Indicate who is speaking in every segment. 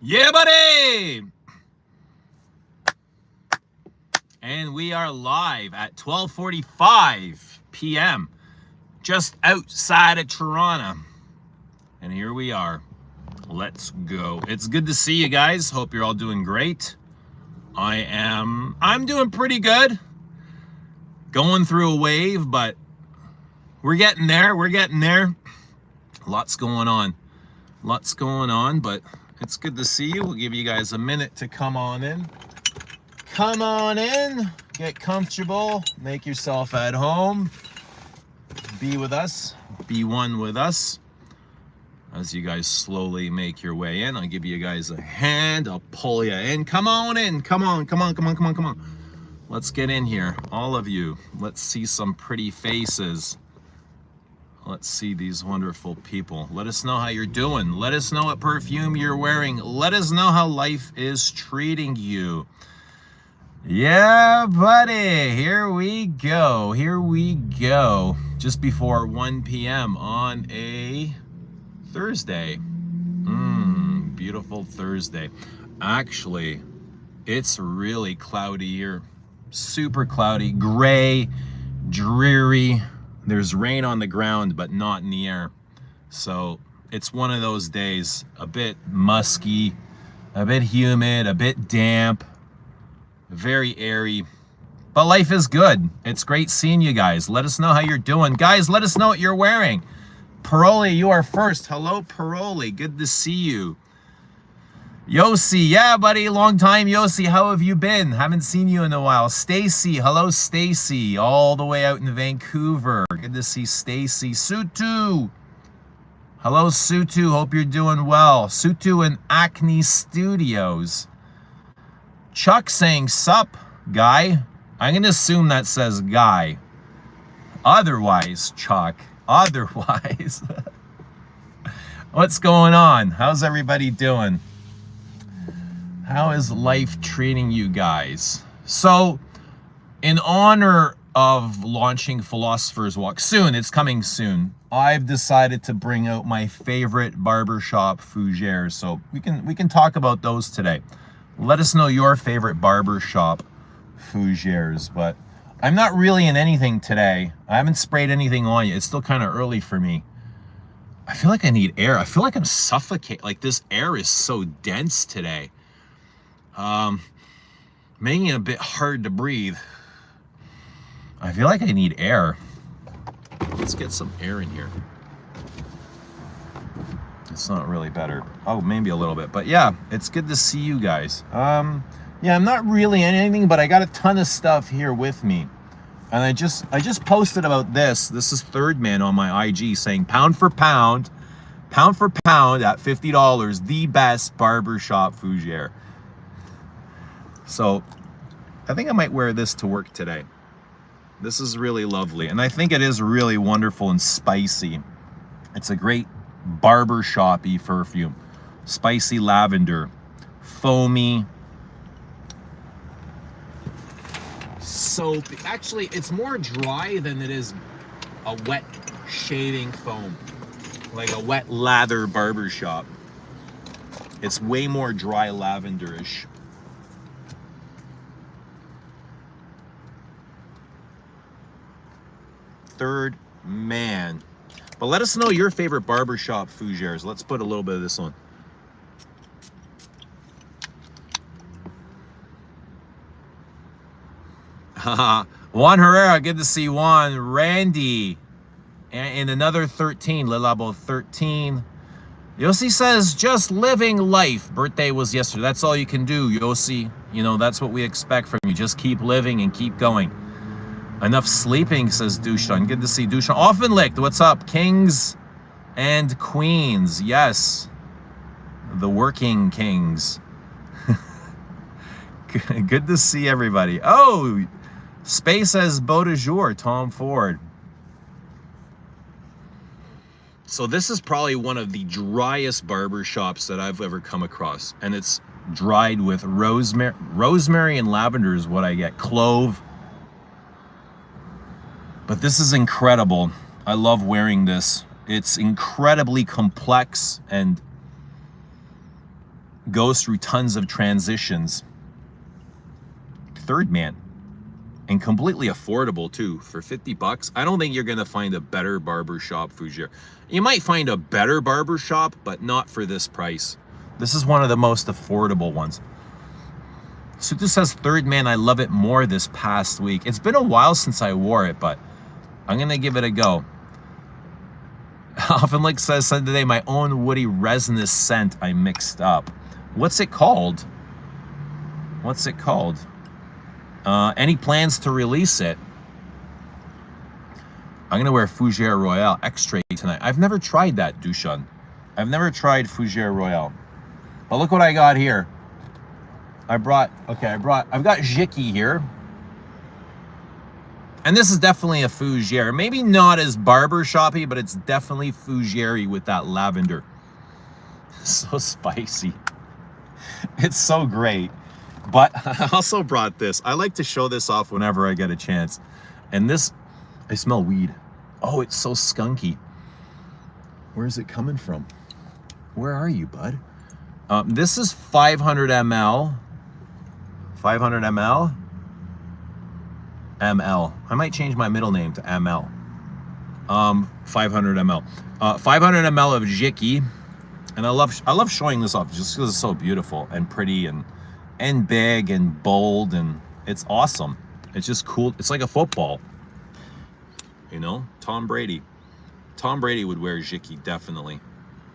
Speaker 1: Yeah, buddy! And we are live at 12:45 p.m. just outside of Toronto. And here we are. Let's go. It's good to see you guys. Hope you're all doing great. I'm doing pretty good. Going through a wave, but we're getting there. We're getting there. Lots going on. Lots going on, but it's good to see you. We'll give you guys a minute to come on in. Come on in, get comfortable, make yourself at home. Be with us, be one with us. As you guys slowly make your way in, I'll give you guys a hand, I'll pull you in. Come on in, come on. Let's get in here, all of you. Let's see some pretty faces. Let's see these wonderful people. Let us know how you're doing. Let us know what perfume you're wearing. Let us know how life is treating you. Yeah, buddy. Here we go. Here we go. Just before 1 p.m. on a Thursday. Beautiful Thursday. Actually, it's really cloudy here. Super cloudy, gray, dreary. There's rain on the ground, but not in the air. So it's one of those days, a bit musky, a bit humid, a bit damp, very airy. But life is good. It's great seeing you guys. Let us know how you're doing. Guys, let us know what you're wearing. Paroli, you are first. Hello, Paroli. Good to see you. Yossi, yeah, buddy, long time, Yossi. How have you been? Haven't seen you in a while. Stacy, hello, Stacy, all the way out in Vancouver. Good to see Stacy. Sutu, hello, Sutu. Hope you're doing well. Sutu in Acne Studios. Chuck saying sup, guy. I'm gonna assume that says guy. Otherwise, Chuck. Otherwise, what's going on? How's everybody doing? How is life treating you guys? So, in honor of launching Philosophers Walk soon, it's coming soon, I've decided to bring out my favorite Barbershop Fougere. So we can talk about those today. Let us know your favorite Barbershop Fougeres. But I'm not really in anything today. I haven't sprayed anything on yet. It's still kind of early for me. I feel like I need air. I feel like I'm suffocating. Like this air is so dense today. Making it a bit hard to breathe. I feel like I need air. Let's get some air in here. It's not really better. Oh, maybe a little bit, but yeah, it's good to see you guys. Yeah, I'm not really in anything, but I got a ton of stuff here with me. And I just posted about this. This is Third Man on my IG saying pound for pound at $50, the best Barbershop Fougere. So I think I might wear this to work today. This is really lovely. And I think it is really wonderful and spicy. It's a great barbershop-y perfume. Spicy lavender, foamy. So actually, it's more dry than it is a wet shaving foam. Like a wet lather barbershop. It's way more dry lavenderish. Third Man. But let us know your favorite Barbershop Fougeres. Let's put a little bit of this on. Juan Herrera, good to see Juan. Randy, and another 13, Labo 13. Yossi says, just living life. Birthday was yesterday. That's all you can do, Yossi. You know, that's what we expect from you. Just keep living and keep going. Enough sleeping, says Dushan. Good to see Dushan. Offenlicht, what's up? Kings and queens. Yes. The working kings. Good to see everybody. Oh, Space says beau de jour, Tom Ford. So this is probably one of the driest barbershops that I've ever come across. And it's dried with rosemary. Rosemary and lavender is what I get. Clove. But this is incredible. I love wearing this. It's incredibly complex and goes through tons of transitions. Third man. And completely affordable too. For 50 bucks, I don't think you're gonna find a better barbershop fougere. You might find a better barbershop, but not for this price. This is one of the most affordable ones. Sutu says, third man, I love it more this past week. It's been a while since I wore it, but I'm gonna give it a go. Often like says today, my own woody resinous scent I mixed up. What's it called? What's it called? Any plans to release it? I'm gonna wear Fougere Royale Extrait tonight. I've never tried that, Dushan. I've never tried Fougere Royale. But look what I got here. I've got Jicky here. And this is definitely a Fougere. Maybe not as barbershoppy, but it's definitely Fougere with that lavender. So spicy. It's so great. But I also brought this. I like to show this off whenever I get a chance. And this, I smell weed. Oh, it's so skunky. Where is it coming from? Where are you, bud? This is 500 ml. 500 ml. ML. I might change my middle name to ML. 500 ml. 500 ml of Jicky. And I love showing this off just because it's so beautiful and pretty and big and bold, and it's awesome. It's just cool. It's like a football, you know. Tom Brady would wear Jicky, definitely,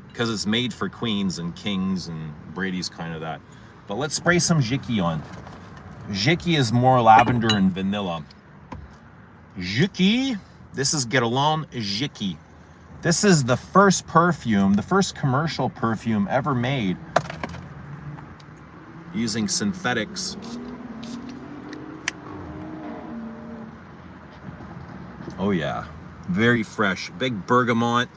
Speaker 1: because it's made for queens and kings, and Brady's kind of that. But let's spray some Jicky on. Jicky is more lavender and vanilla. Jicky, this is Guerlain Jicky. This is the first perfume, the first commercial perfume ever made using synthetics. Oh yeah, very fresh. Big bergamot,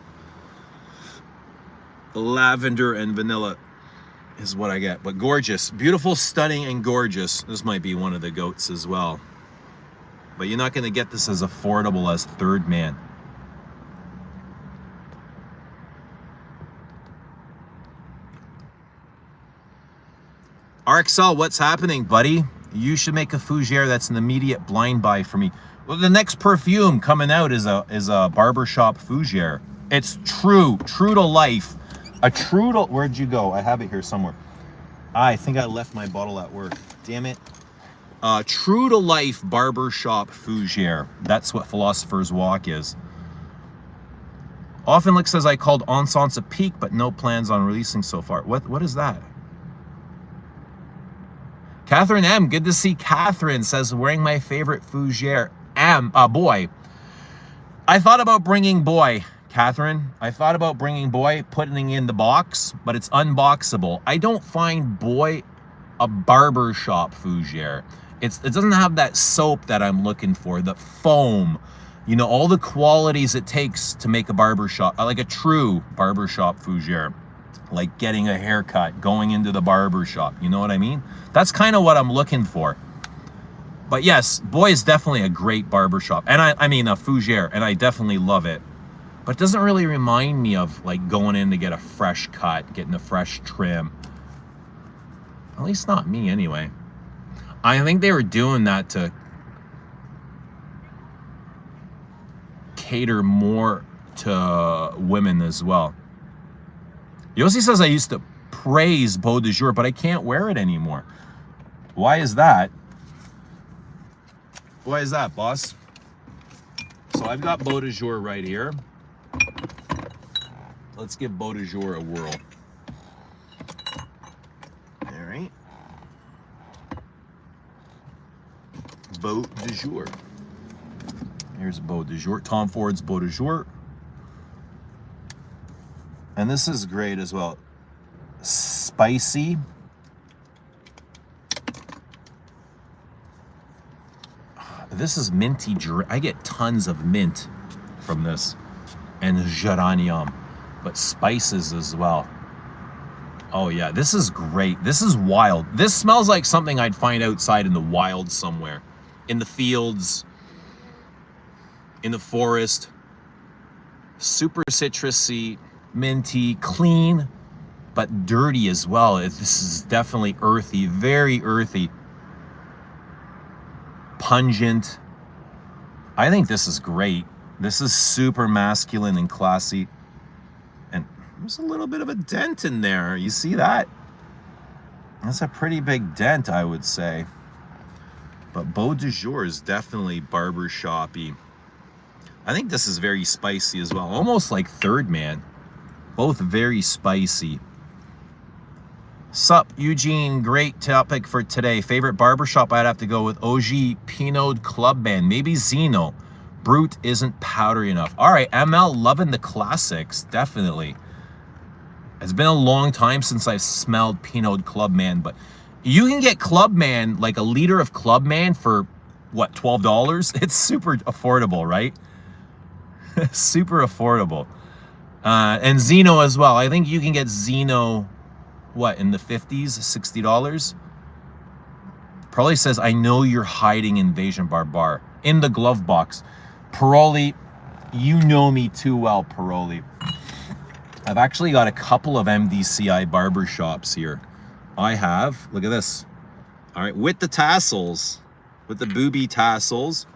Speaker 1: lavender and vanilla is what I get. But gorgeous, beautiful, stunning, and gorgeous. This might be one of the goats as well. But you're not gonna get this as affordable as third man. RXL, what's happening, buddy? You should make a fougere that's an immediate blind buy for me. Well, the next perfume coming out is a Barbershop Fougere. It's true to life. Where'd you go? I have it here somewhere. I think I left my bottle at work. Damn it. True to life Barbershop Fougere. That's what Philosophers Walk is. Often Lick says I called Encens a peak, but no plans on releasing so far. What is that? Catherine M, good to see Catherine, says wearing my favorite Fougere. Boy. I thought about bringing Boy, Catherine. I thought about bringing Boy, putting in the box, but it's unboxable. I don't find Boy a barbershop Fougere. It doesn't have that soap that I'm looking for, the foam, you know, all the qualities it takes to make a barbershop, like a true barbershop Fougere. Like getting a haircut, going into the barbershop, you know what I mean? That's kind of what I'm looking for. But yes, Boy is definitely a great barbershop. And I mean a Fougere, and I definitely love it. But it doesn't really remind me of like going in to get a fresh cut, getting a fresh trim. At least not me anyway. I think they were doing that to cater more to women as well. Yossi says I used to praise Beau de Jour, but I can't wear it anymore. Why is that? Why is that, boss? So I've got Beau de Jour right here. Let's give Beau de Jour a whirl. All right. Beau de Jour. Here's Beau de Jour. Tom Ford's Beau de Jour. And this is great as well. Spicy. This is minty. I get tons of mint from this. And geranium. But spices as well. Oh yeah, this is great. This is wild. This smells like something I'd find outside in the wild somewhere. In the fields. In the forest. Super citrusy. Minty, clean, but dirty as well. This is definitely earthy, very earthy, pungent. I think this is great. This is super masculine and classy. And there's a little bit of a dent in there. You see that? That's a pretty big dent, I would say. But Beau de Jour is definitely barbershop-y. I think this is very spicy as well. Almost like Third Man. Both very spicy. Sup, Eugene, great topic for today. Favorite barbershop, I'd have to go with OG Pinot Club Band. Maybe Zeno. Brut isn't powdery enough. All right, ML, loving the classics, definitely. It's been a long time since I've smelled Pinot Clubman, but you can get Clubman, like a liter of Clubman for, what, $12? It's super affordable, right? Super affordable. And Zeno as well. I think you can get Zeno, what, in the 50s, $60? Probably says, I know you're hiding Invasion Barbare in the glove box. Paroli, you know me too well, Paroli. I've actually got a couple of MDCI barbershops here. I have, look at this. All right, with the tassels, with the booby tassels,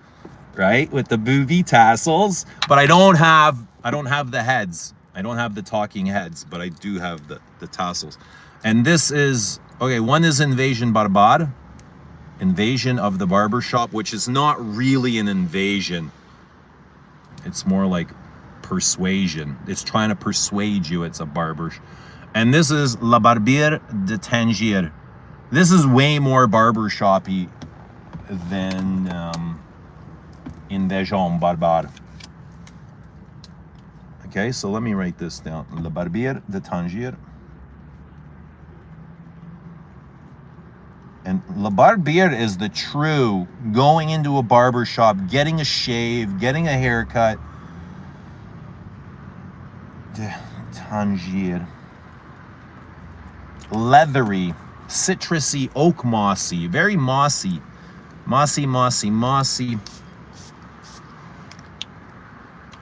Speaker 1: right? With the booby tassels, but I don't have the heads. I don't have the talking heads, but I do have the tassels. And this is, okay, one is Invasion Barbare, Invasion of the Barbershop, which is not really an invasion. It's more like persuasion. It's trying to persuade you it's a barber. And this is La Barbare de Tangier. This is way more barbershoppy than Invasion Barbare. Okay, so let me write this down. La Barbare de Tangier. And La Barbare is the true going into a barber shop, getting a shave, getting a haircut. Tangier. Leathery, citrusy, oak mossy, very mossy. Mossy, mossy, mossy.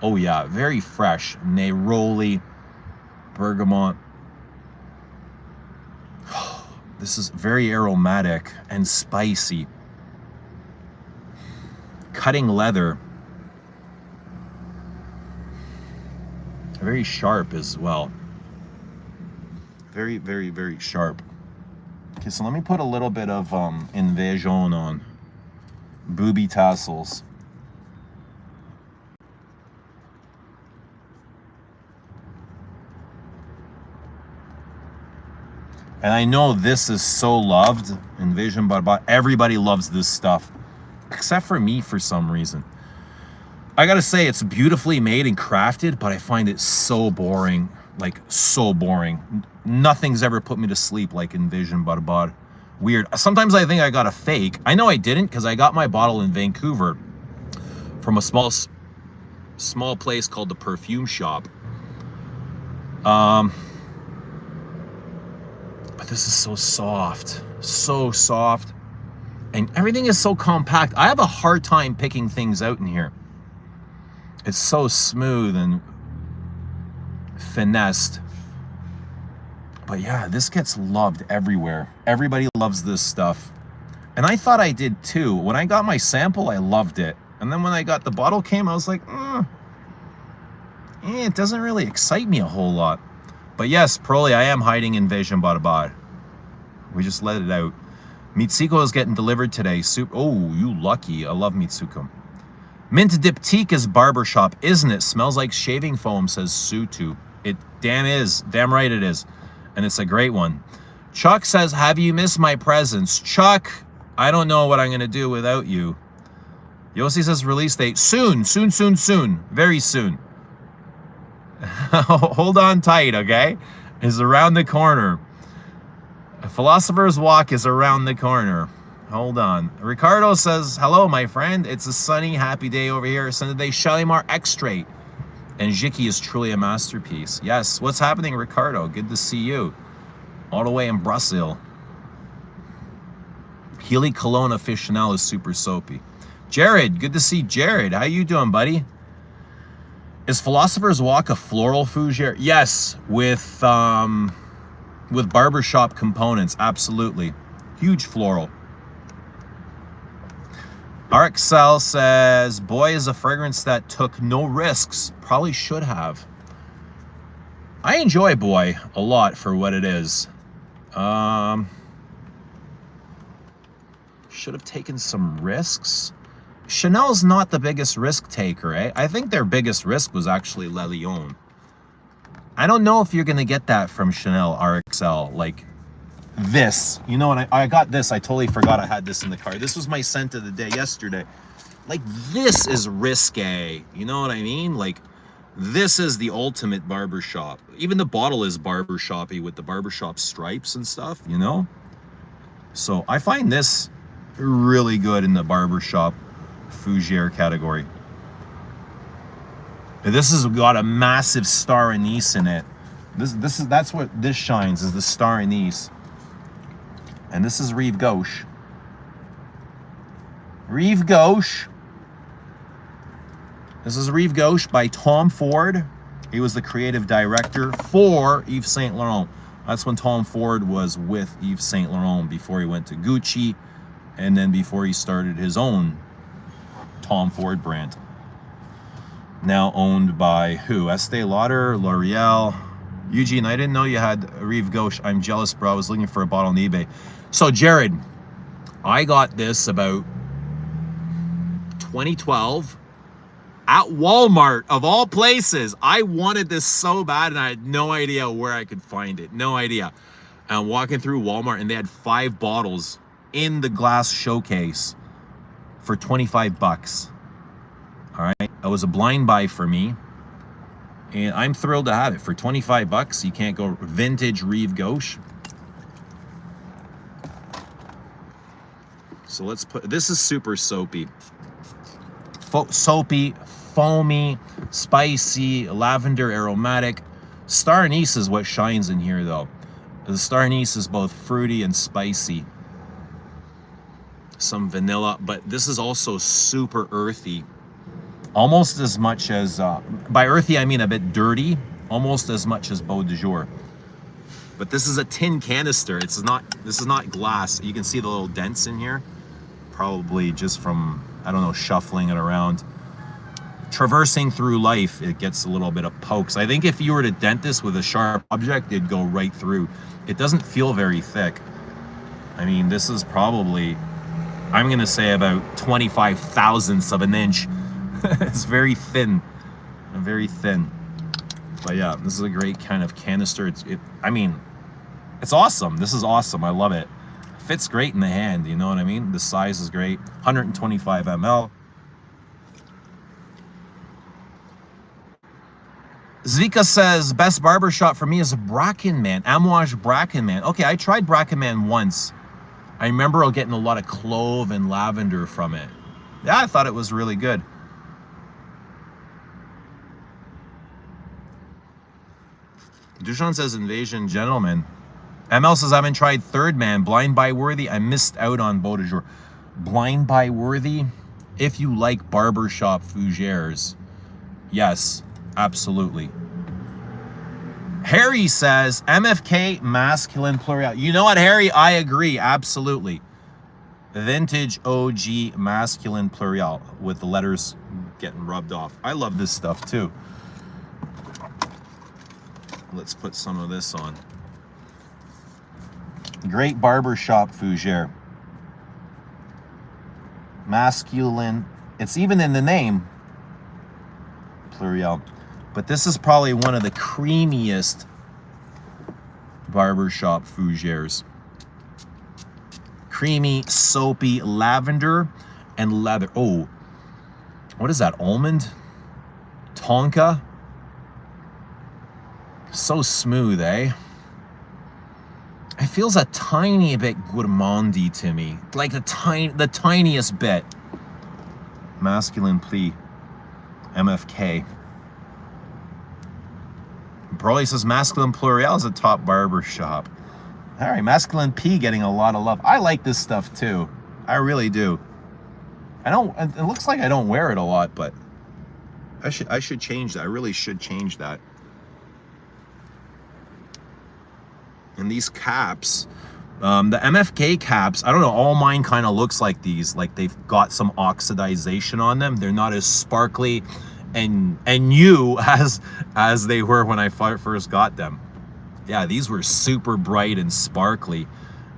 Speaker 1: Oh yeah, very fresh. Neroli, bergamot. This is very aromatic and spicy. Cutting leather. Very sharp as well. Very, very, very sharp. Okay, so let me put a little bit of Invasion on. Booby tassels. And I know this is so loved, Invasion Barbare. Everybody loves this stuff, except for me for some reason. I gotta say, it's beautifully made and crafted, but I find it so boring, like so boring. Nothing's ever put me to sleep like Invasion Barbare. Weird. Sometimes I think I got a fake. I know I didn't, because I got my bottle in Vancouver from a small place called the Perfume Shop. But this is so soft, and everything is so compact. I have a hard time picking things out in here. It's so smooth and finessed. But yeah, this gets loved everywhere. Everybody loves this stuff. And I thought I did too. When I got my sample, I loved it. And then when I got the bottle came, I was like, it doesn't really excite me a whole lot. But yes, Proly, I am hiding Invasion Barbare. We just let it out. Mitsuko is getting delivered today. Oh, you lucky. I love Mitsuko. Mint Diptyque is barbershop, isn't it? Smells like shaving foam, says Sutu. It damn is. Damn right it is. And it's a great one. Chuck says, have you missed my presence? Chuck, I don't know what I'm going to do without you. Yossi says release date. Soon, soon, soon, soon. Very soon. Hold on tight, okay? It's around the corner. Philosopher's Walk is around the corner. Hold on. Ricardo says, hello, my friend. It's a sunny, happy day over here. Sunday Shalimar Extrait. And Jicky is truly a masterpiece. Yes. What's happening, Ricardo? Good to see you. All the way in Brazil. Healy Cologne Aficionado is super soapy. Jared, good to see Jared. How you doing, buddy? Is Philosopher's Walk a floral fougere? Yes, with with barbershop components, absolutely. Huge floral. RXL says, boy is a fragrance that took no risks. Probably should have. I enjoy Boy a lot for what it is. Should have taken some risks. Chanel's not the biggest risk taker, eh? I think their biggest risk was actually Le Lion. I don't know if you're gonna get that from Chanel RXL, like this. You know what, I got this, I totally forgot I had this in the car. This was my scent of the day yesterday. Like, this is risque, you know what I mean? Like, this is the ultimate barbershop. Even the bottle is barbershoppy with the barbershop stripes and stuff, you know? So I find this really good in the barbershop fougere category. This has got a massive star anise in it. That's what this shines, is the star anise. And this is Rive Gauche. Rive Gauche. This is Rive Gauche by Tom Ford. He was the creative director for Yves Saint Laurent. That's when Tom Ford was with Yves Saint Laurent before he went to Gucci, and then before he started his own Tom Ford brand. Now owned by who? Estee Lauder, L'Oreal. Eugene, I didn't know you had Rive Gauche. I'm jealous, bro. I was looking for a bottle on eBay. So, Jared, I got this about 2012 at Walmart, of all places. I wanted this so bad, and I had no idea where I could find it. No idea. And I'm walking through Walmart, and they had 5 bottles in the glass showcase for 25 bucks. All right, it was a blind buy for me, and I'm thrilled to have it for 25 bucks. You can't go. Vintage Rive Gauche. So let's put, this is super soapy. Soapy, foamy, spicy, lavender, aromatic. Star anise is what shines in here though. The star anise is both fruity and spicy. Some vanilla, but this is also super earthy. Almost as much as, by earthy I mean a bit dirty, almost as much as Beau de Jour. But this is a tin canister. This is not glass. You can see the little dents in here. Probably just from, I don't know, shuffling it around. Traversing through life, it gets a little bit of pokes. I think if you were to dent this with a sharp object, it'd go right through. It doesn't feel very thick. I mean, this is probably, I'm gonna say about 25 thousandths of an inch. It's very thin, very thin. But yeah, this is a great kind of canister. I mean, it's awesome. This is awesome. I love it. Fits great in the hand, you know what I mean? The size is great. 125 ml. Zvika says, best barbershop for me is Bracken Man. Amouage Bracken Man. Okay, I tried Bracken Man once. I remember getting a lot of clove and lavender from it. Yeah, I thought it was really good. Duchamp says Invasion Gentleman. ML says, I haven't tried Third Man. Blind Buy Worthy. I missed out on Beau de Jour. Blind Buy Worthy? If you like barbershop fougères, yes, absolutely. Harry says, MFK Masculine Pluriel. You know what, Harry? I agree, absolutely. Vintage OG Masculine Pluriel with the letters getting rubbed off. I love this stuff too. Let's put some of this on. Great barbershop fougere. Masculine. It's even in the name. Pluriel. But this is probably one of the creamiest barbershop fougères. Creamy, soapy, lavender and leather. Oh, what is that? Almond? Tonka? So smooth, eh? It feels a tiny bit gourmandy to me. Like the tiniest bit. Masculine Pli. MFK. Broly says Masculine Pluriel is a top barber shop. All right, Masculine P getting a lot of love. I like this stuff too. I really do. It looks like I don't wear it a lot, but I should change that. I really should change that. And these caps, the MFK caps, I don't know, all mine kind of looks like these, like they've got some oxidization on them. They're not as sparkly and new as they were when I first got them. Yeah, these were super bright and sparkly,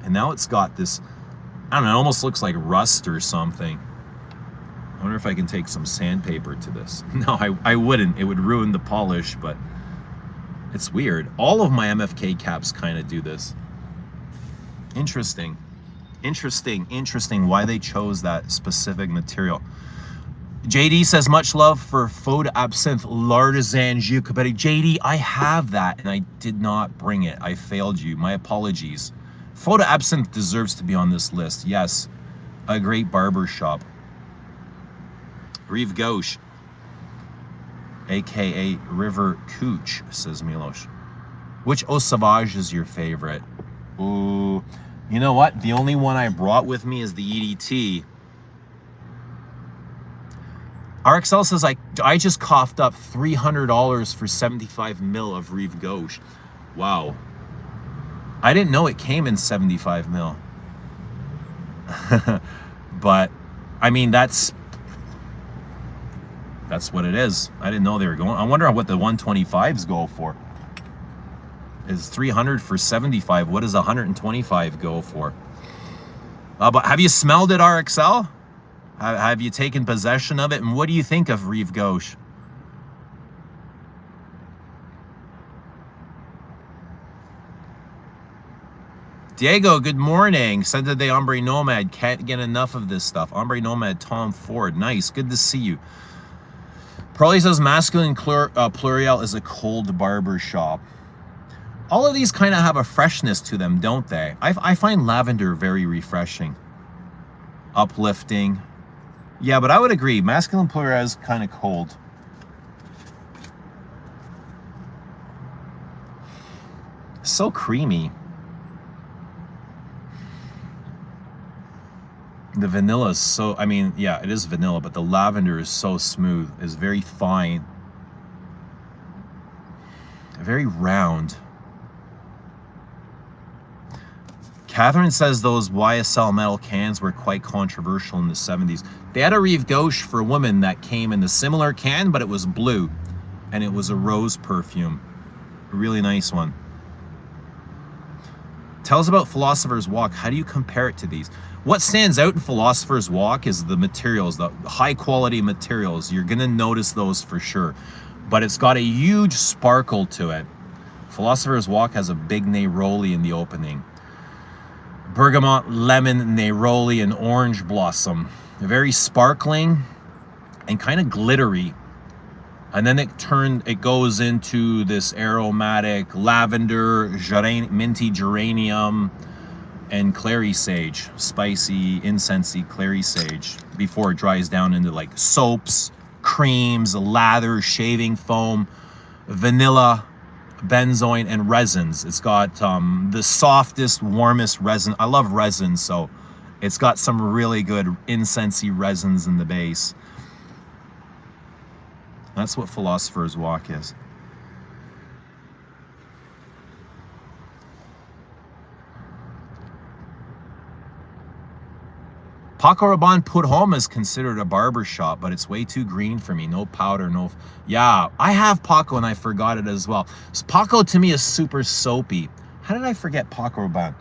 Speaker 1: and now it's got this, I don't know, it almost looks like rust or something. I wonder if I can take some sandpaper to this. No, I wouldn't. It would ruin the polish, but it's weird. All of my MFK caps kind of do this. Interesting. Interesting why they chose that specific material. JD says, much love for Faux d'Absinthe L'Artisan Giacobetti. JD, I have that, and I did not bring it. I failed you. My apologies. Faux d'Absinthe deserves to be on this list. Yes, a great barbershop. Rive Gauche, aka Rive Gauche, says Milos. Which Eau Sauvage is your favorite? Ooh, you know what? The only one I brought with me is the EDT. RXL says, I just coughed up $300 for 75 ml of Rive Gauche. Wow. I didn't know it came in 75 ml. But, I mean, that's what it is. I didn't know they were going. I wonder what the 125s go for. Is 300 for 75? What does 125 go for? But have you smelled it, RXL? Have you taken possession of it? And what do you think of Rive Gauche? Diego, good morning. Santa de Hombre Nomad. Can't get enough of this stuff. Hombre Nomad, Tom Ford. Nice. Good to see you. Probably says Masculine Pluriel is a cold barber shop. All of these kind of have a freshness to them, don't they? I find lavender very refreshing. Uplifting. Yeah, but I would agree. Masculine Pluriel is kind of cold. So creamy. The vanilla is so, I mean, yeah, it is vanilla, but the lavender is so smooth. It's very fine. Very round. Catherine says those YSL metal cans were quite controversial in the 70s. They had a Rive Gauche for women that came in the similar can, but it was blue. And it was a rose perfume. A really nice one. Tell us about Philosophers Walk. How do you compare it to these? What stands out in Philosophers Walk is the materials, the high quality materials. You're gonna notice those for sure. But it's got a huge sparkle to it. Philosophers Walk has a big neroli in the opening. Bergamot, lemon, neroli, and orange blossom. Very sparkling and kind of glittery. And then it goes into this aromatic lavender, minty geranium, and clary sage, spicy, incensey clary sage, before it dries down into like soaps, creams, lather, shaving foam, vanilla, benzoin, and resins. It's got the softest, warmest resin. I love resins, so it's got some really good incensey resins in the base. That's what Philosopher's Walk is. Paco Rabanne Put Home is considered a barber shop, but it's way too green for me. No powder, no... Yeah, I have Paco and I forgot it as well. So Paco to me is super soapy. How did I forget Paco Rabanne?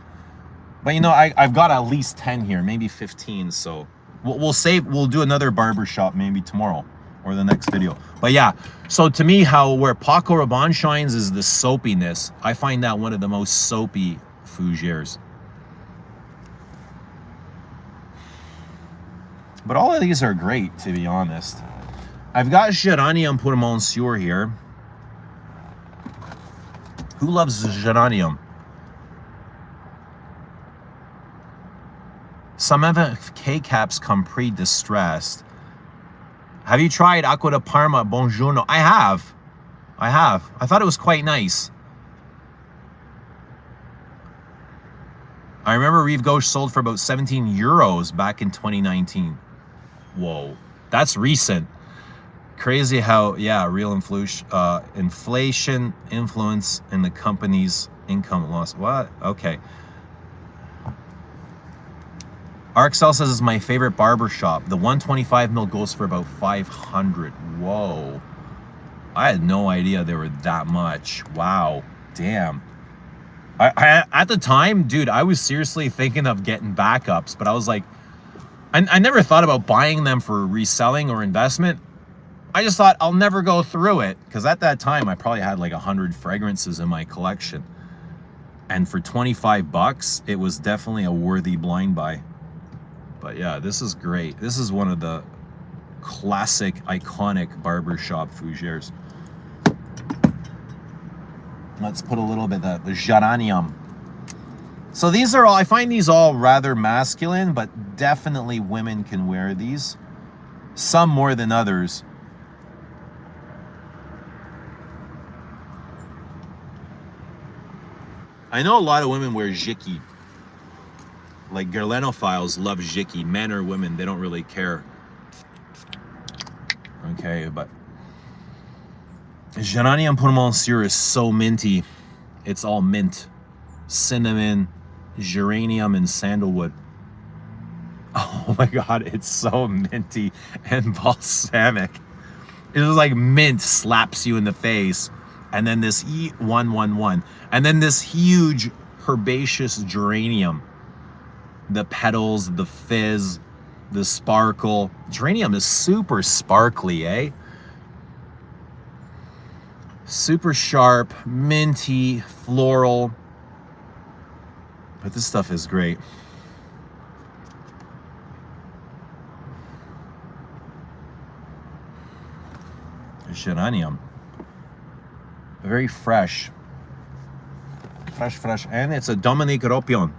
Speaker 1: But you know, I've got at least 10 here, maybe 15, so... We'll do another barber shop maybe tomorrow or the next video. But yeah, so to me, where Paco Rabanne shines is the soapiness. I find that one of the most soapy Fougeres. But all of these are great, to be honest. I've got Geranium pour Monsieur here. Who loves Geranium? Some MFK caps come pre-distressed. Have you tried Acqua di Parma Buongiorno? I have. I thought it was quite nice. I remember Rive Gauche sold for about 17 euros back in 2019. Whoa, that's recent. Crazy how, yeah, real inflation influence in the companies income loss. What? Okay. RXL says it's my favorite barbershop. The 125 mil goes for about 500. Whoa. I had no idea they were that much. Wow. Damn. I at the time, dude, I was seriously thinking of getting backups, but I was like, I never thought about buying them for reselling or investment. I just thought I'll never go through it, because at that time I probably had like 100 fragrances in my collection. And for 25 bucks, it was definitely a worthy blind buy. But yeah, this is great. This is one of the classic, iconic barbershop fougères. Let's put a little bit of the geranium. So these are all, I find these all rather masculine, but definitely women can wear these. Some more than others. I know a lot of women wear Jicky. Like Guerlainophiles love Jicky. Men or women, they don't really care. Okay, but Geranium pour Monsieur is so minty. It's all mint. Cinnamon, geranium, and sandalwood. Oh my god, it's so minty and balsamic. It was like mint slaps you in the face. And then this E111. And then this huge herbaceous geranium. The petals, the fizz, the sparkle. Geranium is super sparkly, eh? Super sharp, minty, floral. But this stuff is great. Geranium. Very fresh. Fresh. And it's a Dominique Ropion.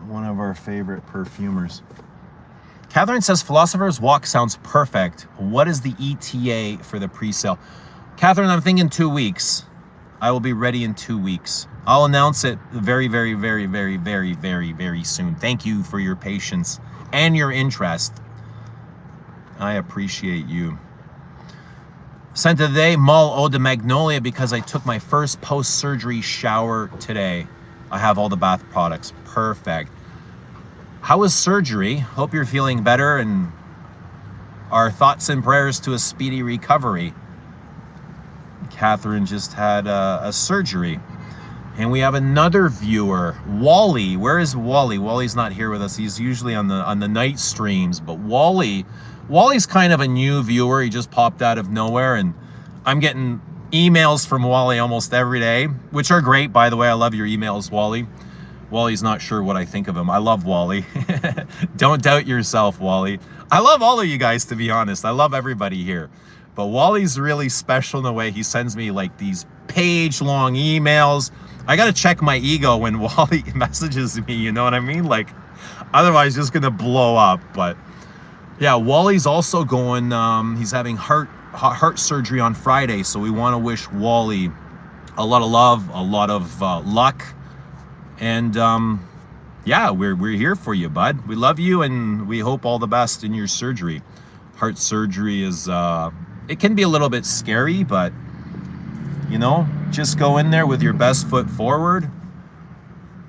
Speaker 1: One of our favorite perfumers. Catherine says, Philosophers Walk sounds perfect. What is the ETA for the pre-sale? Catherine, I'm thinking 2 weeks. I will be ready in 2 weeks. I'll announce it very soon. Thank you for your patience and your interest. I appreciate you. Sent today, Mal Eau de Magnolia, because I took my first post-surgery shower today. I have all the bath products. Perfect. How was surgery? Hope you're feeling better, and our thoughts and prayers to a speedy recovery. Catherine just had a surgery. And we have another viewer, Wally. Where is Wally? Wally's not here with us. He's usually on the night streams, but Wally's kind of a new viewer. He just popped out of nowhere, and I'm getting emails from Wally almost every day, which are great, by the way. I love your emails, Wally. Wally's not sure what I think of him. I love Wally. Don't doubt yourself, Wally. I love all of you guys, to be honest. I love everybody here. But Wally's really special in the way he sends me like these page-long emails. I gotta check my ego when Wally messages me, you know what I mean? Like, otherwise just gonna blow up. But yeah, Wally's also going, he's having heart surgery on Friday, so we want to wish Wally a lot of love, a lot of luck, and yeah, we're here for you, bud. We love you, and we hope all the best in your surgery. Heart surgery is it can be a little bit scary, but you know, just go in there with your best foot forward,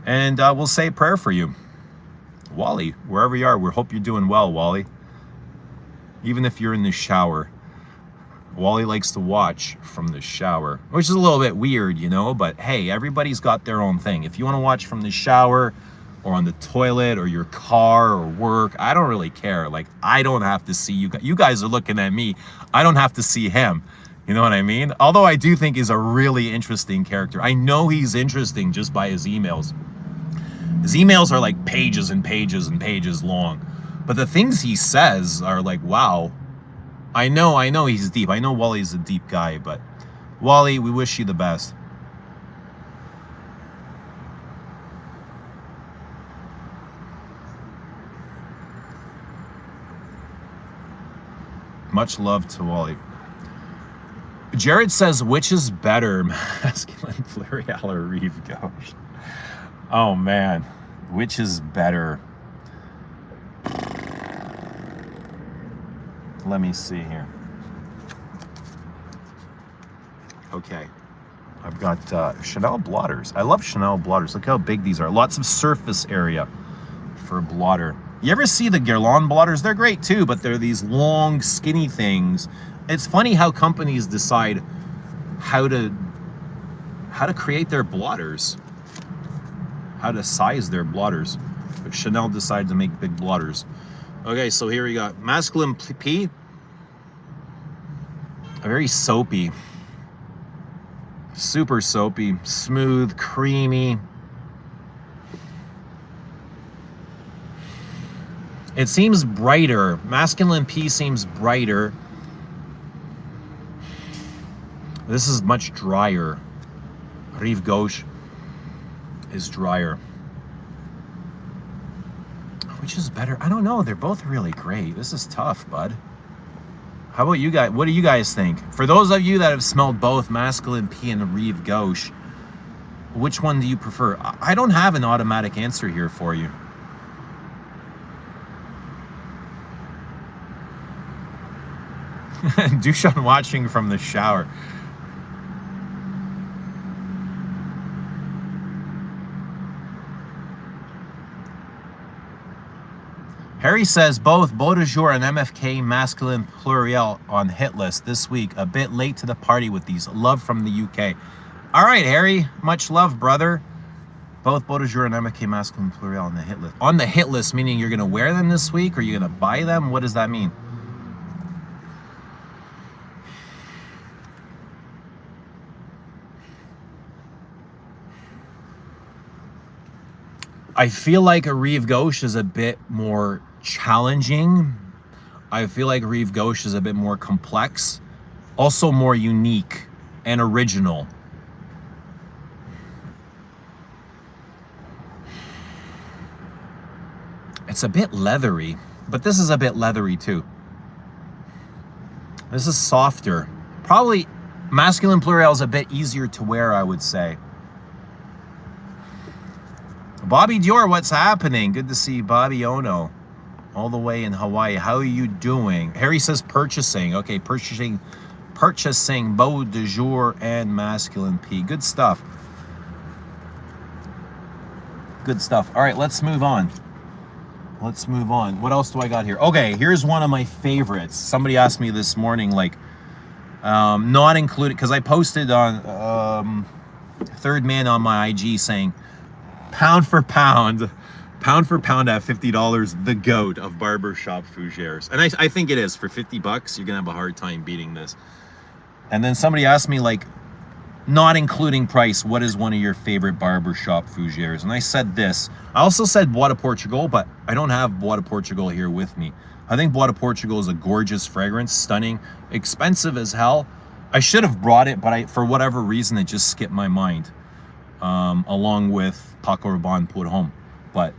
Speaker 1: and we'll say a prayer for you. Wally, wherever you are, we hope you're doing well, Wally. Even if you're in the shower. Wally likes to watch from the shower, which is a little bit weird, you know, but hey, everybody's got their own thing. If you want to watch from the shower or on the toilet or your car or work, I don't really care. Like, I don't have to see you. You guys are looking at me. I don't have to see him. You know what I mean? Although I do think he's a really interesting character. I know he's interesting just by his emails. His emails are like pages and pages and pages long. But the things he says are like, wow. I know he's deep. I know Wally's a deep guy, but Wally, we wish you the best. Much love to Wally. Jared says, which is better, Masculine Pluriel or Rive Gauche? Oh man, which is better? Let me see here. Okay, I've got Chanel blotters. I love Chanel blotters. Look how big these are. Lots of surface area for a blotter. You ever see the Guerlain blotters? They're great too, but they're these long, skinny things. It's funny how companies decide how to create their blotters, how to size their blotters. But Chanel decided to make big blotters. Okay, so here we got Masculine P. Very soapy. Super soapy, smooth, creamy. It seems brighter. Masculine P seems brighter. This is much drier. Rive Gauche is drier. Which is better? I don't know. They're both really great. This is tough, bud. How about you guys? What do you guys think? For those of you that have smelled both Masculine P and Rive Gauche, which one do you prefer? I don't have an automatic answer here for you. Dushan watching from the shower. Harry says both Beau de Jour and MFK Masculine Pluriel on hit list this week. A bit late to the party with these. Love from the UK. All right, Harry. Much love, brother. Both Beau de Jour and MFK Masculine Pluriel on the hit list. On the hit list, meaning you're going to wear them this week or you're going to buy them? What does that mean? I feel like a Rive Gauche is a bit more challenging. I feel like Rive Gauche is a bit more complex, also more unique and original. It's a bit leathery, but this is a bit leathery too. This is softer. Probably Masculine Pluriel is a bit easier to wear, I would say. Bobby Dior, what's happening? Good to see Bobby Ono all the way in Hawaii. How are you doing? Harry says purchasing. Okay, purchasing Beau de Jour and Masculine P. Good stuff. Good stuff. All right, let's move on. Let's move on. What else do I got here? Okay, here's one of my favorites. Somebody asked me this morning, like, not included, because I posted on Third Man on my IG saying, pound for pound at $50, the GOAT of Barbershop Fougeres. And I think it is. For 50 bucks, you're gonna have a hard time beating this. And then somebody asked me, like, not including price, what is one of your favorite Barbershop Fougeres? And I said this. I also said Bois de Portugal, but I don't have Bois de Portugal here with me. I think Bois de Portugal is a gorgeous fragrance, stunning, expensive as hell. I should have brought it, but for whatever reason, it just skipped my mind. Along with Paco Rabanne Pour Homme. But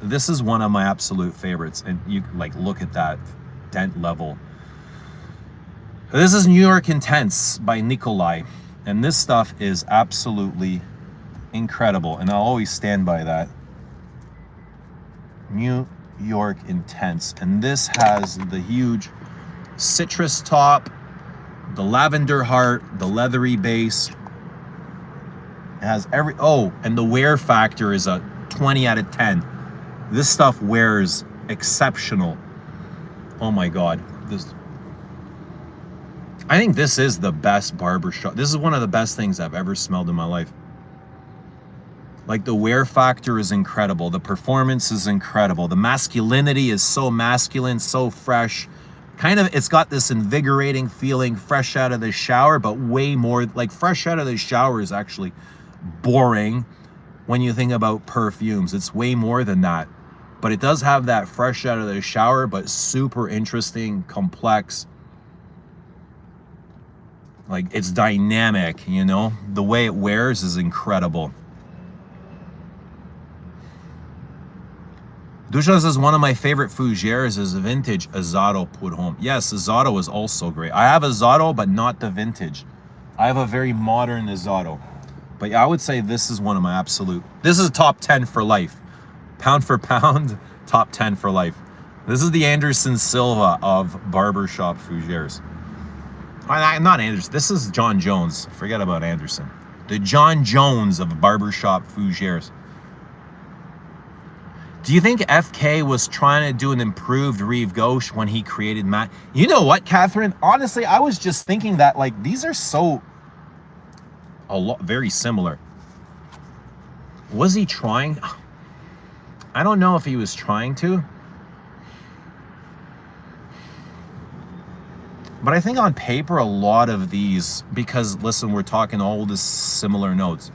Speaker 1: this is one of my absolute favorites. And you like look at that dent level. This is New York Intense by Nikolai. And this stuff is absolutely incredible. And I'll always stand by that. New York Intense. And this has the huge citrus top, the lavender heart, the leathery base. It has and the wear factor is a 20 out of 10. This stuff wears exceptional. Oh my God. I think this is the best barbershop. This is one of the best things I've ever smelled in my life. Like, the wear factor is incredible. The performance is incredible. The masculinity is so masculine, so fresh. Kind of, it's got this invigorating feeling, fresh out of the shower, but way more, like, fresh out of the shower is actually boring when you think about perfumes. It's way more than that, but it does have that fresh out of the shower, but super interesting, complex. Like, it's dynamic, you know? The way it wears is incredible. Dushan says one of my favorite Fougeres is vintage Azzurro Pour Homme. Yes, Azzurro is also great. I have Azzurro, but not the vintage. I have a very modern Azzurro. But yeah, I would say this is one of my absolute... This is a top 10 for life. Pound for pound, top 10 for life. This is the Anderson Silva of Barbershop Fougeres. Not Anderson. This is John Jones. Forget about Anderson. The John Jones of Barbershop Fougeres. Do you think FK was trying to do an improved Rive Gauche when he created Matt? You know what, Catherine? Honestly, I was just thinking that, like, these are so very similar. Was he trying? I don't know if he was trying to. But I think on paper, a lot of these, because listen, we're talking all the similar notes.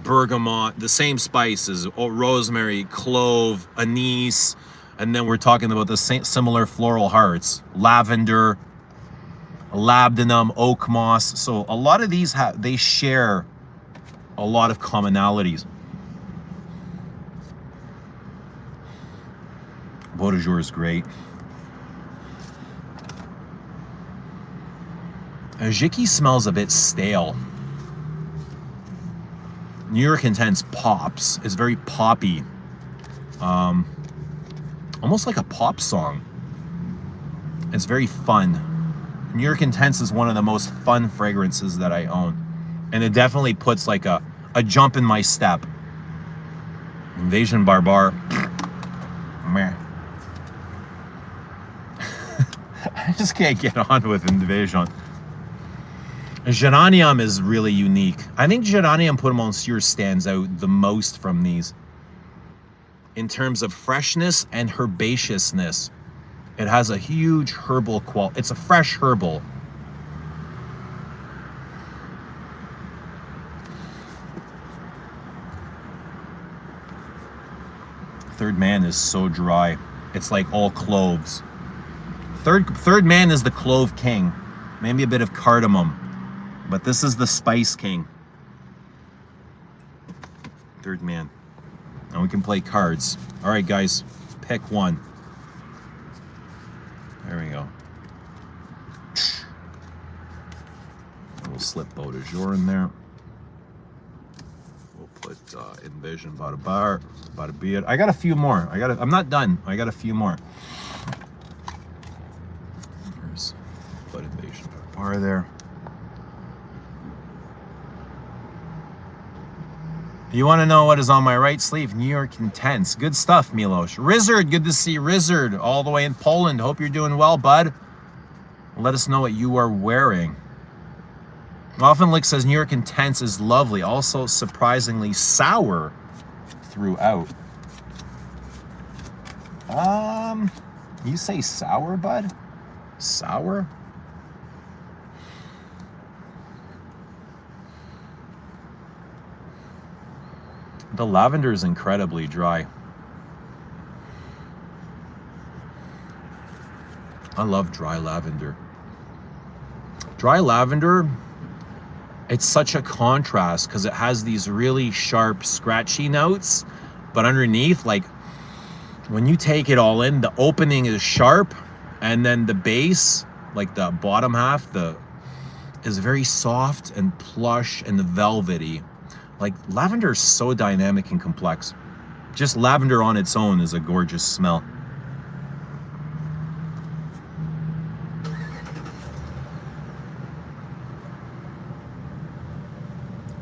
Speaker 1: Bergamot, the same spices, rosemary, clove, anise, and then we're talking about the same similar floral hearts, lavender, labdanum, oak moss. So a lot of these they share a lot of commonalities. Eau de jour is great. Jicky smells a bit stale. New York Intense pops. It's very poppy. Almost like a pop song. It's very fun. New York Intense is one of the most fun fragrances that I own. And it definitely puts like a jump in my step. Invasion Barbare. Meh. I just can't get on with Invasion. Geranium is really unique. I think Geranium Pour Monsieur stands out the most from these. In terms of freshness and herbaceousness. It has a huge herbal quality. It's a fresh herbal. Third Man is so dry. It's like all cloves. Third Man is the clove king. Maybe a bit of cardamom. But this is the Spice King. Third Man. And we can play cards. All right, guys, pick one. There we go. We'll slip Eau de jour in there. We'll put Invasion Barbare. I got a few more. I'm not done. I got a few more. There's Invasion Barbare there. You want to know what is on my right sleeve? New York Intense. Good stuff, Milos. Rizzard, good to see Rizzard all the way in Poland. Hope you're doing well, bud. Let us know what you are wearing. Oftenlick says New York Intense is lovely. Also surprisingly sour throughout. You say sour, bud? Sour? The lavender is incredibly dry. I love dry lavender. Dry lavender, it's such a contrast because it has these really sharp, scratchy notes, but underneath, like when you take it all in, the opening is sharp, and then the base, like the bottom half, is very soft and plush and velvety. Like, lavender is so dynamic and complex. Just lavender on its own is a gorgeous smell.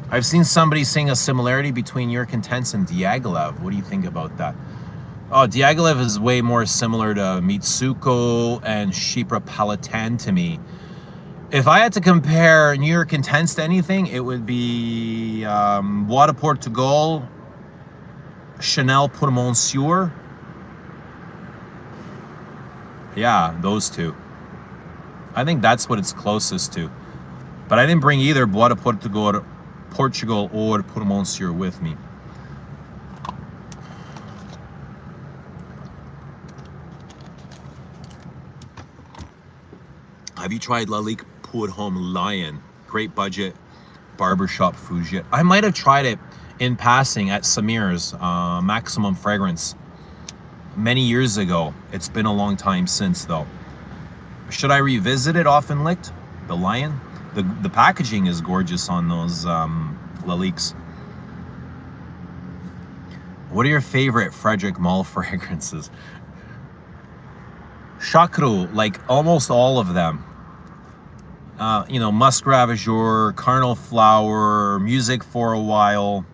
Speaker 1: I've seen somebody saying a similarity between New York Intense and Diaghilev. What do you think about that? Oh, Diaghilev is way more similar to Mitsuko and Chypre Palatin to me. If I had to compare New York Intense to anything, it would be Bois de Portugal, Chanel Pour Monsieur. Yeah, those two. I think that's what it's closest to. But I didn't bring either Bois de Portugal or Pour Monsieur with me. Have you tried Lalique Pour Homme Lion? Great budget barbershop Fougere. I might have tried it in passing at Samir's Maximum Fragrance many years ago. It's been a long time since though. Should I revisit it? Often licked the Lion. The packaging is gorgeous on those Laliques. What are your favorite Frederic Malle fragrances? Chacreux, like almost all of them. You know, musk ravageur, carnal flower, music for a while.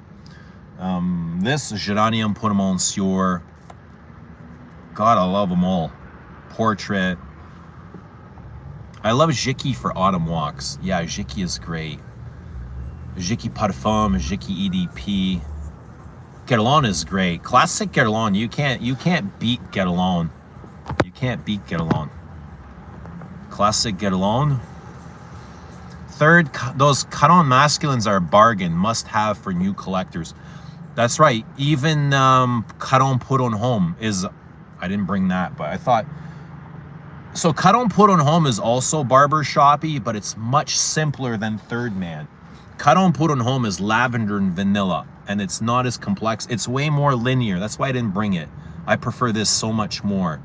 Speaker 1: This geranium pour monsieur. God, I love them all. Portrait. I love Jicky for autumn walks. Yeah, Jicky is great. Jicky Parfum, Jicky EDP. Guerlain is great. Classic Guerlain. You can't beat Guerlain. You can't beat Guerlain. Classic Guerlain. Third, those Caron masculines are a bargain. Must have for new collectors. That's right. Even Caron Put on Home is. I didn't bring that, but I thought. So Caron Put on Home is also barbershoppy, but it's much simpler than Third Man. Caron Put on Home is lavender and vanilla, and it's not as complex. It's way more linear. That's why I didn't bring it. I prefer this so much more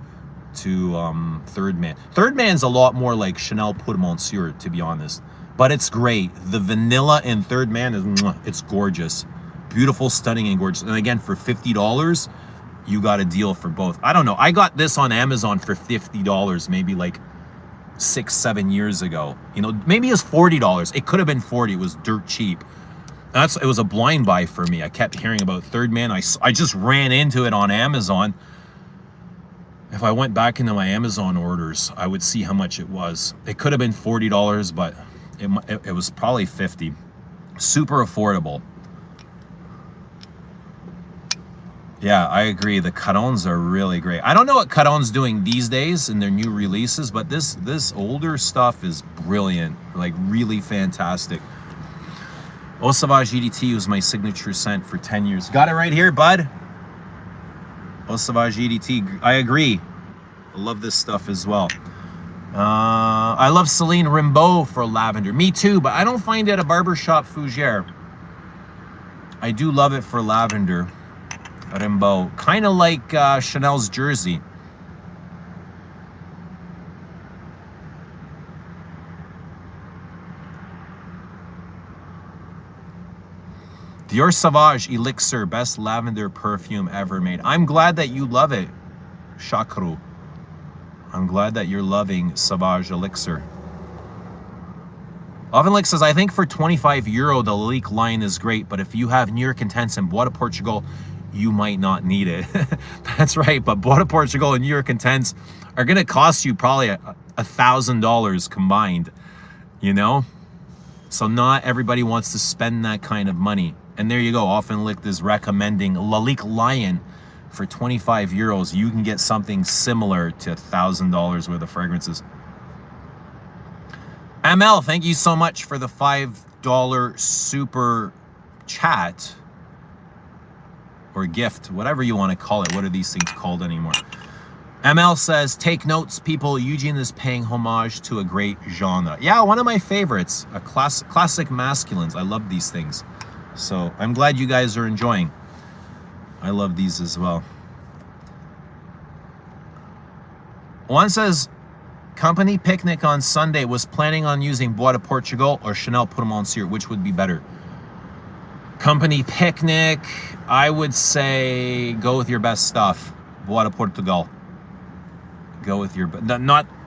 Speaker 1: to Third Man. Third Man's a lot more like Chanel Pour Monsieur, to be honest. But it's great. The vanilla in Third Man is, it's gorgeous. Beautiful, stunning, and gorgeous. And again, for $50, you got a deal for both. I don't know. I got this on Amazon for $50, maybe like 6-7 years ago. You know, maybe it's $40. It could have been 40. It was dirt cheap. It was a blind buy for me. I kept hearing about Third Man. I just ran into it on Amazon. If I went back into my Amazon orders, I would see how much it was. It could have been $40, but it was probably 50. Super affordable. Yeah, I agree. The Carons are really great. I don't know what Caron's doing these days in their new releases, but this older stuff is brilliant, like really fantastic. Eau Sauvage EDT was my signature scent for 10 years. Got it right here, bud. Eau Sauvage EDT. I agree. I love this stuff as well. I love Celine Rimbaud for lavender. Me too, but I don't find it a Barbershop Fougere. I do love it for lavender. Rimbaud. Kind of like Chanel's Jersey. Dior Sauvage Elixir, best lavender perfume ever made. I'm glad that you love it, Chakru. I'm glad that you're loving Sauvage Elixir. Ovenlick says, I think for €25, the Lalique line is great, but if you have New York Intense and Bois de Portugal, you might not need it. That's right, but Bois de Portugal and New York Intense are going to cost you probably $1,000 combined, you know? So not everybody wants to spend that kind of money. And there you go, Ovenlick is recommending Lalique Lion for €25. You can get something similar to $1,000 worth of fragrances. ML, thank you so much for the $5 super chat. Or gift, whatever you want to call it. What are these things called anymore? ML says, take notes, people. Eugene is paying homage to a great genre. Yeah, one of my favorites. A classic masculines. I love these things. So I'm glad you guys are enjoying. I love these as well. One says, company picnic on Sunday, was planning on using Bois de Portugal or Chanel Pour Monsieur. Which would be better? Company picnic, I would say go with your best stuff. Bois de Portugal. Go with your...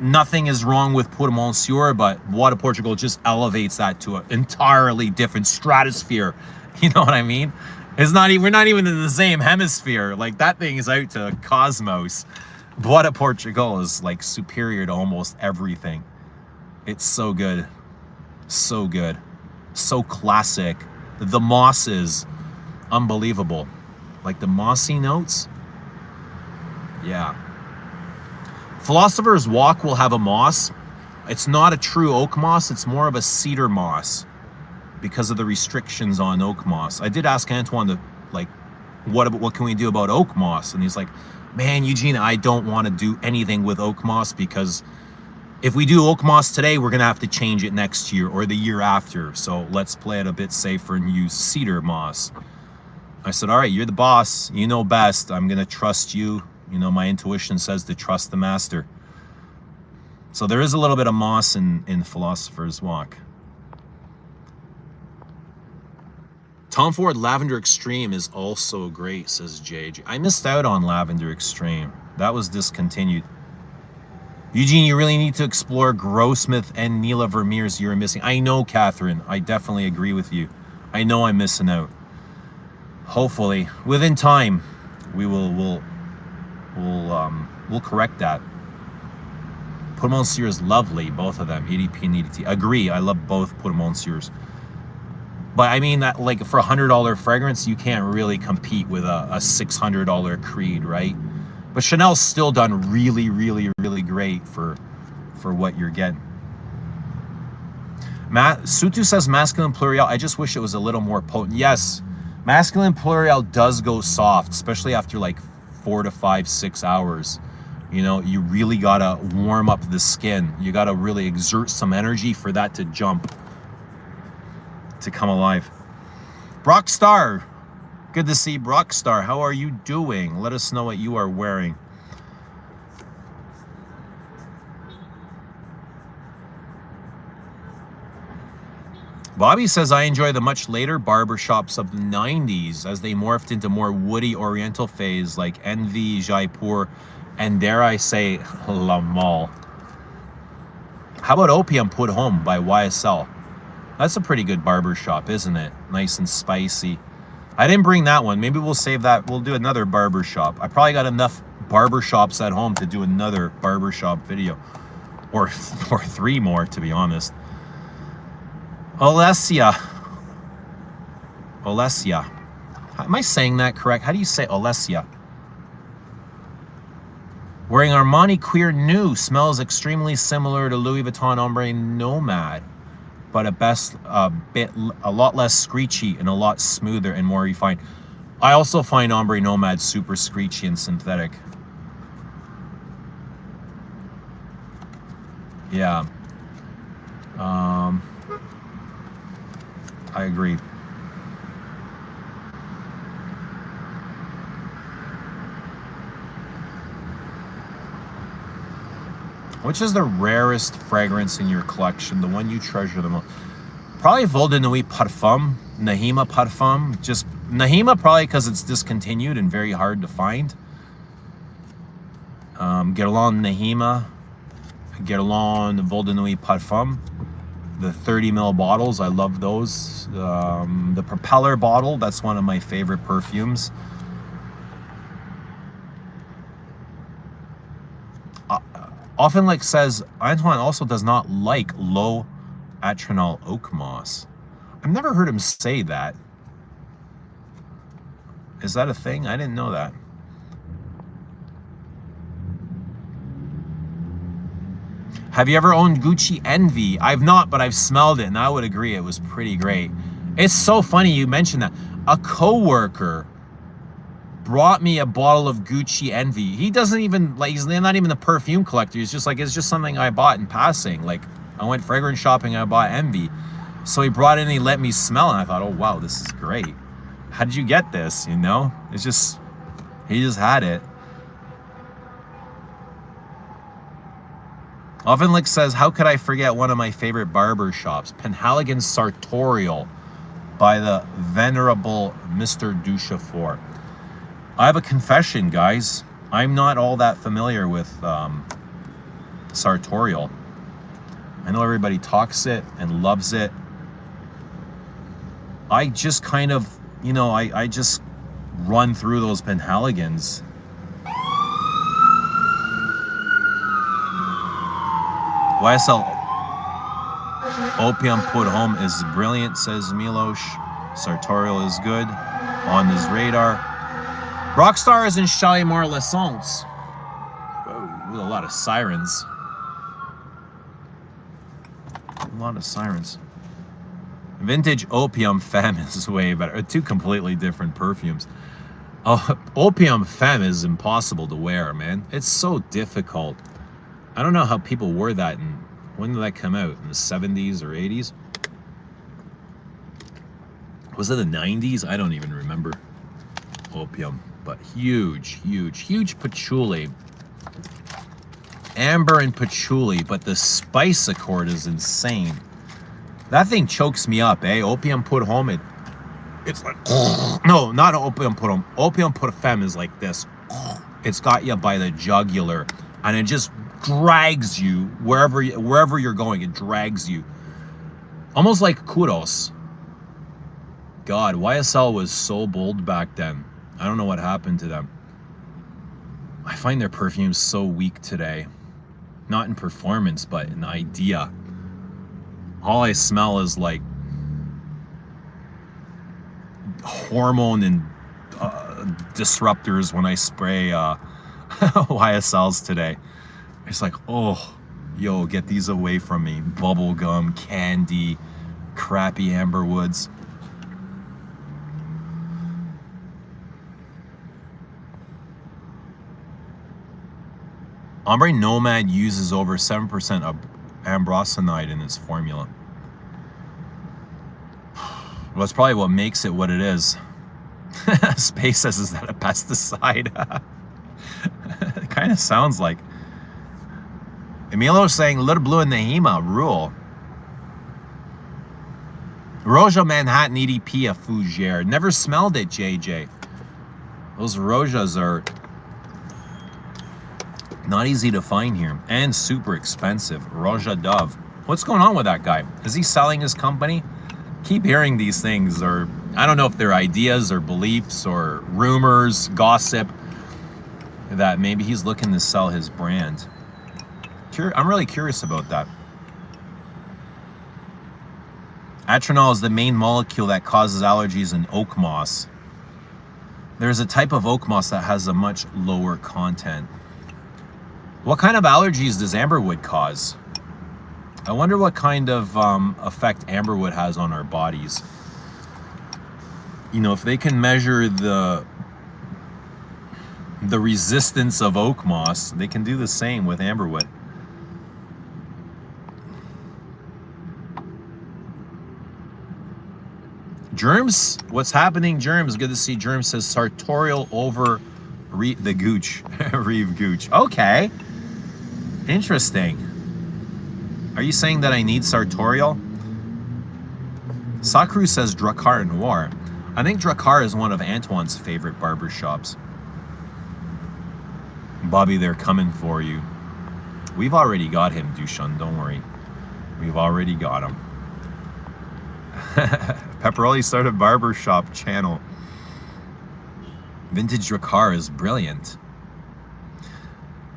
Speaker 1: Nothing is wrong with Pour Monsieur, but Bois de Portugal just elevates that to an entirely different stratosphere. You know what I mean? We're not even in the same hemisphere. Like, that thing is out to cosmos. Bois de Portugal is like superior to almost everything. It's so good. So good. So classic. The moss is unbelievable. Like the mossy notes. Yeah. Philosophers Walk will have a moss. It's not a true oak moss. It's more of a cedar moss because of the restrictions on oak moss. I did ask Antoine to, like, what can we do about oak moss? And he's like, man, Eugene, I don't want to do anything with oak moss because if we do oak moss today, we're going to have to change it next year or the year after. So let's play it a bit safer and use cedar moss. I said, all right, you're the boss. You know best. I'm going to trust you. You know, my intuition says to trust the master. So there is a little bit of moss in Philosopher's Walk. Tom Ford Lavender Extreme is also great, says JJ. I missed out on Lavender Extreme. That was discontinued. Eugene, you really need to explore Grossmith and Neela Vermeers. You're missing. I know, Catherine. I definitely agree with you. I know I'm missing out. Hopefully, within time, we'll correct that. Pour Monsieur is lovely, both of them. EDP and EDT. Agree. I love both Pour Monsieurs. But I mean that, like, for $100 fragrance, you can't really compete with a $600 Creed, right? But Chanel's still done really, really, really great for what you're getting. Sutu says Masculine Pluriel. I just wish it was a little more potent. Yes, Masculine Pluriel does go soft, especially after like 4 to 5, 6 hours. You know, you really gotta warm up the skin. You gotta really exert some energy for that to jump, to come alive. Brock Star, good to see Brock Star. How are you doing? Let us know what you are wearing. Bobby says, I enjoy the much later barbershops of the 90s as they morphed into more woody oriental phase like Envy, Jaipur, and dare I say, La Mall. How about Opium Put Home by YSL? That's a pretty good barbershop, isn't it? Nice and spicy. I didn't bring that one. Maybe we'll save that. We'll do another barbershop. I probably got enough barbershops at home to do another barbershop video. Or 3 more, to be honest. Olesia. Am I saying that correct? How do you say Olesia? Wearing Armani Queer New smells extremely similar to Louis Vuitton Ombre Nomad, but a lot less screechy and a lot smoother and more refined. I also find Ombre Nomad super screechy and synthetic. Yeah. I agree. Which is the rarest fragrance in your collection? The one you treasure the most? Probably Vol de Nuit Parfum, Nahima Parfum. Just Nahima probably because it's discontinued and very hard to find. Guerlain Nahima, Guerlain Vol de Nuit Parfum. The 30 ml bottles, I love those. The Propeller bottle, that's one of my favorite perfumes. Often like says, Antoine also does not like low atronal oak moss. I've never heard him say that. Is that a thing? I didn't know that. Have you ever owned Gucci Envy? I've not, but I've smelled it, and I would agree it was pretty great. It's so funny you mentioned that. A coworker brought me a bottle of Gucci Envy. He doesn't even, like, he's not even a perfume collector. He's just like, it's just something I bought in passing. Like, I went fragrance shopping, I bought Envy. So he brought it in and he let me smell it, and I thought, oh, wow, this is great. How did you get this, you know? It's just, he just had it. Ovenlick says, how could I forget one of my favorite barber shops? Penhaligon Sartorial by the venerable Mr. Duchefort. I have a confession, guys. I'm not all that familiar with Sartorial. I know everybody talks it and loves it. I just kind of, you know, I just run through those Penhaligons. YSL Opium Put Home is brilliant, says Milos. Sartorial is good. On his radar. Rockstar is in Shalimar L'Essence. With a lot of sirens. A lot of sirens. Vintage Opium Femme is way better. 2 completely different perfumes. Opium Femme is impossible to wear, man. It's so difficult. I don't know how people wore that. When did that come out? In the 70s or 80s? Was it the 90s? I don't even remember. Opium. But huge, huge, huge patchouli. Amber and patchouli, but the spice accord is insane. That thing chokes me up, eh? Opium Put Home, it's like, no, not Opium Put Home. Opium Put Femme is like this. It's got you by the jugular, and it just drags you wherever you're going. It drags you. Almost like kudos. God, YSL was so bold back then. I don't know what happened to them. I find their perfumes so weak today. Not in performance, but in idea. All I smell is like hormone and disruptors when I spray YSLs today. It's like, oh, yo, get these away from me. Bubblegum, candy, crappy amberwoods. Ombre Nomad uses over 7% of ambroxanide in its formula. Well, that's probably what makes it what it is. Space says, is that a pesticide? It kind of sounds like. Emilio saying, Little Blue and Nahima, rule. Roja Manhattan EDP of Fougere. Never smelled it, JJ. Those Rojas are not easy to find here and super expensive. Roja Dove. What's going on with that guy? Is he selling his company? Keep hearing these things, or I don't know if they're ideas or beliefs or rumors, gossip, that maybe he's looking to sell his brand. I'm really curious about that. Atronol is the main molecule that causes allergies in oak moss. There's a type of oak moss that has a much lower content. What kind of allergies does amberwood cause? I wonder what kind of effect amberwood has on our bodies. You know, if they can measure the resistance of oak moss, they can do the same with amberwood. Germs, what's happening, Germs? Good to see Germs says sartorial over the gooch. Rive Gauche. Okay. Interesting. Are you saying that I need sartorial? Sakru says Drakkar Noir. I think Drakkar is one of Antoine's favorite barbershops. Bobby, they're coming for you. We've already got him, Dushun, don't worry. We've already got him. Pepperelli started barbershop channel. Vintage Drakkar is brilliant.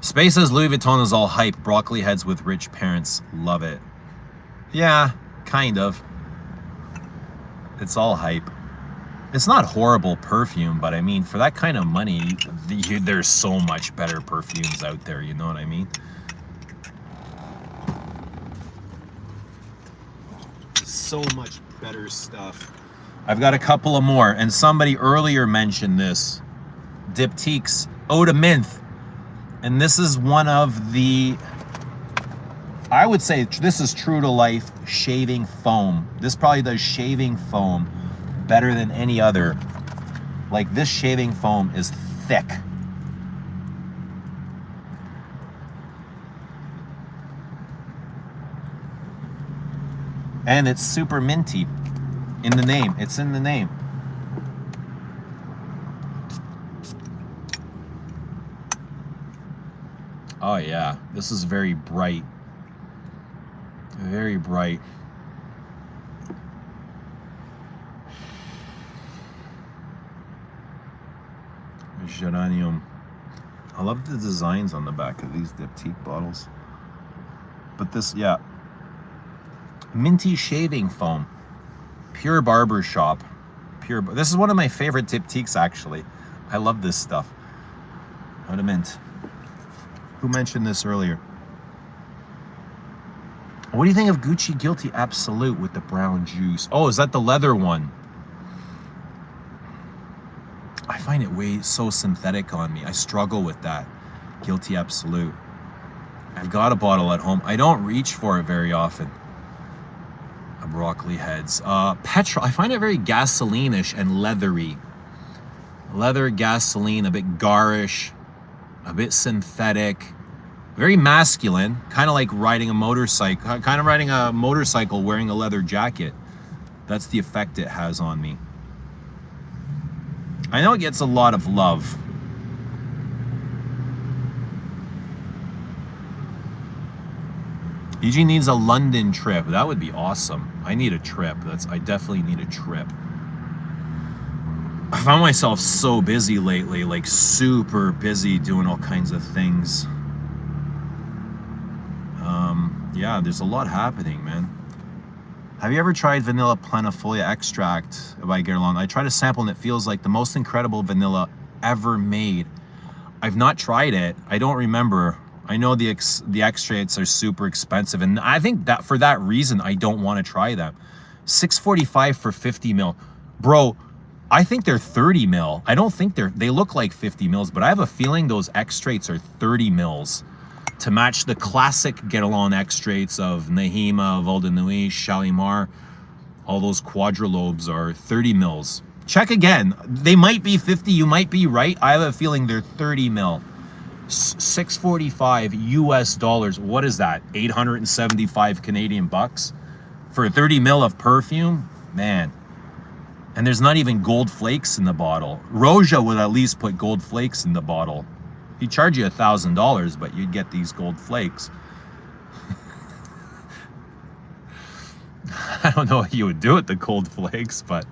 Speaker 1: Space says Louis Vuitton is all hype. Broccoli heads with rich parents love it. Yeah, kind of. It's all hype. It's not horrible perfume, but I mean, for that kind of money, there's so much better perfumes out there, you know what I mean? So much better stuff. I've got a couple of more, and somebody earlier mentioned this. Diptyque's Eau de Minthe. And this is one of the, I would say this is true to life shaving foam. This probably does shaving foam better than any other. Like, this shaving foam is thick. And it's super minty in the name. It's in the name. Oh yeah, this is very bright. Very bright. Geranium. I love the designs on the back of these Diptyque bottles. But this, yeah. Minty shaving foam. Pure barbershop. This is one of my favorite Diptyques, actually. I love this stuff. Eau de Minthe. Who mentioned this earlier? What do you think of Gucci Guilty Absolute with the brown juice? Oh, is that the leather one? I find it way so synthetic on me. I struggle with that. Guilty Absolute. I've got a bottle at home. I don't reach for it very often. Broccoli heads. Petrol. I find it very gasoline-ish and leathery. Leather, gasoline, a bit garish, a bit synthetic, very masculine, kind of like riding a motorcycle, wearing a leather jacket. That's the effect it has on me. I know it gets a lot of love. Eugene needs a London trip. That would be awesome. I need a trip. I definitely need a trip. I found myself so busy lately, like super busy doing all kinds of things. Yeah, there's a lot happening, man. Have you ever tried vanilla planifolia extract by Guerlain? I tried a sample and it feels like the most incredible vanilla ever made. I've not tried it. I don't remember. I know the extracts are super expensive, and I think that for that reason I don't want to try them. $6.45 for 50 mil, bro. I think they're 30 mil. I don't think they look like 50 mils, but I have a feeling those extracts are 30 mils to match the classic Guerlain extracts of Nahima, Val de Nuit, Shalimar. All those quadrilobes are 30 mils. Check again. They might be 50. You might be right. I have a feeling they're 30 mil. $6.45 US dollars. What is that? 875 Canadian bucks for 30 mil of perfume, man. And there's not even gold flakes in the bottle. Roja would at least put gold flakes in the bottle. He'd charge you $1,000, but you'd get these gold flakes. I don't know what you would do with the gold flakes, but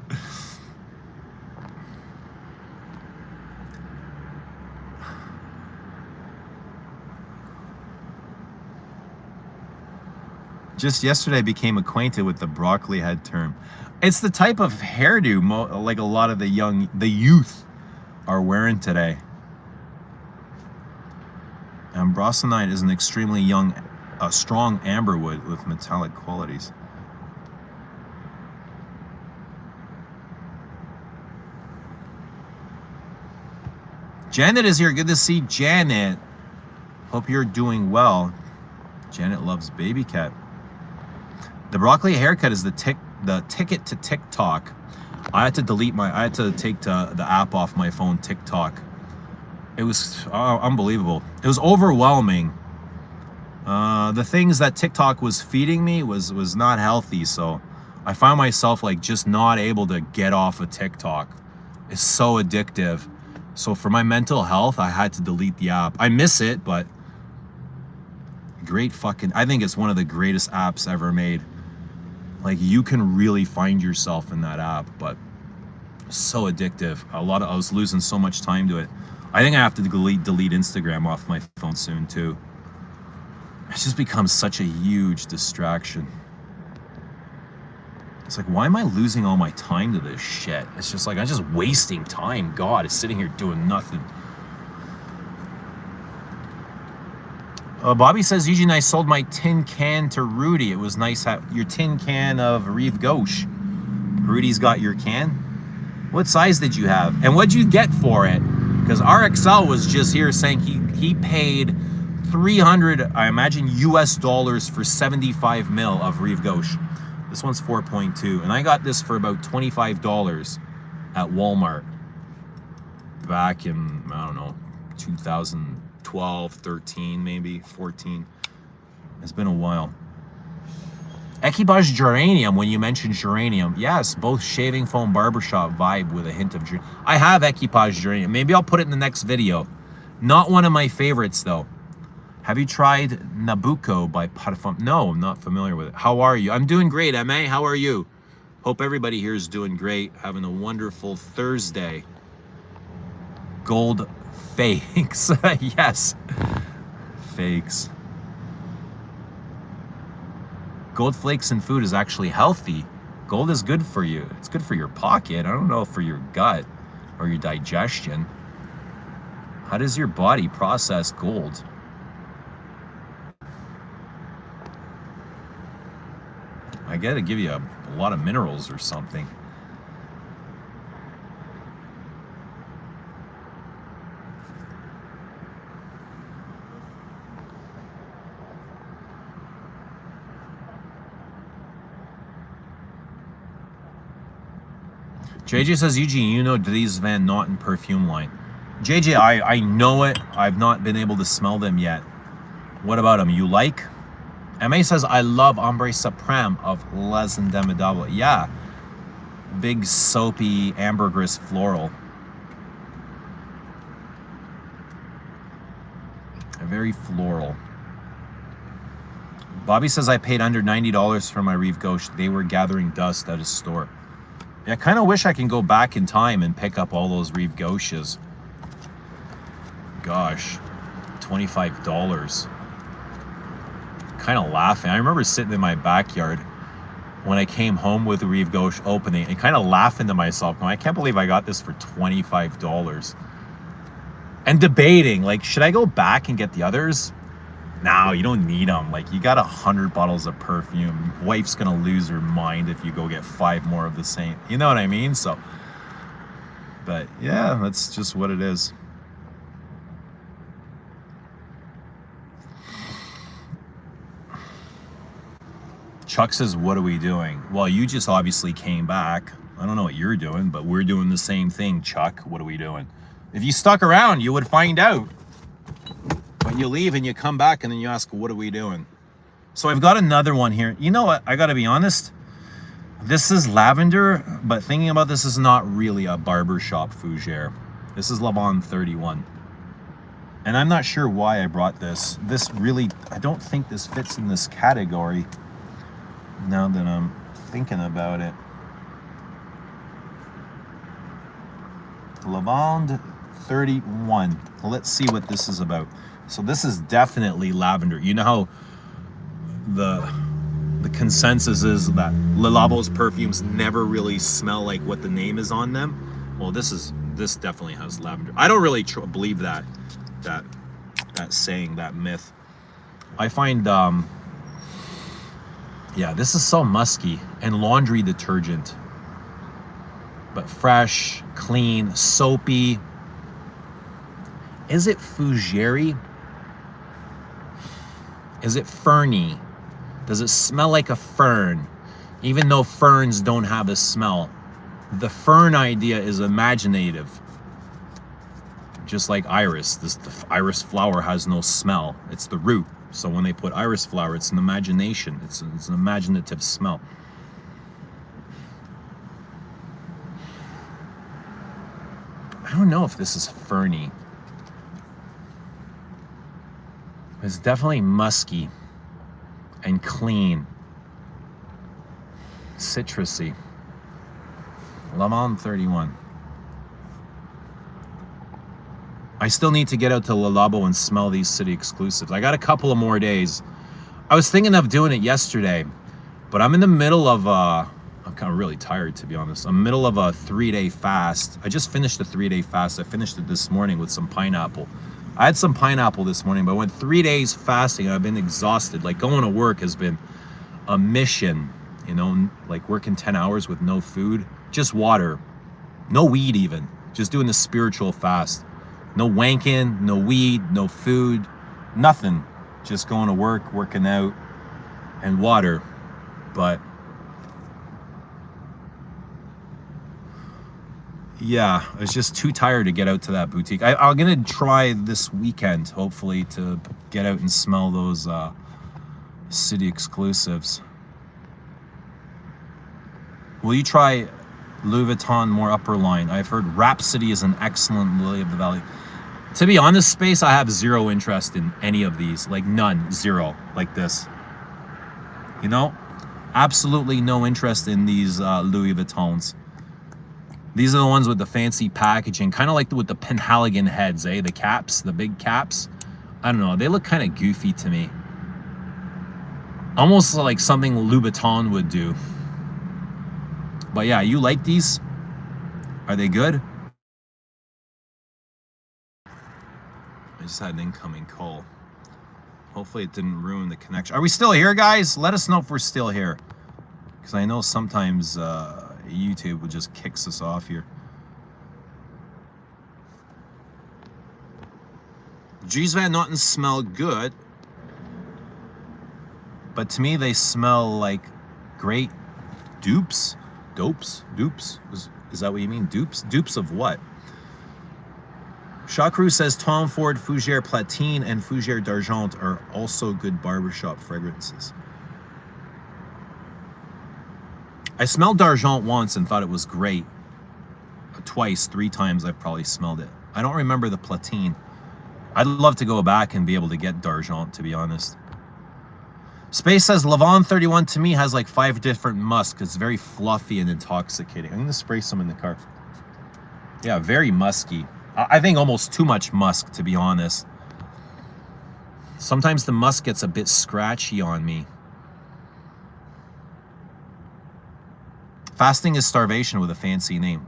Speaker 1: just yesterday I became acquainted with the broccoli head term. It's the type of hairdo like a lot of the youth are wearing today. Ambrosinite is an extremely strong amberwood with metallic qualities. Janet is here. Good to see Janet. Hope you're doing well. Janet loves Baby Cat. The broccoli haircut is the ticket to TikTok. I had to take the app off my phone, TikTok. It was unbelievable. It was overwhelming. The things that TikTok was feeding me was not healthy, so I found myself like just not able to get off of TikTok. It's so addictive. So for my mental health, I had to delete the app. I miss it, but I think it's one of the greatest apps ever made. Like, you can really find yourself in that app, but so addictive. I was losing so much time to it. I think I have to delete Instagram off my phone soon too. It's just become such a huge distraction. It's like, why am I losing all my time to this shit? It's just like, I'm just wasting time. God, it's sitting here doing nothing. Bobby says, Eugene, I sold my tin can to Rudy. It was nice your tin can of Rive Gauche. Rudy's got your can. What size did you have? And what'd you get for it? Because RXL was just here saying he paid 300, I imagine, US dollars for 75 mil of Rive Gauche. This one's 4.2, and I got this for about $25 at Walmart back in, I don't know, 2012, 13, maybe 14. It's been a while. Equipage geranium, when you mentioned geranium, yes, both shaving foam barbershop vibe with a hint of geranium. I have Equipage geranium. Maybe I'll put it in the next video. Not one of my favorites though. Have you tried Nabucco by Parfum? No, I'm not familiar with it. How are you? I'm doing great, MA. How are you? Hope everybody here is doing great. Having a wonderful Thursday. Gold fakes. Yes. Fakes. Gold flakes in food is actually healthy. Gold is good for you. It's good for your pocket. I don't know, for your gut or your digestion. How does your body process gold? I gotta give you a lot of minerals or something. JJ says, Eugene, you know Dries Van Noten perfume line. JJ, I know it. I've not been able to smell them yet. What about them? You like? MA says, I love Ombre Supreme of Les Indemnidables. Yeah. Big, soapy, ambergris floral. Very floral. Bobby says I paid under $90 for my Rive Gauche. They were gathering dust at a store. Yeah, I kind of wish I can go back in time and pick up all those Rive Gauches. Gosh, $25. Kind of laughing. I remember sitting in my backyard when I came home with the Rive Gauche opening and kind of laughing to myself, going, I can't believe I got this for $25. And debating, like, should I go back and get the others? No, you don't need them. Like, you got 100 bottles of perfume. Wife's gonna lose her mind if you go get 5 more of the same. You know what I mean? So, but yeah, that's just what it is. Chuck says, what are we doing? Well, you just obviously came back. I don't know what you're doing, but we're doing the same thing, Chuck. What are we doing? If you stuck around, you would find out. But you leave and you come back and then you ask, what are we doing? So I've got another one here. You know what? I got to be honest. This is lavender, but thinking about this is not really a Barbershop Fougere. This is Lavande 31. And I'm not sure why I brought this. This really, I don't think this fits in this category. Now that I'm thinking about it. Lavande 31. Let's see what this is about. So this is definitely lavender. You know how the consensus is that Labo's perfumes never really smell like what the name is on them? Well, this definitely has lavender. I don't really believe that saying, that myth. I find yeah, this is so musky and laundry detergent. But fresh, clean, soapy. Is it Fougeres? Is it ferny? Does it smell like a fern? Even though ferns don't have a smell. The fern idea is imaginative. Just like iris. The iris flower has no smell. It's the root. So when they put iris flower, it's an imagination. It's an imaginative smell. I don't know if this is ferny. It's definitely musky and clean. Citrusy. Lavande 31. I still need to get out to Labo and smell these city exclusives. I got a couple of more days. I was thinking of doing it yesterday, but I'm in the middle of I'm kind of really tired, to be honest. I'm in the middle of a 3-day fast. I just finished a 3-day fast. I finished it this morning with some pineapple. I had some pineapple this morning, but I went 3 days fasting. I've been exhausted. Like, going to work has been a mission, you know, like working 10 hours with no food, just water, no weed even, just doing the spiritual fast. No wanking, no weed, no food, nothing. Just going to work, working out, and water. But yeah, I was just too tired to get out to that boutique. I'm gonna try this weekend, hopefully, to get out and smell those city exclusives. Will you try Louis Vuitton more upper line? I've heard Rhapsody is an excellent Lily of the Valley. To be honest, Space, I have zero interest in any of these. Like, none. Zero. Like this. You know? Absolutely no interest in these Louis Vuittons. These are the ones with the fancy packaging. Kind of like with the Penhaligon heads, eh? The caps. The big caps. I don't know. They look kind of goofy to me. Almost like something Louis Vuitton would do. But yeah, you like these? Are they good? I just had an incoming call. Hopefully it didn't ruin the connection. Are we still here, guys? Let us know if we're still here. Because I know sometimes YouTube just kicks us off here. Dries Van Noten smell good. But to me, they smell like great dupes. Dupes? Is that what you mean? Dupes? Dupes of what? Chacru says Tom Ford Fougere Platine and Fougere d'Argent are also good barbershop fragrances. I smelled d'Argent once and thought it was great. Twice, 3 times I've probably smelled it. I don't remember the Platine. I'd love to go back and be able to get d'Argent, to be honest. Space says Lavande 31 to me has like 5 different musks. It's very fluffy and intoxicating. I'm gonna spray some in the car. Yeah, very musky. I think almost too much musk, to be honest. Sometimes the musk gets a bit scratchy on me. Fasting is starvation with a fancy name.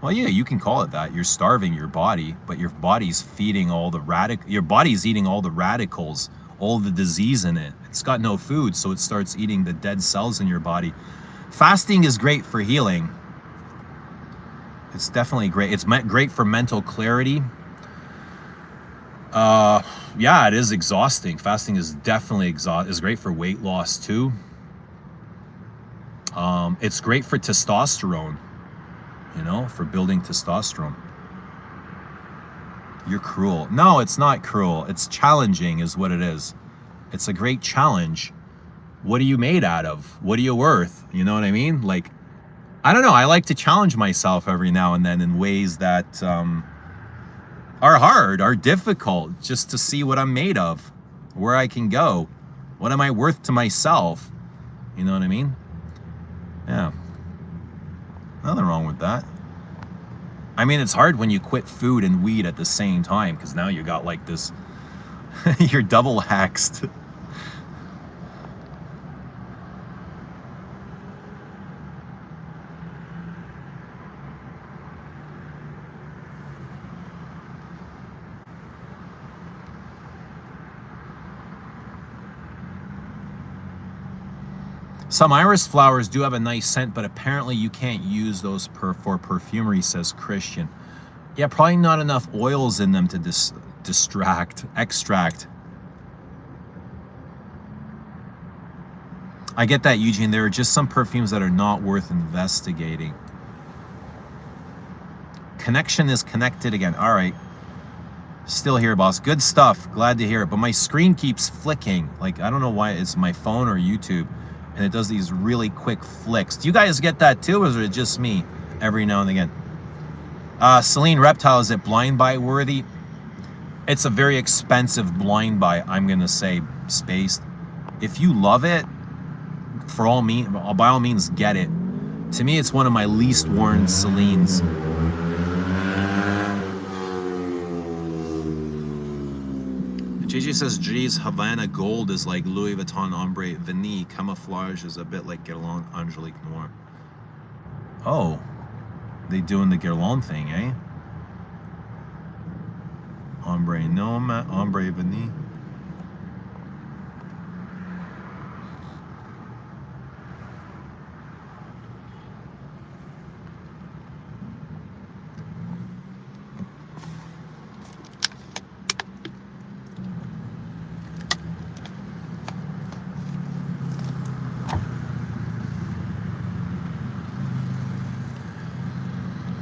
Speaker 1: Well, yeah, you can call it that. You're starving your body, but your body's feeding all the your body's eating all the radicals, all the disease in it. It's got no food, so it starts eating the dead cells in your body. Fasting is great for healing. It's definitely great. It's great for mental clarity. Yeah, it is exhausting. Fasting is definitely is great for weight loss too. It's great for testosterone, you know, for building testosterone. You're cruel. No, it's not cruel. It's challenging is what it is. It's a great challenge. What are you made out of? What are you worth? You know what I mean? Like, I don't know. I like to challenge myself every now and then in ways that are hard, are difficult, just to see what I'm made of, where I can go. What am I worth to myself? You know what I mean? Yeah. Nothing wrong with that. I mean, it's hard when you quit food and weed at the same time, because now you got like this, you're double axed. Some iris flowers do have a nice scent, but apparently you can't use those for perfumery, says Christian. Yeah, probably not enough oils in them to extract. I get that, Eugene. There are just some perfumes that are not worth investigating. Connection is connected again. All right. Still here, boss. Good stuff. Glad to hear it. But my screen keeps flicking. Like, I don't know why. It's my phone or YouTube. And it does these really quick flicks. Do you guys get that too, or is it just me every now and again? Celine Reptile, is it blind buy worthy? It's a very expensive blind buy, I'm gonna say, Spaced. If you love it, by all means, get it. To me, it's one of my least worn Celines. JJ says, geez, Havana Gold is like Louis Vuitton Ombre Vanille. Camouflage is a bit like Guerlain Angelique Noir. Oh, they doing the Guerlain thing, eh? Ombre Nom, Ombre Vanille.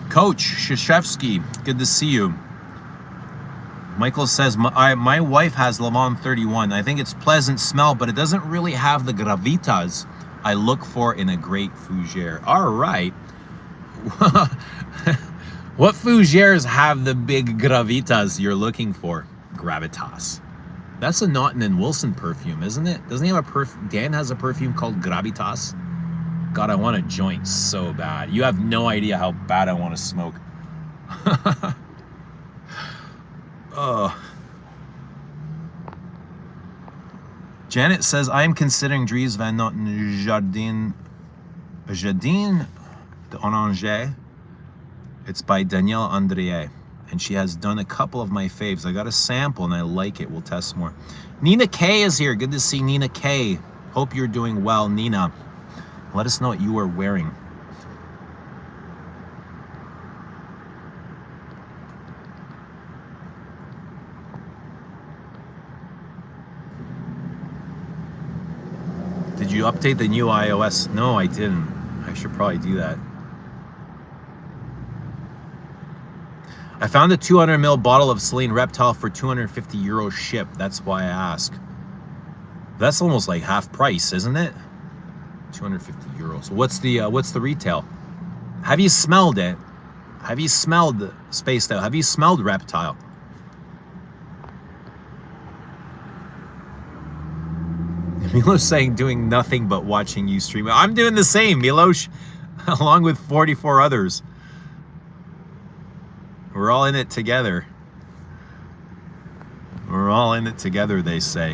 Speaker 1: Coach Shashevsky, good to see you. Michael says, my wife has Lavande 31. I think it's pleasant smell, but it doesn't really have the gravitas I look for in a great fougere. All right. What fougeres have the big gravitas you're looking for? Gravitas. That's a Naughton and Wilson perfume, isn't it? Doesn't he have a perfume? Dan has a perfume called Gravitas. God, I want a joint so bad. You have no idea how bad I want to smoke. Janet says, I am considering Dries Van Noten Jardin d'Oranger. It's by Danielle Andrier. And she has done a couple of my faves. I got a sample and I like it. We'll test more. Nina K is here. Good to see Nina K. Hope you're doing well, Nina. Let us know what you are wearing. Did you update the new iOS? No, I didn't. I should probably do that. I found a 200 ml bottle of Celine Reptile for 250 euro ship. That's why I ask. That's almost like half price, isn't it? 250 euros. What's the retail? Have you smelled it? Have you smelled Spaced Out? Have you smelled Reptile? Milos saying doing nothing but watching you stream. I'm doing the same, Milos, along with 44 others. We're all in it together. We're all in it together, they say.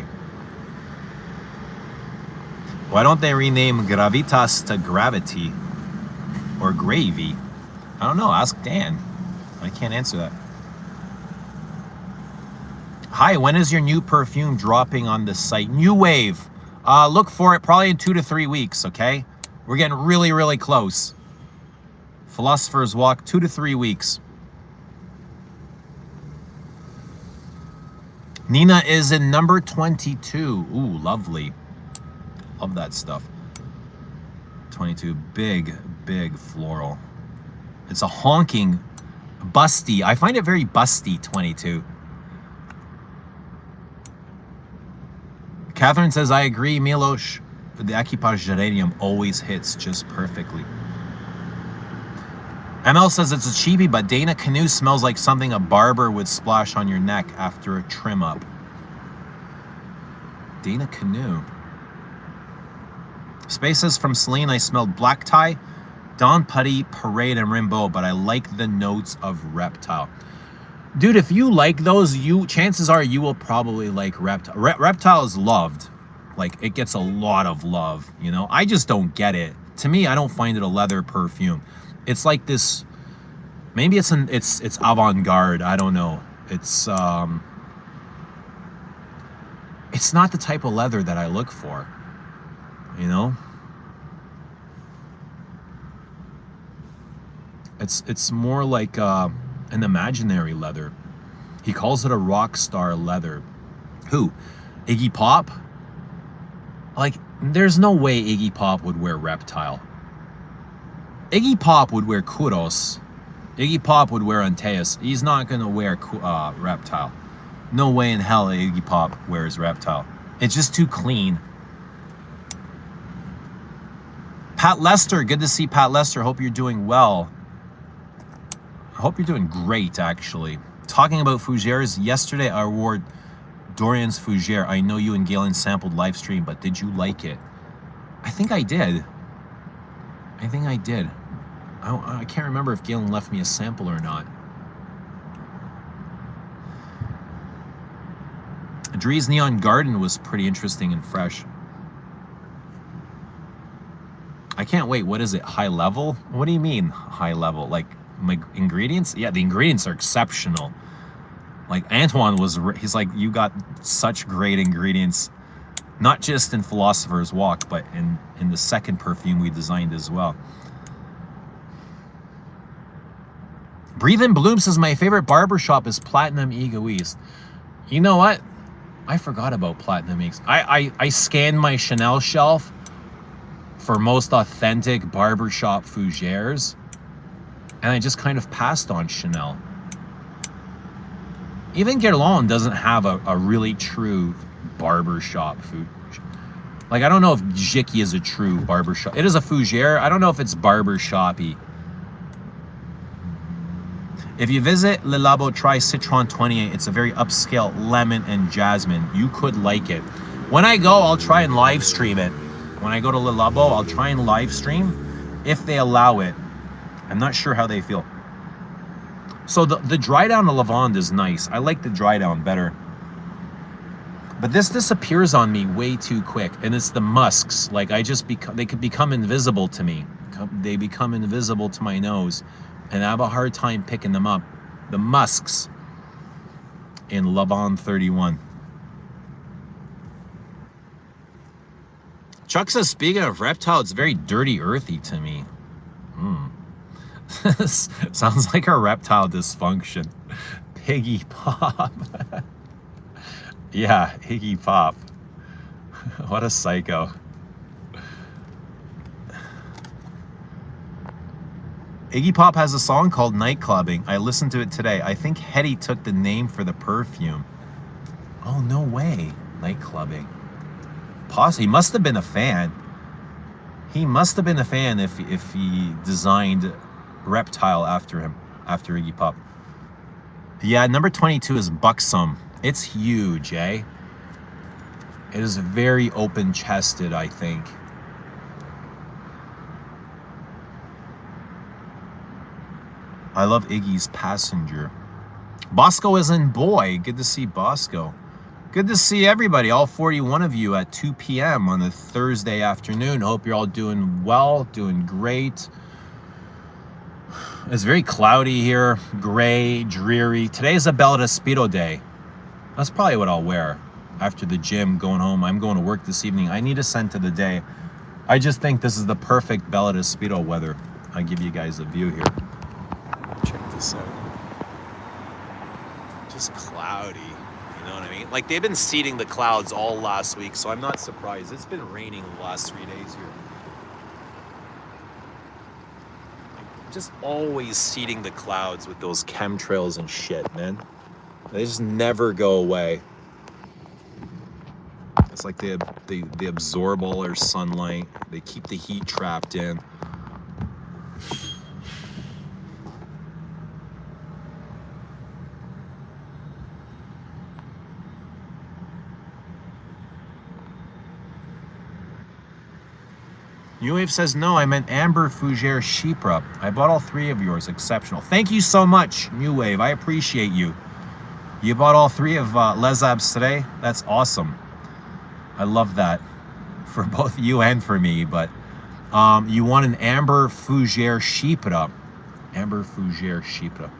Speaker 1: Why don't they rename Gravitas to Gravity? Or Gravy? I don't know, ask Dan. I can't answer that. Hi, when is your new perfume dropping on the site? New Wave. Look for it probably in 2 to 3 weeks, okay? We're getting really, really close. Philosophers Walk, 2 to 3 weeks. Nina is in number 22. Ooh, lovely. Love that stuff. 22, big, big floral. It's a honking, busty. I find it very busty, 22. Catherine says, I agree, Milos. The Equipage Geranium always hits just perfectly. ML says it's a chibi, but Dana Canoe smells like something a barber would splash on your neck after a trim up. Dana Canoe. Space says from Celine, I smelled black tie, Don Putty, Parade, and Rimbaud, but I like the notes of Reptile. Dude, if you like those, chances are you will probably like Reptile. Reptile is loved. Like, it gets a lot of love, you know? I just don't get it. To me, I don't find it a leather perfume. It's like this, maybe it's avant-garde, I don't know. It's not the type of leather that I look for, you know? It's more like an imaginary leather. He calls it a rock star leather. Who? Iggy Pop? Like, there's no way Iggy Pop would wear Reptile. Iggy Pop would wear Kudos. Iggy Pop would wear Antaeus. He's not gonna wear Reptile. No way in hell Iggy Pop wears Reptile. It's just too clean. Pat Lester, good to see Pat Lester. Hope you're doing well. I hope you're doing great, actually. Talking about Fougeres, yesterday I wore Dorian's Fougere. I know you and Galen sampled live stream, but did you like it? I think I did. I think I did. I can't remember if Galen left me a sample or not. Dree's Neon Garden was pretty interesting and fresh. I can't wait. What is it? High level? What do you mean high level? Like my ingredients? Yeah, the ingredients are exceptional. Like Antoine he's like, you got such great ingredients, not just in Philosopher's Walk, but in the second perfume we designed as well. Breathe in Bloom says, my favorite barbershop is Platinum Egoist. You know what? I forgot about Platinum Egoist. I scanned my Chanel shelf for most authentic barbershop Fougeres, and I just kind of passed on Chanel. Even Guerlain doesn't have a really true barbershop food. Like, I don't know if Jicky is a true barbershop. It is a Fougere. I don't know if it's barbershop-y. If you visit Le Labo, try Citron 28. It's a very upscale lemon and jasmine. You could like it. When I go, I'll try and live stream it. When I go to Le Labo, I'll try and live stream if they allow it. I'm not sure how they feel. So the dry down of Lavande is nice. I like the dry down better. But this disappears on me way too quick. And it's the musks. Like, they could become invisible to me. They become invisible to my nose. And I have a hard time picking them up. The musks in Lavande 31. Chuck says, speaking of Reptile, it's very dirty, earthy to me. Sounds like a Reptile dysfunction. Piggy Pop. Yeah, Iggy Pop. What a psycho. Iggy Pop has a song called Night Clubbing. I listened to it today. I think Hetty took the name for the perfume. Oh, no way. Night Clubbing. He must have been a fan. He must have been a fan if he designed Reptile after him, after Iggy Pop. Yeah, number 22 is Buxom. It's huge, eh? It is very open-chested, I think. I love Iggy's Passenger. Bosco is in Boy. Good to see Bosco. Good to see everybody, all 41 of you at 2 p.m. on a Thursday afternoon. Hope you're all doing well, doing great. It's very cloudy here, gray, dreary. Today's a Bella Speedo day. That's probably what I'll wear after the gym, going home. I'm going to work this evening. I need a scent of the day. I just think this is the perfect Bella Speedo weather. I'll give you guys a view here. Check this out. Just cloudy, you know what I mean? Like, they've been seeding the clouds all last week, so I'm not surprised. It's been raining the last 3 days here. Just always seeding the clouds with those chemtrails and shit, man. They just never go away. It's like they absorb all our sunlight. They keep the heat trapped in. New Wave says, no, I meant Amber Fougere Chypre. I bought all 3 of yours. Exceptional. Thank you so much, New Wave. I appreciate you. You bought all 3 of Les Abs today? That's awesome. I love that for both you and for me. But you want an Amber Fougere Chypre. Amber Fougere Chypre.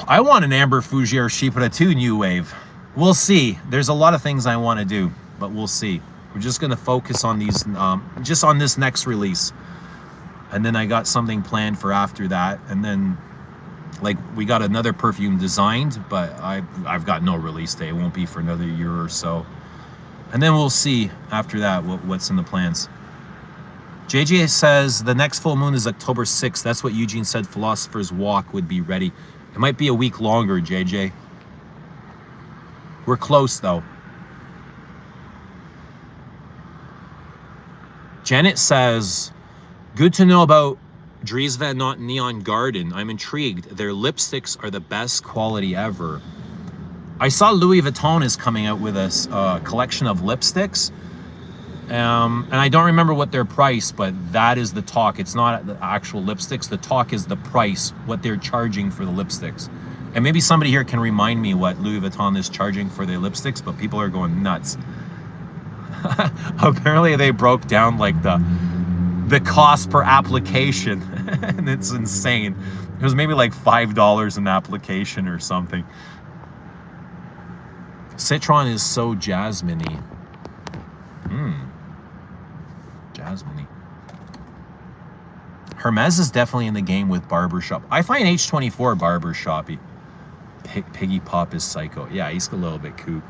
Speaker 1: I want an Amber Fougere Chypre too, New Wave. We'll see. There's a lot of things I want to do, but we'll see. We're just going to focus on these, just on this next release. And then I got something planned for after that. And then, like, we got another perfume designed, but I've got no release date. It won't be for another year or so. And then we'll see after that what's in the plans. JJ says the next full moon is October 6th. That's what Eugene said Philosophers Walk would be ready. It might be a week longer, JJ. We're close, though. Janet says, good to know about Dries Van Noot Neon Garden. I'm intrigued. Their lipsticks are the best quality ever. I saw Louis Vuitton is coming out with a collection of lipsticks. And I don't remember what their price, but that is the talk. It's not the actual lipsticks. The talk is the price, what they're charging for the lipsticks. And maybe somebody here can remind me what Louis Vuitton is charging for their lipsticks, but people are going nuts. Apparently they broke down like the cost per application and it's insane. It was maybe like $5 an application or something. Citron is so jasmine-y. Jasmine-y. Hermes is definitely in the game with Barbershop. I find H24 Barbershop-y. Piggy Pop is psycho. Yeah, he's a little bit kook.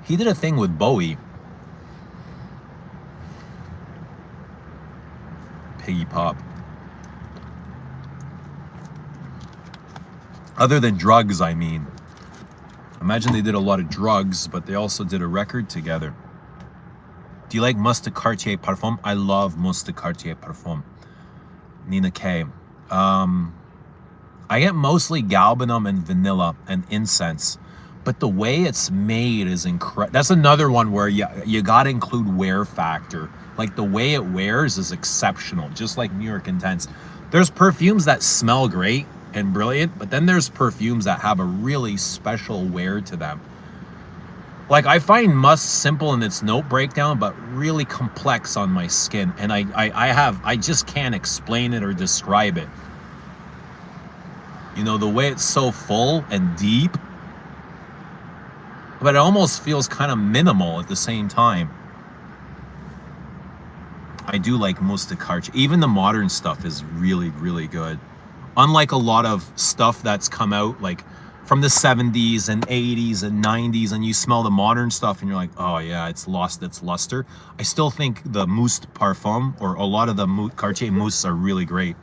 Speaker 1: He did a thing with Bowie. Piggy Pop. Other than drugs, I mean. Imagine they did a lot of drugs, but they also did a record together. Do you like Mousse de Cartier Parfum? I love Mousse de Cartier Parfum. Nina K. I get mostly galbanum and vanilla and incense. But the way it's made is incredible. That's another one where you gotta include wear factor. Like, the way it wears is exceptional, just like New York Intense. There's perfumes that smell great and brilliant, but then there's perfumes that have a really special wear to them. Like, I find Mousse simple in its note breakdown, but really complex on my skin. And I just can't explain it or describe it. You know, the way it's so full and deep, but it almost feels kind of minimal at the same time. I do like Mousse de Cartier. Even the modern stuff is really, really good. Unlike a lot of stuff that's come out like from the 70s and 80s and 90s, and you smell the modern stuff and you're like, oh yeah, it's lost its luster. I still think the Mousse de Parfum, or a lot of the Cartier mousses, are really great.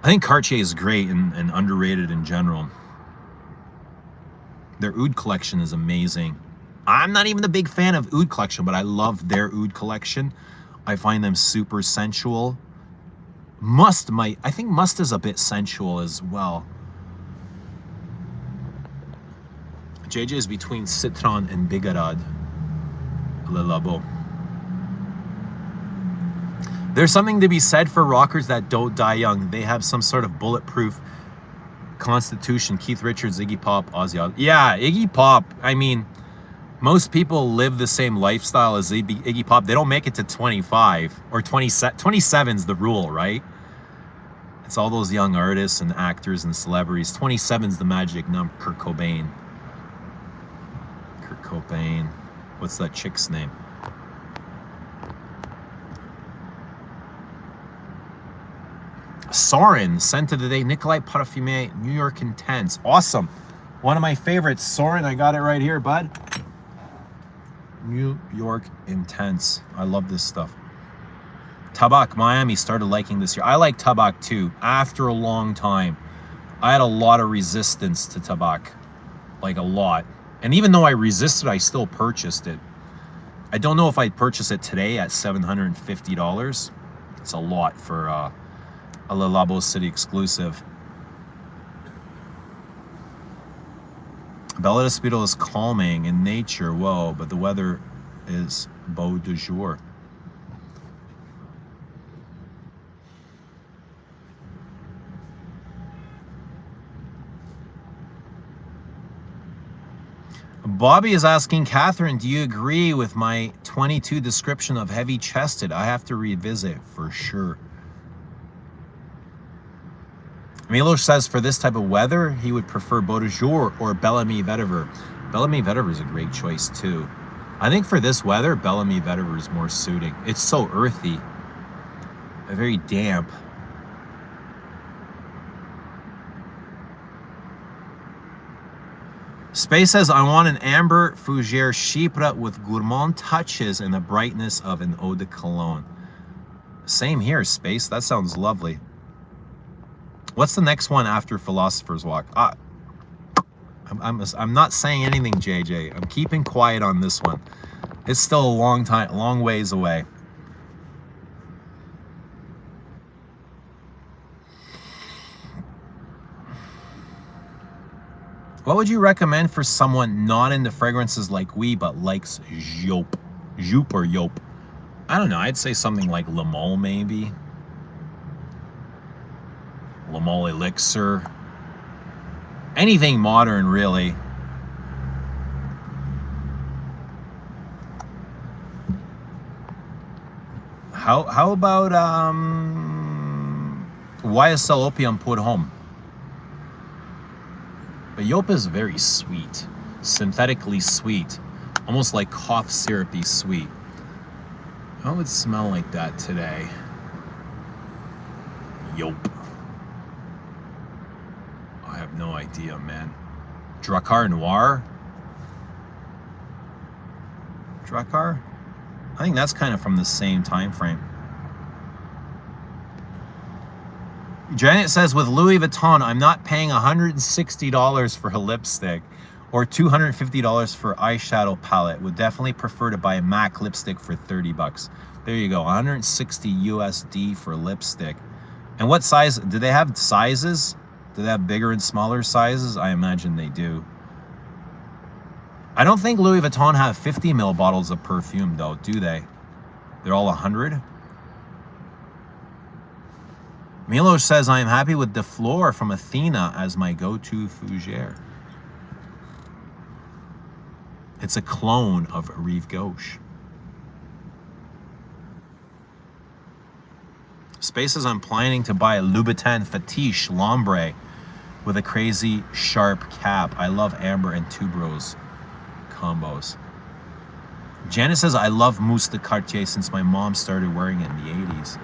Speaker 1: I think Cartier is great and underrated in general. Their oud collection is amazing. I'm not even a big fan of oud collection, but I love their oud collection. I find them super sensual. I think Must is a bit sensual as well. JJ is between Citron and Bigarade. Le Labo. There's something to be said for rockers that don't die young. They have some sort of bulletproof constitution. Keith Richards, Iggy Pop, Ozzy. Yeah, Iggy Pop. I mean, most people live the same lifestyle as Iggy Pop. They don't make it to 25 or 27. 27's the rule, right? It's all those young artists and actors and celebrities. 27's the magic number. Kurt Cobain. Kurt Cobain. What's that chick's name? Soren, scent of the day, Nikolai Parfumé, New York Intense. Awesome. One of my favorites. Soren, I got it right here, bud. New York Intense. I love this stuff. Tabak, Miami, started liking this year. I like Tabak too. After a long time, I had a lot of resistance to Tabak. Like a lot. And even though I resisted, I still purchased it. I don't know if I'd purchase it today at $750. It's a lot for a Le Labo City exclusive. Bella Despido is calming in nature, whoa, but the weather is beau de jour. Bobby is asking, Catherine, do you agree with my 22 description of heavy-chested? I have to revisit for sure. Milos says for this type of weather, he would prefer Beau de Jour or Bellamy Vetiver. Bellamy Vetiver is a great choice too. I think for this weather, Bellamy Vetiver is more suiting. It's so earthy, very damp. Space says, I want an amber fougere chypre with gourmand touches and the brightness of an eau de cologne. Same here, Space. That sounds lovely. What's the next one after Philosophers Walk? I'm not saying anything, JJ. I'm keeping quiet on this one. It's still a long ways away. What would you recommend for someone not into fragrances like we, but likes Jope? Jope or Yope? I don't know. I'd say something like Le Male, maybe. Le Male Elixir. Anything modern, really. How about YSL Opium Pour Homme? But Yope is very sweet, synthetically sweet, almost like cough syrupy sweet. How would it smell like that today? Yope. I have no idea, man. Drakkar Noir? Drakkar? I think that's kind of from the same time frame. Janet says, with Louis Vuitton, I'm not paying $160 for a lipstick or $250 for eyeshadow palette. Would definitely prefer to buy a MAC lipstick for 30 bucks. There you go, 160 USD for lipstick. And what size? Do they have sizes? Do they have bigger and smaller sizes? I imagine they do. I don't think Louis Vuitton have 50 ml bottles of perfume though, do they? They're all 100? Milo says, I am happy with the Fleur from Athena as my go-to fougere. It's a clone of Rive Gauche. Spaces, I'm planning to buy a Louboutin Fetiche Lambre with a crazy sharp cap. I love amber and tuberose combos. Janice says, I love Mousse de Cartier since my mom started wearing it in the 80s.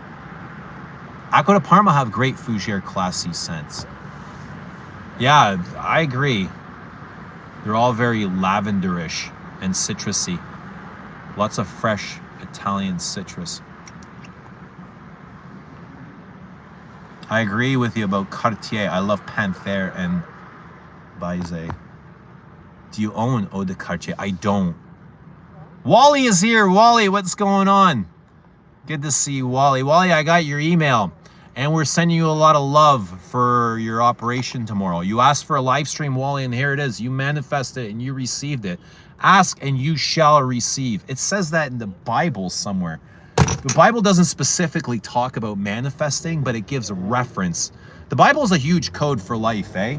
Speaker 1: Acqua di Parma have great fougere classy scents. Yeah, I agree. They're all very lavenderish and citrusy. Lots of fresh Italian citrus. I agree with you about Cartier. I love Panther and Baise. Do you own Eau de Cartier? I don't. Wally is here. Wally, what's going on? Good to see you, Wally. Wally, I got your email. And we're sending you a lot of love for your operation tomorrow. You asked for a live stream, Wally, and here it is. You manifested it and you received it. Ask and you shall receive. It says that in the Bible somewhere. The Bible doesn't specifically talk about manifesting, but it gives a reference. The Bible is a huge code for life, eh?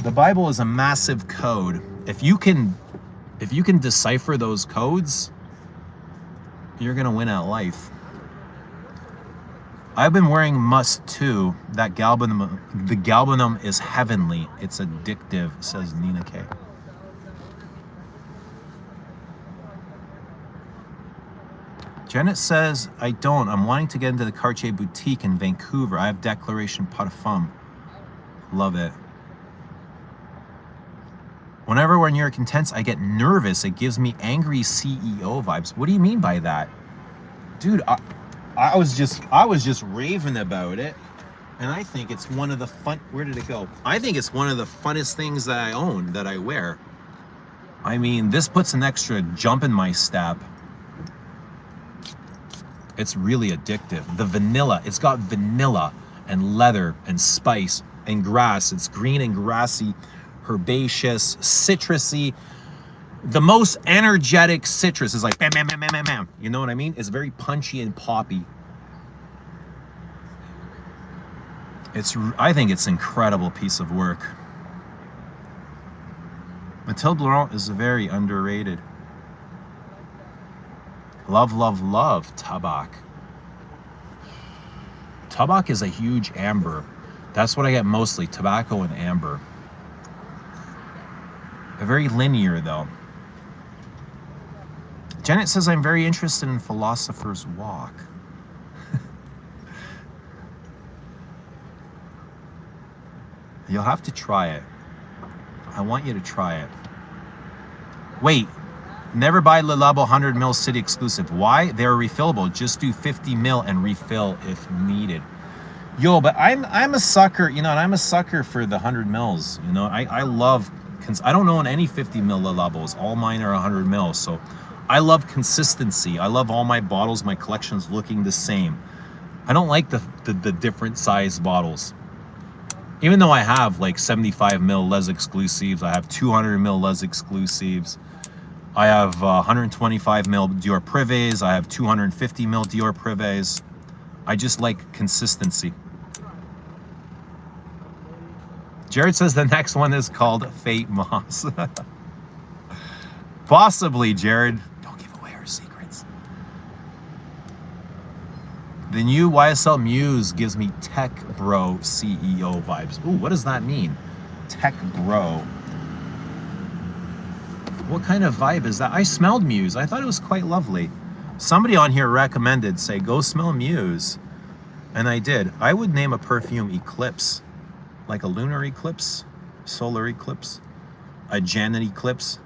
Speaker 1: The Bible is a massive code. If you can decipher those codes, you're gonna win at life. I've been wearing Must too. That galbanum, the galbanum is heavenly. It's addictive, says Nina K. Janet says, I don't. I'm wanting to get into the Cartier boutique in Vancouver. I have Declaration Parfum. Love it. Whenever we're near Intense, I get nervous. It gives me angry CEO vibes. What do you mean by that? Dude, I was just raving about it. And I think it's one of the fun, where did it go? I think it's one of the funnest things that I own, that I wear. I mean, this puts an extra jump in my step. It's really addictive. The vanilla, it's got vanilla and leather and spice and grass. It's green and grassy, herbaceous, citrusy. The most energetic citrus is like bam, bam, bam, bam, bam, bam. You know what I mean? It's very punchy and poppy. I think it's an incredible piece of work. Mathilde Laurent is very underrated. Love, love, love Tabak. Tabak is a huge amber. That's what I get mostly, tobacco and amber. They're very linear though. Janet says, I'm very interested in Philosophers Walk. You'll have to try it. I want you to try it. Wait. Never buy Le Labo 100 ml city exclusive. Why? They're refillable. Just do 50 ml and refill if needed. Yo, but I'm a sucker, you know, and I'm a sucker for the 100 mils. You know, I love, I don't own any 50 ml Le Labos. All mine are 100 ml. So I love consistency. I love all my bottles, my collections looking the same. I don't like the different size bottles. Even though I have like 75 ml Les Exclusives, I have 200 ml Les Exclusives. I have 125 ml Dior Privés. I have 250 ml Dior Privés. I just like consistency. Jared says the next one is called Fate Moss. Possibly, Jared. Don't give away our secrets. The new YSL Muse gives me Tech Bro CEO vibes. Ooh, what does that mean? Tech Bro. What kind of vibe is that? I smelled Muse. I thought it was quite lovely. Somebody on here recommended, say, go smell Muse. And I did. I would name a perfume Eclipse. Like a lunar eclipse, solar eclipse, a Janet eclipse.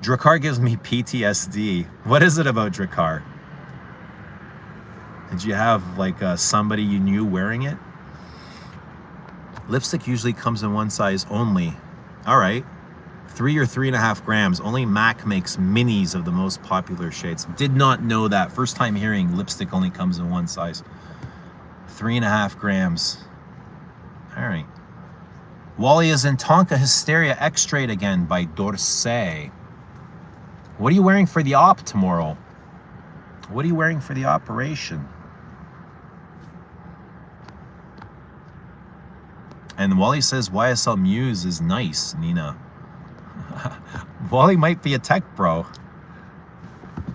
Speaker 1: Drakkar gives me PTSD. What is it about Drakkar? Did you have like somebody you knew wearing it? Lipstick usually comes in one size only. All right. 3 or 3.5 grams. Only MAC makes minis of the most popular shades. Did not know that. First time hearing lipstick only comes in one size. 3.5 grams. All right. Wally is in Tonka Hysteria X-Straight again by Dorsey. What are you wearing for the op tomorrow? What are you wearing for the operation? And Wally says YSL Muse is nice, Nina. Wally might be a tech bro.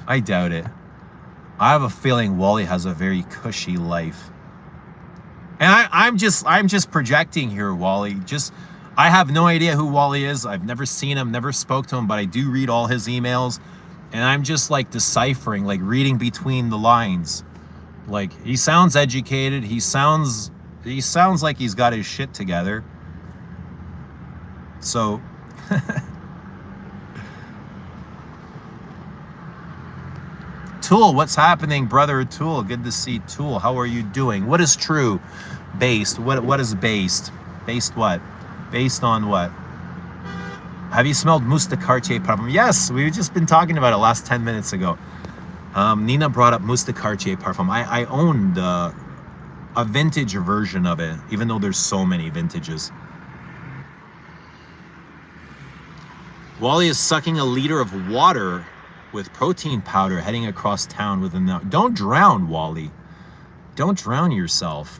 Speaker 1: I doubt it. I have a feeling Wally has a very cushy life. And I'm just projecting here, Wally. I have no idea who Wally is. I've never seen him, never spoke to him, but I do read all his emails. And I'm just like deciphering, like reading between the lines. Like he sounds educated. He sounds like he's got his shit together. So Tool, what's happening, brother Tool? Good to see Tool. How are you doing? What is true? Based. What is based? Based what? Based on what? Have you smelled Mousse de Cartier Parfum? Yes, we've just been talking about it last 10 minutes ago. Nina brought up Mousse de Cartier Parfum. I a vintage version of it, even though there's so many vintages. Wally is sucking a liter of water with protein powder heading across town with an hour. Don't drown, Wally. Don't drown yourself.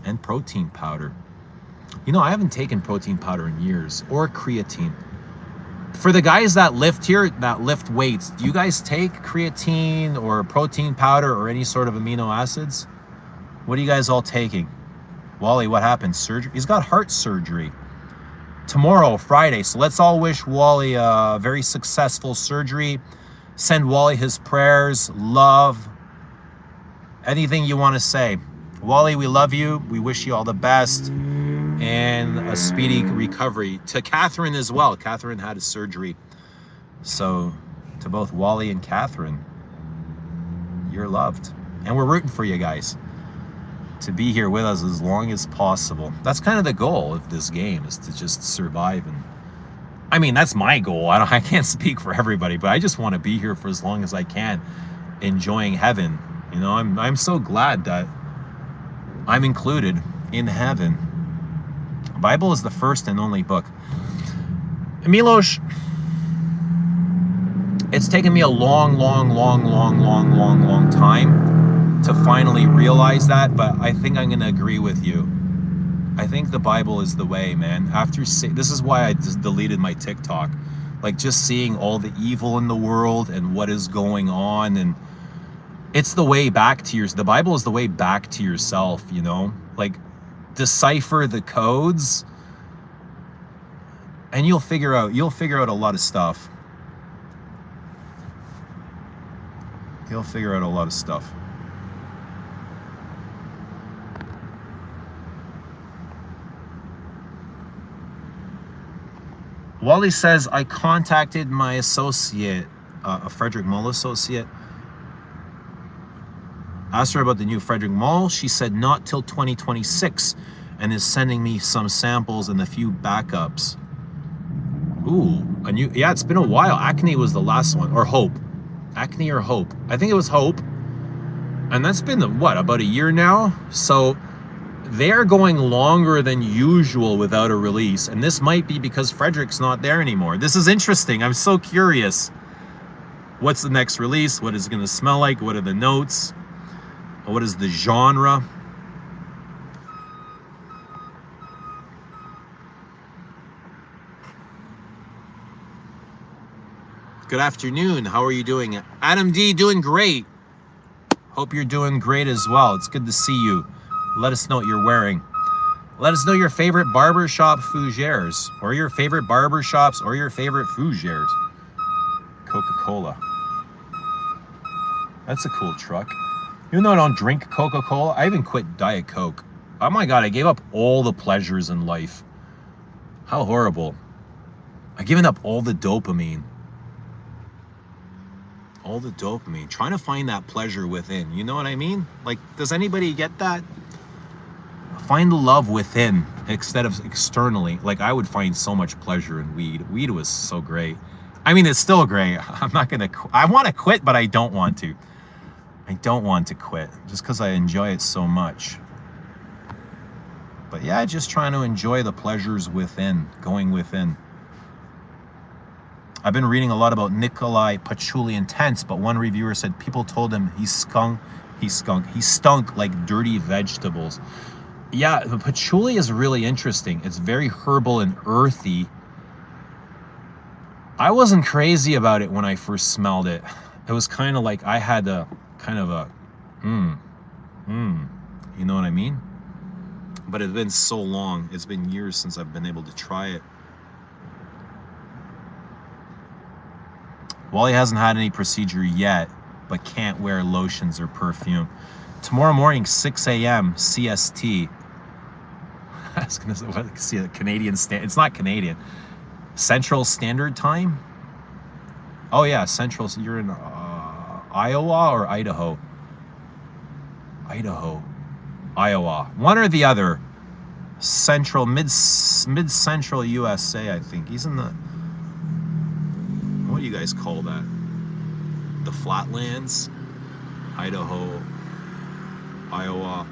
Speaker 1: And protein powder. You know, I haven't taken protein powder in years, or creatine. For the guys that lift here, that lift weights, do you guys take creatine or protein powder or any sort of amino acids? What are you guys all taking? Wally, what happened? Surgery? He's got heart surgery tomorrow, Friday. So let's all wish Wally a very successful surgery. Send Wally his prayers, love, anything you want to say. Wally, we love you. We wish you all the best and a speedy recovery. To Catherine as well. Catherine had a surgery. So to both Wally and Catherine, you're loved. And we're rooting for you guys to be here with us as long as possible. That's kind of the goal of this game, is to just survive. And I mean, that's my goal. I can't speak for everybody, but I just want to be here for as long as I can, enjoying heaven. You know, I'm so glad that I'm included in heaven. The Bible is the first and only book. Milos, it's taken me a long time to finally realize that, but I think I'm going to agree with you. I think the Bible is the way, man. This is why I just deleted my TikTok. Like, just seeing all the evil in the world and what is going on, and it's the way back to the Bible is the way back to yourself, you know? Like, decipher the codes and you'll figure out a lot of stuff. You'll figure out a lot of stuff. Wally says, I contacted my associate, a Frederick Mull associate. Asked her about the new Frederick Mull. She said not till 2026 and is sending me some samples and a few backups. Ooh, yeah, it's been a while. Acne was the last one, or Hope. Acne or Hope. I think it was Hope. And that's been, what, about a year now? So they're going longer than usual without a release. And this might be because Frederick's not there anymore. This is interesting. I'm so curious. What's the next release? What is it going to smell like? What are the notes? What is the genre? Good afternoon. How are you doing? Adam D, doing great. Hope you're doing great as well. It's good to see you. Let us know what you're wearing. Let us know your favorite Barbershop Fougeres, or your favorite barbershops, or your favorite Fougeres. Coca-Cola. That's a cool truck. Even though I don't drink Coca-Cola, I even quit Diet Coke. Oh my God, I gave up all the pleasures in life. How horrible. I've given up all the dopamine. All the dopamine. Trying to find that pleasure within. You know what I mean? Like, does anybody get that? Find the love within instead of externally. Like, I would find so much pleasure in weed. Weed was so great. I mean, it's still great. I'm not going to... I want to quit, but I don't want to. I don't want to quit just because I enjoy it so much. But yeah, just trying to enjoy the pleasures within, going within. I've been reading a lot about Nikolai Patchouli Intense, but one reviewer said people told him he stunk like dirty vegetables. Yeah, the patchouli is really interesting. It's very herbal and earthy. I wasn't crazy about it when I first smelled it. It was kind of like I had a kind of a, you know what I mean? But it's been so long. It's been years since I've been able to try it. Wally hasn't had any procedure yet, but can't wear lotions or perfume. Tomorrow morning, 6 a.m. CST. I was going to say, what, see a Canadian standard. It's not Canadian. Central Standard Time? Oh yeah, Central. You're in Iowa or Idaho? Iowa. One or the other. Central, mid-central USA, I think. He's in the... What do you guys call that? The Flatlands? Idaho, Iowa.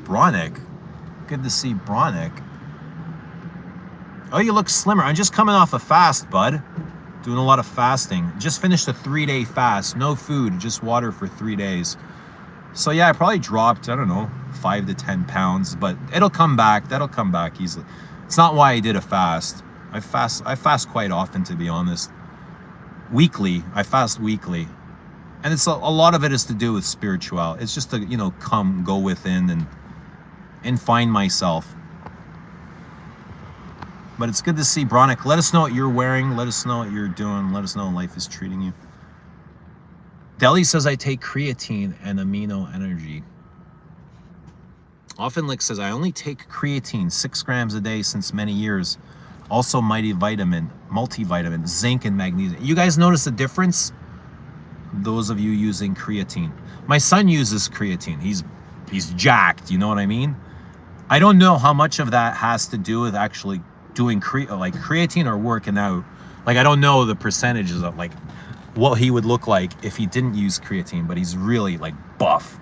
Speaker 1: Bronick. Good to see Bronick. Oh, you look slimmer. I'm just coming off a fast, bud. Doing a lot of fasting. Just finished a 3-day fast. No food, just water for 3 days. So yeah, I probably dropped, I don't know, 5 to 10 pounds, but it'll come back. That'll come back easily. It's not why I did a fast. I fast quite often, to be honest. Weekly. I fast weekly. And it's a lot of it is to do with spirituality. It's just to, you know, go within and find myself. But it's good to see Bronick. Let us know what you're wearing. Let us know what you're doing. Let us know how life is treating you. Deli says I take creatine and amino energy. Often Lick says I only take creatine 6 grams a day since many years. Also multivitamin, zinc and magnesium. You guys notice the difference? Those of you using creatine. My son uses creatine. He's jacked, you know what I mean? I don't know how much of that has to do with actually doing creatine or working out. Like, I don't know the percentages of like what he would look like if he didn't use creatine, but he's really like buff,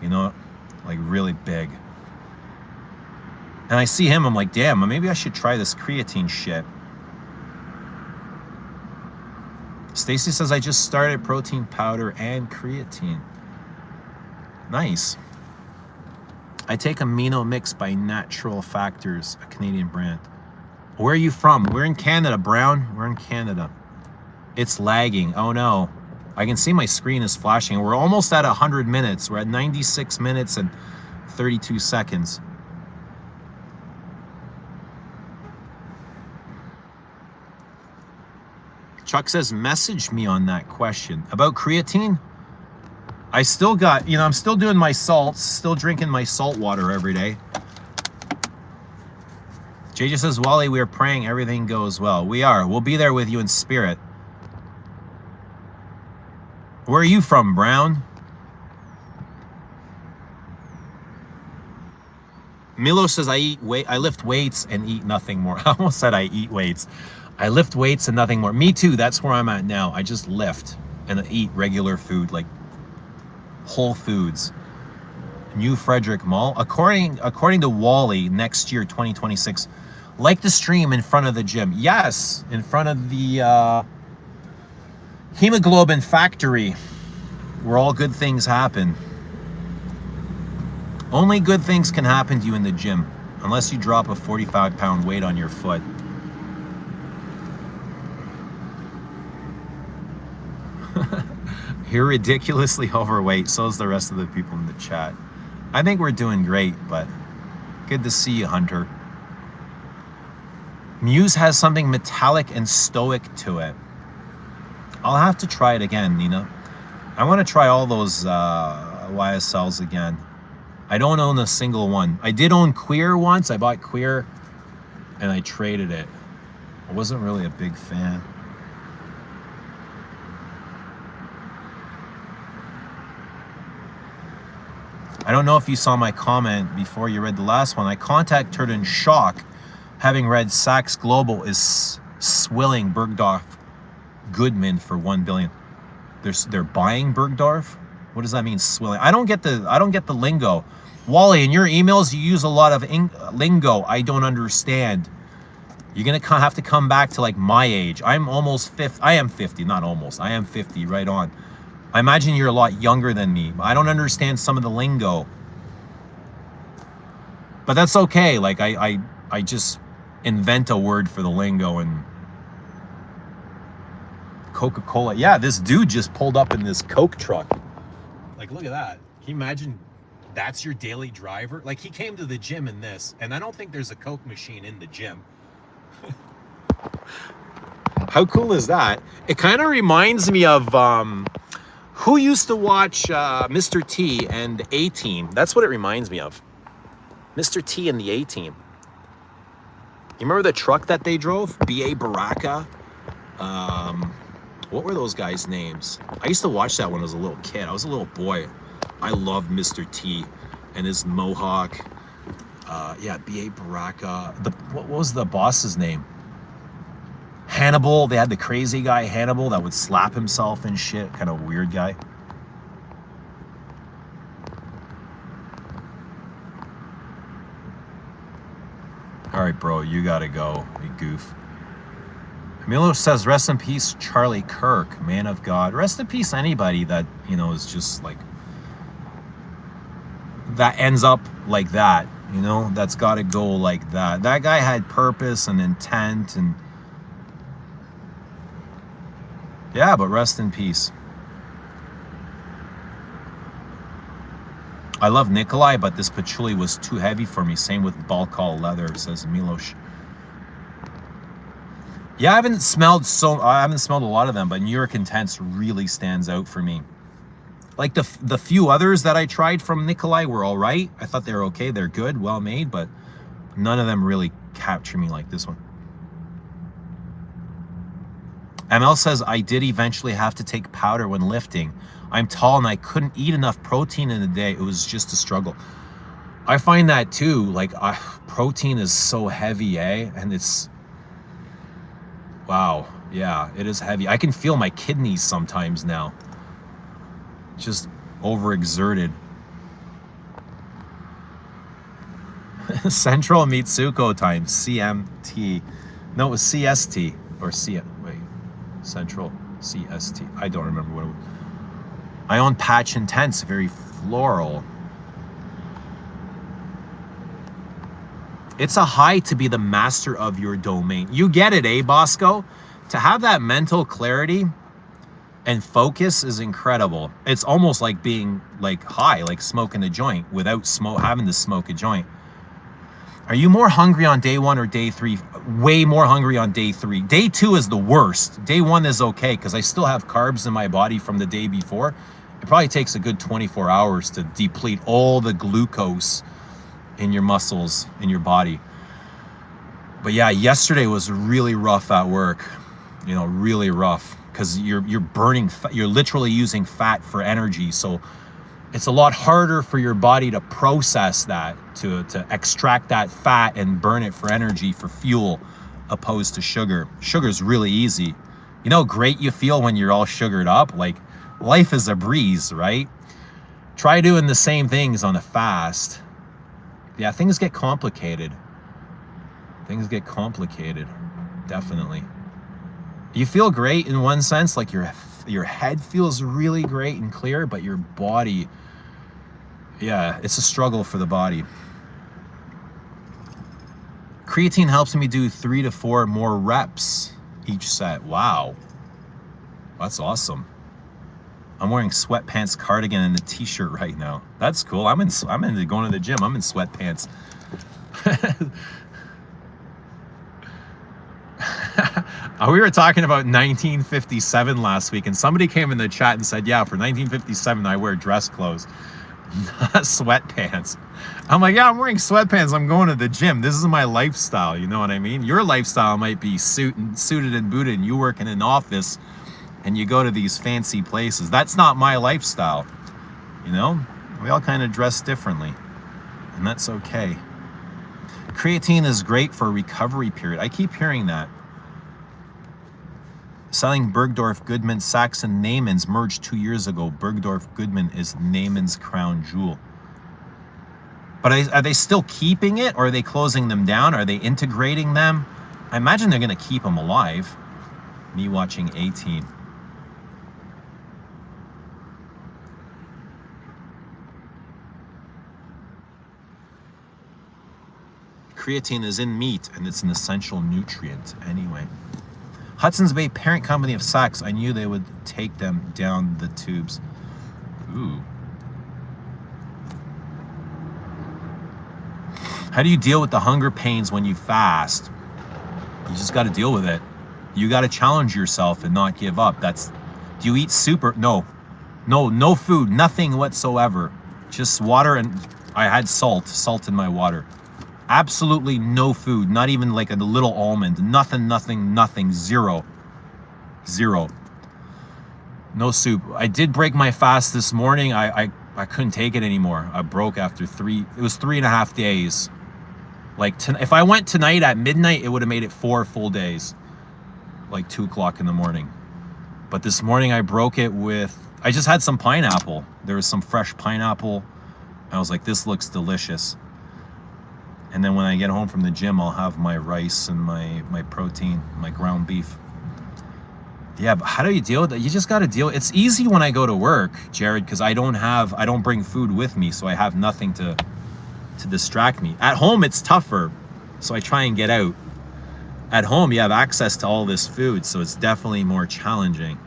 Speaker 1: you know, like really big. And I see him, I'm like, damn, maybe I should try this creatine shit. Stacy says I just started protein powder and creatine. Nice. I take Amino Mix by Natural Factors, a Canadian brand. Where are you from? We're in Canada, Brown. We're in Canada. It's lagging. Oh no. I can see my screen is flashing. We're almost at 100 minutes. We're at 96 minutes and 32 seconds. Chuck says, message me on that question. About creatine? I still got, you know, I'm still doing my salts, still drinking my salt water every day. JJ says, Wally, we are praying everything goes well. We are. We'll be there with you in spirit. Where are you from, Brown? Milo says, I lift weights and eat nothing more. I almost said I eat weights. I lift weights and nothing more. Me too. That's where I'm at now. I just lift and eat regular food, like Whole Foods. New Frederick Mall. According to Wally, next year, 2026, like the stream in front of the gym. Yes, in front of the hemoglobin factory, where all good things happen. Only good things can happen to you in the gym, unless you drop a 45-pound weight on your foot. You're ridiculously overweight. So is the rest of the people in the chat. I think we're doing great, but good to see you, Hunter. Muse has something metallic and stoic to it. I'll have to try it again, Nina. I want to try all those YSLs again. I don't own a single one. I did own Queer once. I bought Queer and I traded it. I wasn't really a big fan. I don't know if you saw my comment before you read the last one. I contacted her in shock, having read Saks Global is swilling Bergdorf Goodman for $1 billion. They're buying Bergdorf? What does that mean, swilling? I don't get the lingo. Wally, in your emails, you use a lot of lingo I don't understand. You're gonna have to come back to like my age. I'm almost 50. I am 50, not almost. I am 50, right on. I imagine you're a lot younger than me. I don't understand some of the lingo. But that's okay. Like I just invent a word for the lingo. And Coca-Cola. Yeah, this dude just pulled up in this Coke truck. Like, look at that. Can you imagine that's your daily driver? Like, he came to the gym in this, and I don't think there's a Coke machine in the gym. How cool is that? It kind of reminds me of who used to watch Mr. T and A-Team. That's what it reminds me of. Mr. T and the A-Team. You remember the truck that they drove? B.A. Baraka. What were those guys' names? I used to watch that when I was a little kid. I was a little boy. I loved Mr. T and his mohawk. Yeah, B.A. Baraka. What was the boss's name? Hannibal. They had the crazy guy Hannibal that would slap himself and shit. Kind of weird guy. All right, bro, you gotta go, you goof. Milo says, rest in peace, Charlie Kirk, man of God. Rest in peace, anybody that, you know, is just like, that ends up like that, you know, that's gotta go like that. That guy had purpose and intent, and yeah, but rest in peace. I love Nikolai, but this patchouli was too heavy for me. Same with Balkal leather, says Milos. Yeah, I haven't smelled a lot of them, but New York Intense really stands out for me. Like the few others that I tried from Nikolai were all right. I thought they were okay. They're good, well made, but none of them really capture me like this one. ML says, I did eventually have to take powder when lifting. I'm tall and I couldn't eat enough protein in a day. It was just a struggle. I find that too. Like protein is so heavy, eh? And it's, wow, yeah, it is heavy. I can feel my kidneys sometimes now. Just overexerted. Central Mitsuko time, CMT. No, it was CST or Central CST. I don't remember what it was. I own Patch Intense, very floral. It's a high to be the master of your domain. You get it, eh, Bosco? To have that mental clarity and focus is incredible. It's almost like being like high, like smoking a joint without having to smoke a joint. Are you more hungry on day 1 or day 3? Way more hungry on day 3. Day 2 is the worst. Day 1 is okay because I still have carbs in my body from the day before. It probably takes a good 24 hours to deplete all the glucose in your muscles, in your body. But yeah, yesterday was really rough at work. You know, really rough because you're burning, you're literally using fat for energy. So it's a lot harder for your body to process that, to extract that fat and burn it for energy, for fuel, opposed to sugar. Sugar's really easy. You know how great you feel when you're all sugared up? Like, life is a breeze, right? Try doing the same things on a fast. Yeah, things get complicated. Things get complicated, definitely. You feel great in one sense, like your head feels really great and clear, but your body, yeah, it's a struggle for the body. Creatine helps me do 3 to 4 more reps each set. Wow, that's awesome. I'm wearing sweatpants, cardigan, and a t-shirt right now. That's cool. I'm into going to the gym. I'm in sweatpants. We were talking about 1957 last week, and somebody came in the chat and said, yeah, for 1957, I wear dress clothes, not sweatpants. I'm like, yeah, I'm wearing sweatpants. I'm going to the gym. This is my lifestyle. You know what I mean? Your lifestyle might be suited and booted, and you work in an office, and you go to these fancy places. That's not my lifestyle. You know, we all kind of dress differently, and that's okay. Creatine is great for a recovery period. I keep hearing that. Selling Bergdorf Goodman, Saxon Neiman's merged 2 years ago. Bergdorf Goodman is Neiman's crown jewel. But are they still keeping it, or are they closing them down? Are they integrating them? I imagine they're going to keep them alive. Me watching 18. Creatine is in meat, and it's an essential nutrient anyway. Hudson's Bay, parent company of Saks. I knew they would take them down the tubes. Ooh. How do you deal with the hunger pains when you fast? You just got to deal with it. You got to challenge yourself and not give up. Do you eat super? No food, nothing whatsoever. Just water, and I had salt in my water. Absolutely no food, not even like a little almond. Nothing, zero. No soup. I did break my fast this morning. I couldn't take it anymore. I broke after it was 3.5 days. Like, if I went tonight at midnight, it would have made it 4 full days. Like 2 o'clock in the morning. But this morning I broke it I just had some pineapple. There was some fresh pineapple. I was like, this looks delicious. And then when I get home from the gym, I'll have my rice and my protein, my ground beef. Yeah, but how do you deal with that? You just got to deal. It's easy when I go to work, Jared, because I don't bring food with me, so I have nothing to distract me. At home, it's tougher, so I try and get out. At home, you have access to all this food, so it's definitely more challenging.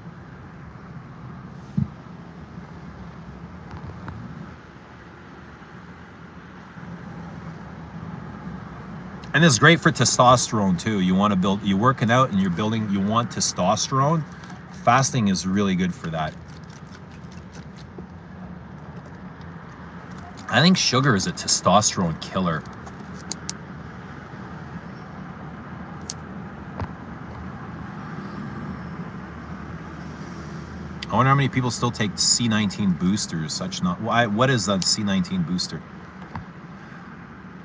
Speaker 1: And it's great for testosterone too. You want to build, you're working out and you want testosterone. Fasting is really good for that. I think sugar is a testosterone killer. I wonder how many people still take C19 boosters. What is that C19 booster?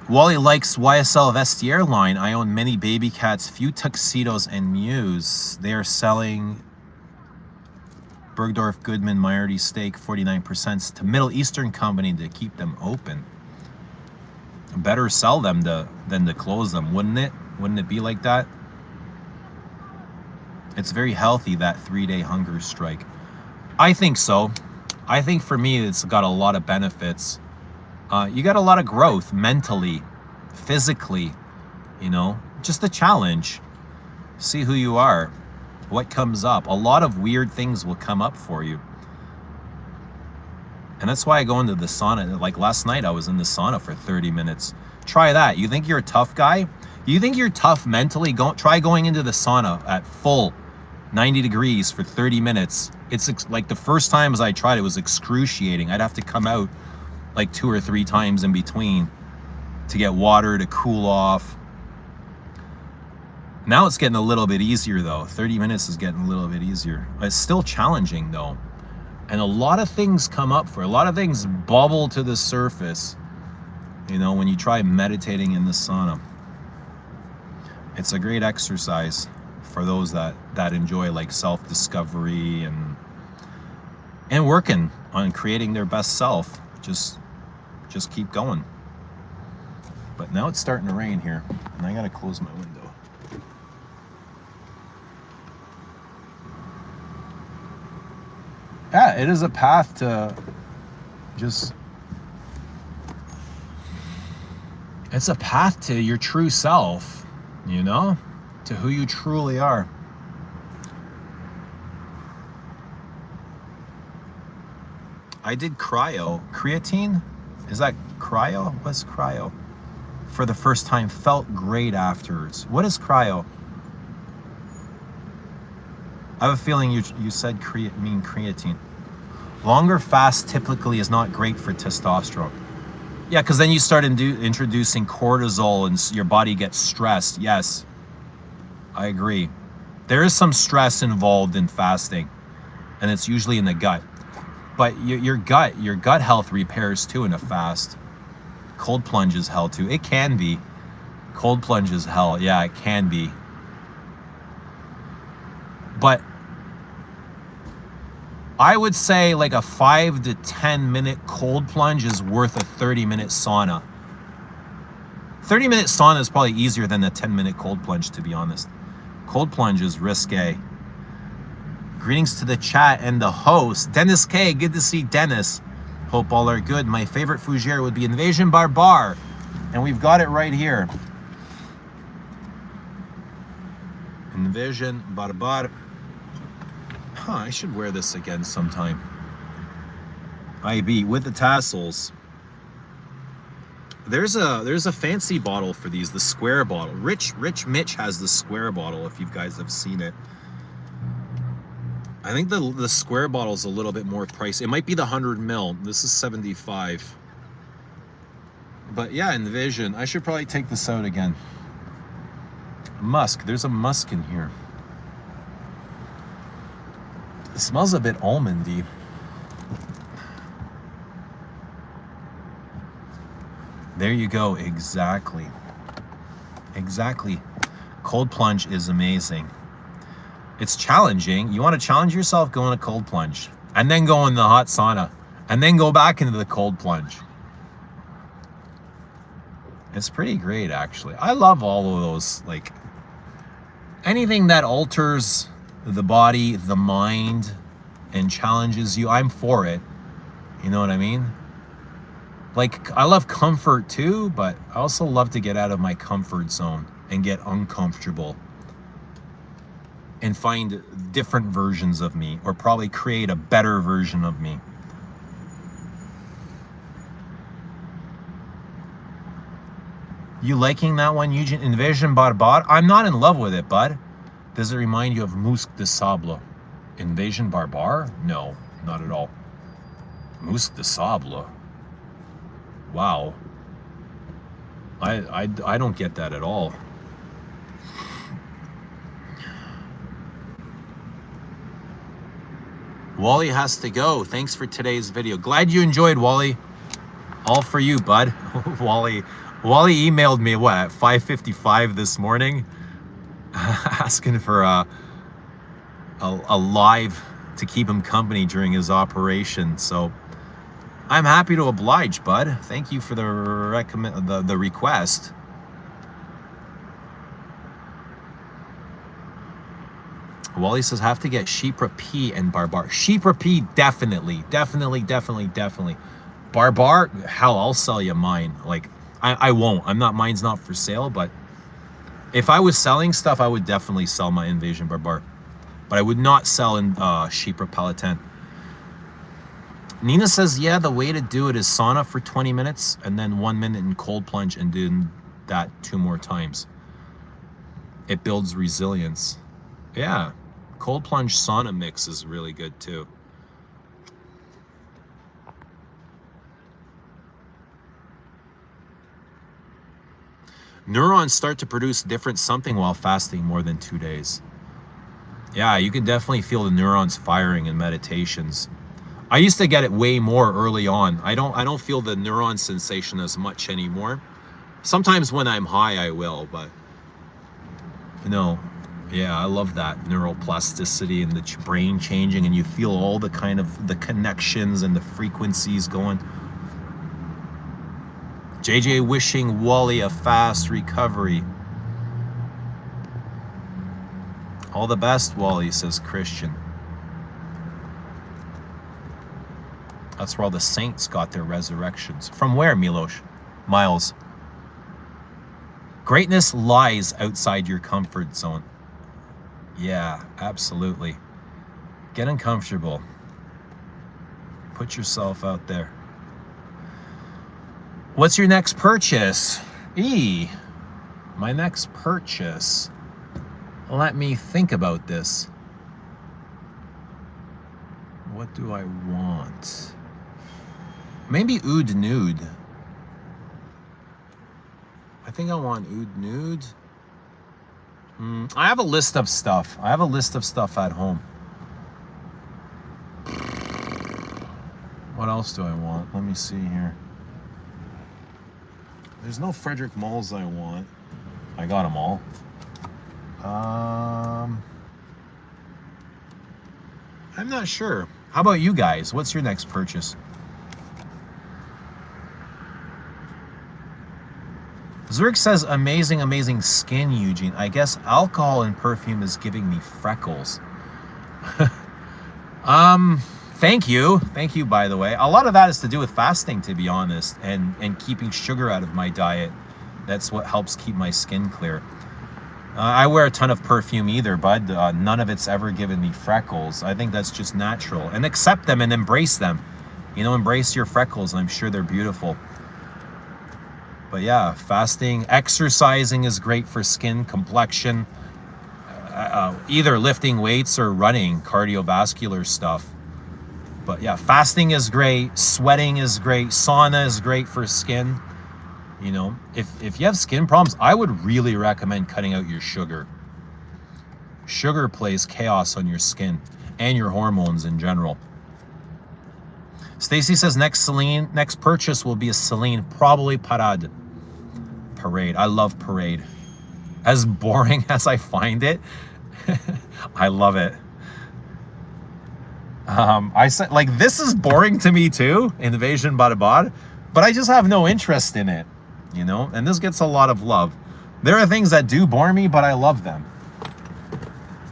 Speaker 1: Wally likes YSL Vestiaire line. I own many baby cats, few tuxedos, and Mews. They are selling Bergdorf Goodman Mayority steak 49% to Middle Eastern company to keep them open. Better sell them than to close them, wouldn't it? Wouldn't it be like that? It's very healthy, that 3-day hunger strike. I think so. I think for me, it's got a lot of benefits. You got a lot of growth mentally, physically, you know, just a challenge. See who you are, what comes up. A lot of weird things will come up for you. And that's why I go into the sauna. Like last night, I was in the sauna for 30 minutes. Try that. You think you're a tough guy? You think you're tough mentally? Try going into the sauna at full 90 degrees for 30 minutes. It's like the first times I tried, it was excruciating. I'd have to come out like 2 or 3 times in between to get water to cool off. Now it's getting a little bit easier though. 30 minutes is getting a little bit easier. It's still challenging though. And a lot of things come up a lot of things bubble to the surface, you know, when you try meditating in the sauna. It's a great exercise for those that enjoy like self-discovery and working on creating their best self. Just keep going. But now it's starting to rain here, and I gotta close my window. Yeah, it is a path to it's a path to your true self, you know, to who you truly are. I did creatine. Is that cryo? What's cryo? For the first time, felt great afterwards. What is cryo? I have a feeling you said creatine. Longer fast typically is not great for testosterone. Yeah, because then you start introducing cortisol and your body gets stressed. Yes, I agree. There is some stress involved in fasting, and it's usually in the gut. But your gut health repairs too in a fast. Cold plunge is hell too. It can be. Cold plunge is hell. Yeah, it can be. But I would say like a 5 to 10 minute cold plunge is worth a 30-minute sauna. 30-minute sauna is probably easier than a 10-minute cold plunge, to be honest. Cold plunge is risque. Greetings to the chat and the host. Dennis K, good to see Dennis. Hope all are good. My favorite fougere would be Invasion Barbare. And we've got it right here. Invasion Barbare. Huh, I should wear this again sometime. IB with the tassels. There's a fancy bottle for these, the square bottle. Rich Mitch has the square bottle, if you guys have seen it. I think the square bottle is a little bit more pricey. It might be the 100 ml. This is 75. But yeah, Envision. I should probably take this out again. Musk. There's a musk in here. It smells a bit almondy. There you go. Exactly. Exactly. Cold plunge is amazing. It's challenging. You want to challenge yourself, go in a cold plunge. And then go in the hot sauna. And then go back into the cold plunge. It's pretty great, actually. I love all of those, like, anything that alters the body, the mind, and challenges you, I'm for it. You know what I mean? Like, I love comfort too, but I also love to get out of my comfort zone and get uncomfortable and find different versions of me, or probably create a better version of me. You liking that one, Eugene? Invasion Barbare? I'm not in love with it, bud. Does it remind you of Musc de Sable? Invasion Barbare? No, not at all. Musc de Sable. Wow. I don't get that at all. Wally has to go. Thanks for today's video. Glad you enjoyed, Wally. All for you, bud. Wally emailed me, what, at 5:55 this morning? Asking for a live to keep him company during his operation. So I'm happy to oblige, bud. Thank you for the request. Wally says, have to get Chypre P and Barbare. Chypre P, definitely. Barbare, hell, I'll sell you mine. Like, I won't. Mine's not for sale, but if I was selling stuff, I would definitely sell my Invasion Barbare. But I would not sell in Chypre Palatin. Nina says, yeah, the way to do it is sauna for 20 minutes and then 1 minute in cold plunge and do that 2 more times. It builds resilience. Yeah, cold plunge sauna mix is really good too. Neurons start to produce different something while fasting more than 2 days. Yeah, you can definitely feel the neurons firing in meditations. I used to get it way more early on. I don't feel the neuron sensation as much anymore. Sometimes when I'm high, I will, but you know, yeah, I love that neuroplasticity and the brain changing, and you feel all the kind of the connections and the frequencies going. JJ wishing Wally a fast recovery. All the best, Wally, says Christian. That's where all the saints got their resurrections. From where, Milos? Miles. Greatness lies outside your comfort zone. Yeah, absolutely. Get uncomfortable. Put yourself out there. What's your next purchase? My next purchase. Let me think about this. What do I want? Maybe Oud Nude. I think I want Oud Nude. I have a list of stuff. I have a list of stuff at home. What else do I want? Let me see here. There's no Frederick Malls I want. I got them all. I'm not sure. How about you guys? What's your next purchase? Zurich says, amazing skin, Eugene. I guess alcohol and perfume is giving me freckles. Thank you, by the way. A lot of that is to do with fasting, to be honest, and keeping sugar out of my diet. That's what helps keep my skin clear. I wear a ton of perfume either, bud. None of it's ever given me freckles. I think that's just natural. And accept them and embrace them. You know, embrace your freckles. I'm sure they're beautiful. But yeah, fasting, exercising is great for skin, complexion, either lifting weights or running, cardiovascular stuff. But yeah, fasting is great, sweating is great, sauna is great for skin. You know, if you have skin problems, I would really recommend cutting out your sugar. Sugar plays chaos on your skin and your hormones in general. Stacy says next purchase will be a Celine, probably Parade. I love Parade. As boring as I find it, I love it. I said, like, this is boring to me too, Invasion Barbare, but I just have no interest in it. you know? And this gets a lot of love. There are things that do bore me, but I love them.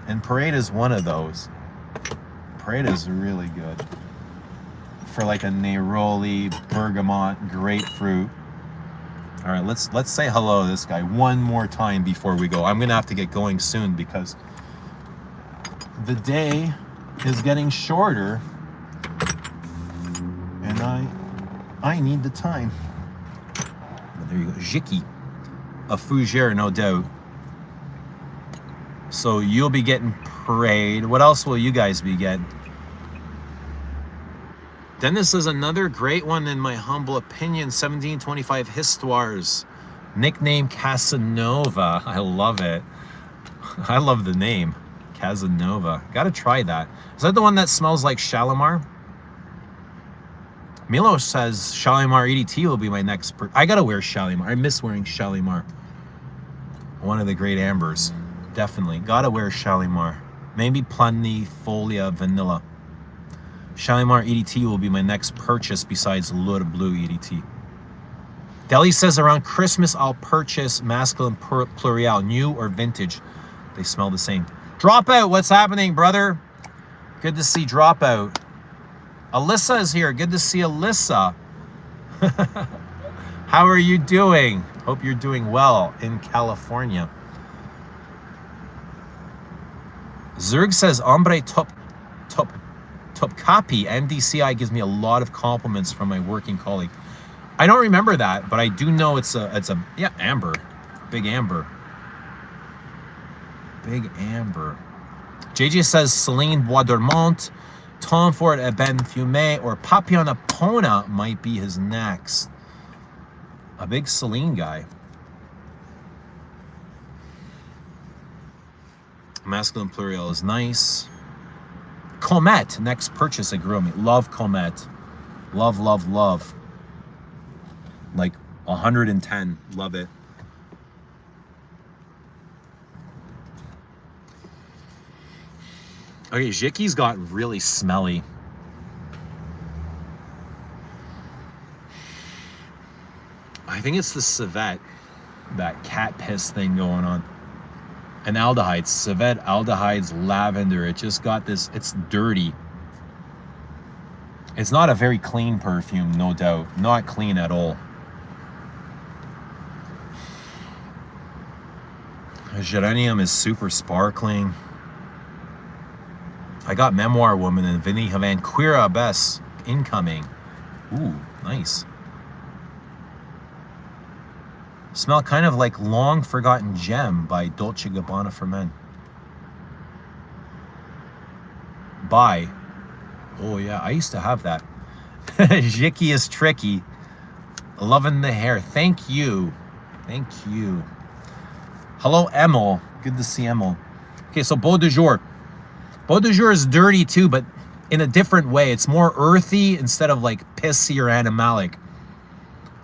Speaker 1: And Parade is one of those. Parade is really good. For like a Neroli, bergamot, grapefruit. All right, let's say hello to this guy one more time before we go. I'm gonna have to get going soon because the day is getting shorter, and I need the time. But there you go, Jicky, a fougere, no doubt. So you'll be getting Parade. What else will you guys be getting? Then this is another great one in my humble opinion, 1725 Histoires, nickname Casanova. I love it. I love the name, Casanova. Gotta try that. Is that the one that smells like Shalimar? Milo says Shalimar EDT will be my next I gotta wear Shalimar. I miss wearing Shalimar. One of the great ambers. Definitely. Gotta wear Shalimar. Maybe Planifolia Vanilla. Shalimar EDT will be my next purchase besides L'Eau de Bleu EDT. Deli says around Christmas I'll purchase Masculine Pluriel, new or vintage. They smell the same. Dropout, what's happening, brother? Good to see Dropout. Alyssa is here. Good to see Alyssa. How are you doing? Hope you're doing well in California. Zerg says Ombre top copy. NDCI gives me a lot of compliments from my working colleague. I don't remember that, but I do know it's a yeah, amber. Big amber. Big amber. JJ says Celine Bois Dormant, Tom Ford Eben Fumé, or Papillon Apona might be his next. A big Celine guy. Masculine Pluriel is nice. Comet, next purchase at Grow Me. Love Comet. Love, love, love. Like 110. Love it. Okay, Jicky's got really smelly. I think it's the civet, that cat piss thing going on. And aldehydes, civet, aldehydes, lavender. It just got this, it's dirty. It's not a very clean perfume, no doubt. Not clean at all. Geranium is super sparkling. I got Memoir Woman and Vinny Havan Queera Bess incoming. Ooh, nice. Smell kind of like Long Forgotten Gem by Dolce Gabbana for Men. Bye. Oh yeah, I used to have that. Jicky is tricky. Loving the hair. Thank you. Thank you. Hello, Emil. Good to see Emil. Okay, so Beau de Jour. Beau de Jour is dirty too, but in a different way. It's more earthy instead of like pissy or animalic.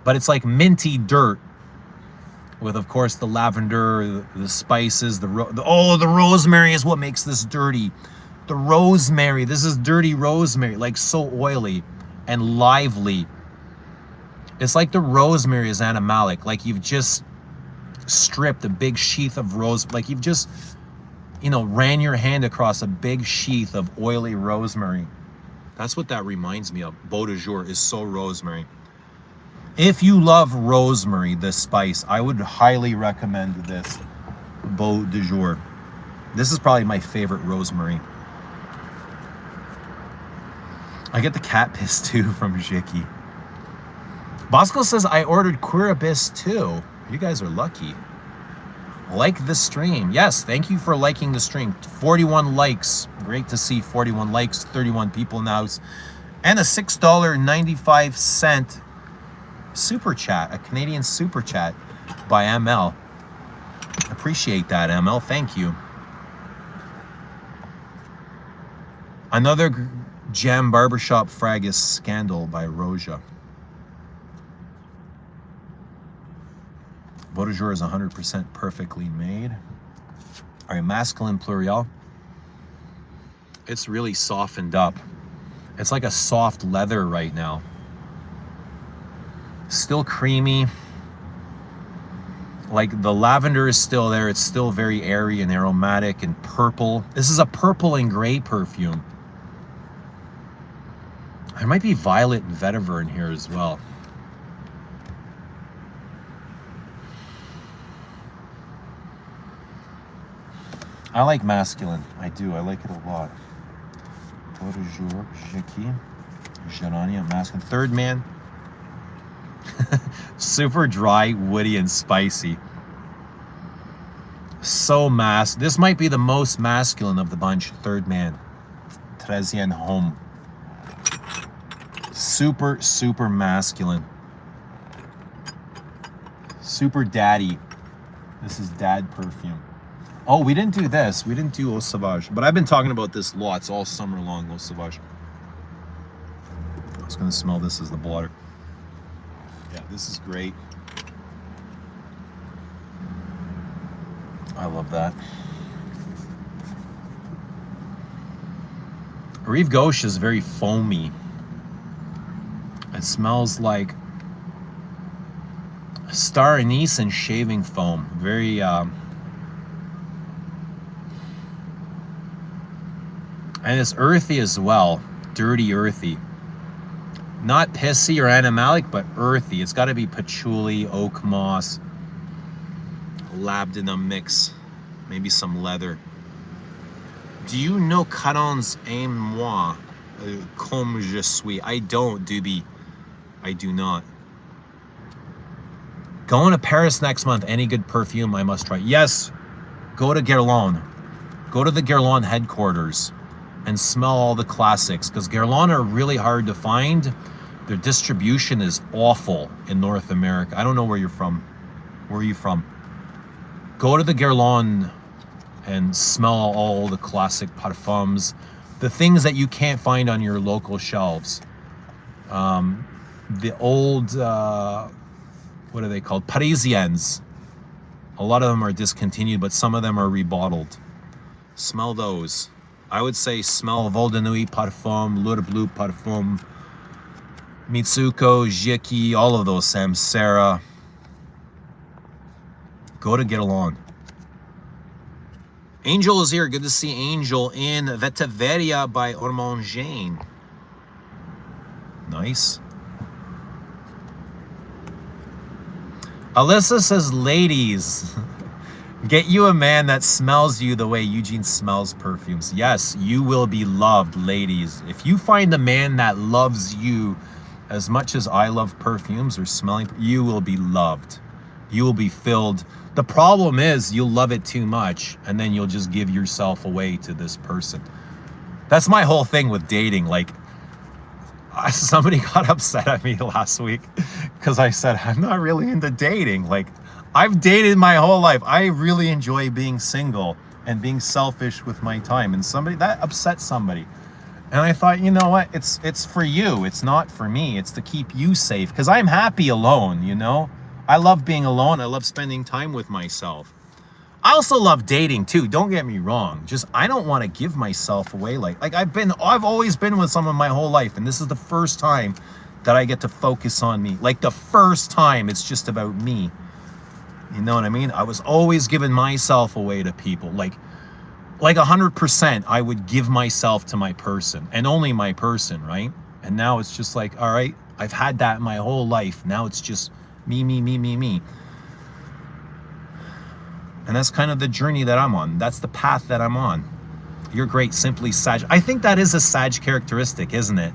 Speaker 1: But it's like minty dirt. With, of course, the lavender, the spices, the rosemary is what makes this dirty. The rosemary, this is dirty rosemary, like so oily and lively. It's like the rosemary is animalic, like you've just stripped a big sheath of rose, like you've just, you know, ran your hand across a big sheath of oily rosemary. That's what that reminds me of. Beau de Jour is so rosemary. If you love rosemary, this spice, I would highly recommend this Beau de Jour. This is probably my favorite rosemary. I get the cat piss too from Jicky. Bosco says I ordered Queerabis too. You guys are lucky. Like the stream. Yes, thank you for liking the stream. 41 likes. Great to see 41 likes, 31 people in the house. And a $6.95 super chat, a Canadian super chat by ML. Appreciate that, ML. Thank you. Another gem, Barbershop Fougere Scandal by Roja. Beau de Jour is 100% perfectly made. All right, Masculine Pluriel. It's really softened up. It's like a soft leather right now. Still creamy. Like the lavender is still there. It's still very airy and aromatic and purple. This is a purple and gray perfume. There might be violet and vetiver in here as well. I like masculine. I do. I like it a lot. Guerlain Jicky, Gerania, masculine. Third man. Super dry, woody, and spicy. So this might be the most masculine of the bunch. Third man. Treizième Homme. Super, super masculine. Super daddy. This is dad perfume. Oh, we didn't do this. We didn't do Eau Sauvage. But I've been talking about this lots all summer long, Eau Sauvage. I was going to smell this as the blotter. Yeah, this is great. I love that. Rive Gauche is very foamy. It smells like star anise and shaving foam. Very, and it's earthy as well. Dirty, earthy. Not pissy or animalic, but earthy. It's got to be patchouli, oak moss, labdanum mix, maybe some leather. Do you know Caron's Aime Moi, Comme Je Suis? I don't, Doobie. I do not. Going to Paris next month. Any good perfume I must try? Yes. Go to Guerlain. Go to the Guerlain headquarters and smell all the classics, because Guerlain are really hard to find. Their distribution is awful in North America. I don't know where you're from. Where are you from? Go to the Guerlain and smell all the classic parfums, the things that you can't find on your local shelves. The old, what are they called? Parisiennes. A lot of them are discontinued, but some of them are rebottled. Smell those. I would say smell Vol de Nuit Parfum, L'Heure Bleue Parfum, Mitsuko, Jicky, all of those, Samsara. Go to Guerlain. Angel is here. Good to see Angel in Vetiveria by Ormond Jane. Nice. Alyssa says, ladies, get you a man that smells you the way Eugene smells perfumes. Yes, you will be loved, ladies. If you find a man that loves you as much as I love perfumes or smelling, you will be loved. You will be filled. The problem is you'll love it too much and then you'll just give yourself away to this person. That's my whole thing with dating. Like, somebody got upset at me last week because I said I'm not really into dating. Like, I've dated my whole life. I really enjoy being single and being selfish with my time. And somebody that upset somebody. And I thought, you know what? It's for you. It's not for me. It's to keep you safe, because I'm happy alone, you know? I love being alone. I love spending time with myself. I also love dating too. Don't get me wrong. Just, I don't want to give myself away. Like I've always been with someone my whole life, and this is the first time that I get to focus on me. Like, the first time it's just about me. You know what I mean? I was always giving myself away to people. Like 100%, I would give myself to my person, and only my person, right? And now it's just like, all right, I've had that my whole life. Now it's just me, me, me, me, me. And that's kind of the journey that I'm on. That's the path that I'm on. You're great, simply Sag. I think that is a Sag characteristic, isn't it?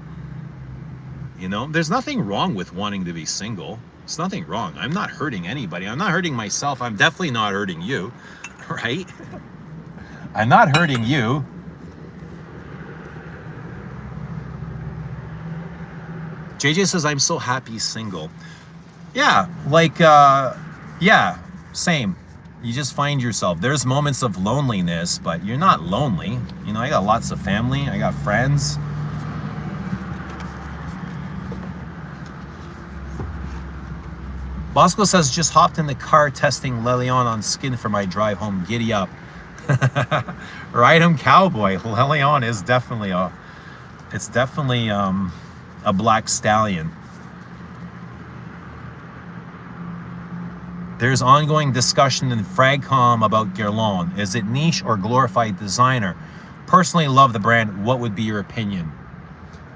Speaker 1: You know, there's nothing wrong with wanting to be single. It's nothing wrong. I'm not hurting anybody. I'm not hurting myself. I'm definitely not hurting you, right? I'm not hurting you. JJ says, I'm so happy single. Yeah, like, yeah, same. You just find yourself. There's moments of loneliness, but you're not lonely. You know, I got lots of family. I got friends. Bosco says, just hopped in the car testing Lelion on skin for my drive home. Giddy up. Ride him, cowboy. Lelion is definitely a black stallion. There's ongoing discussion in Fragcom about Guerlain. Is it niche or glorified designer? Personally love the brand. What would be your opinion?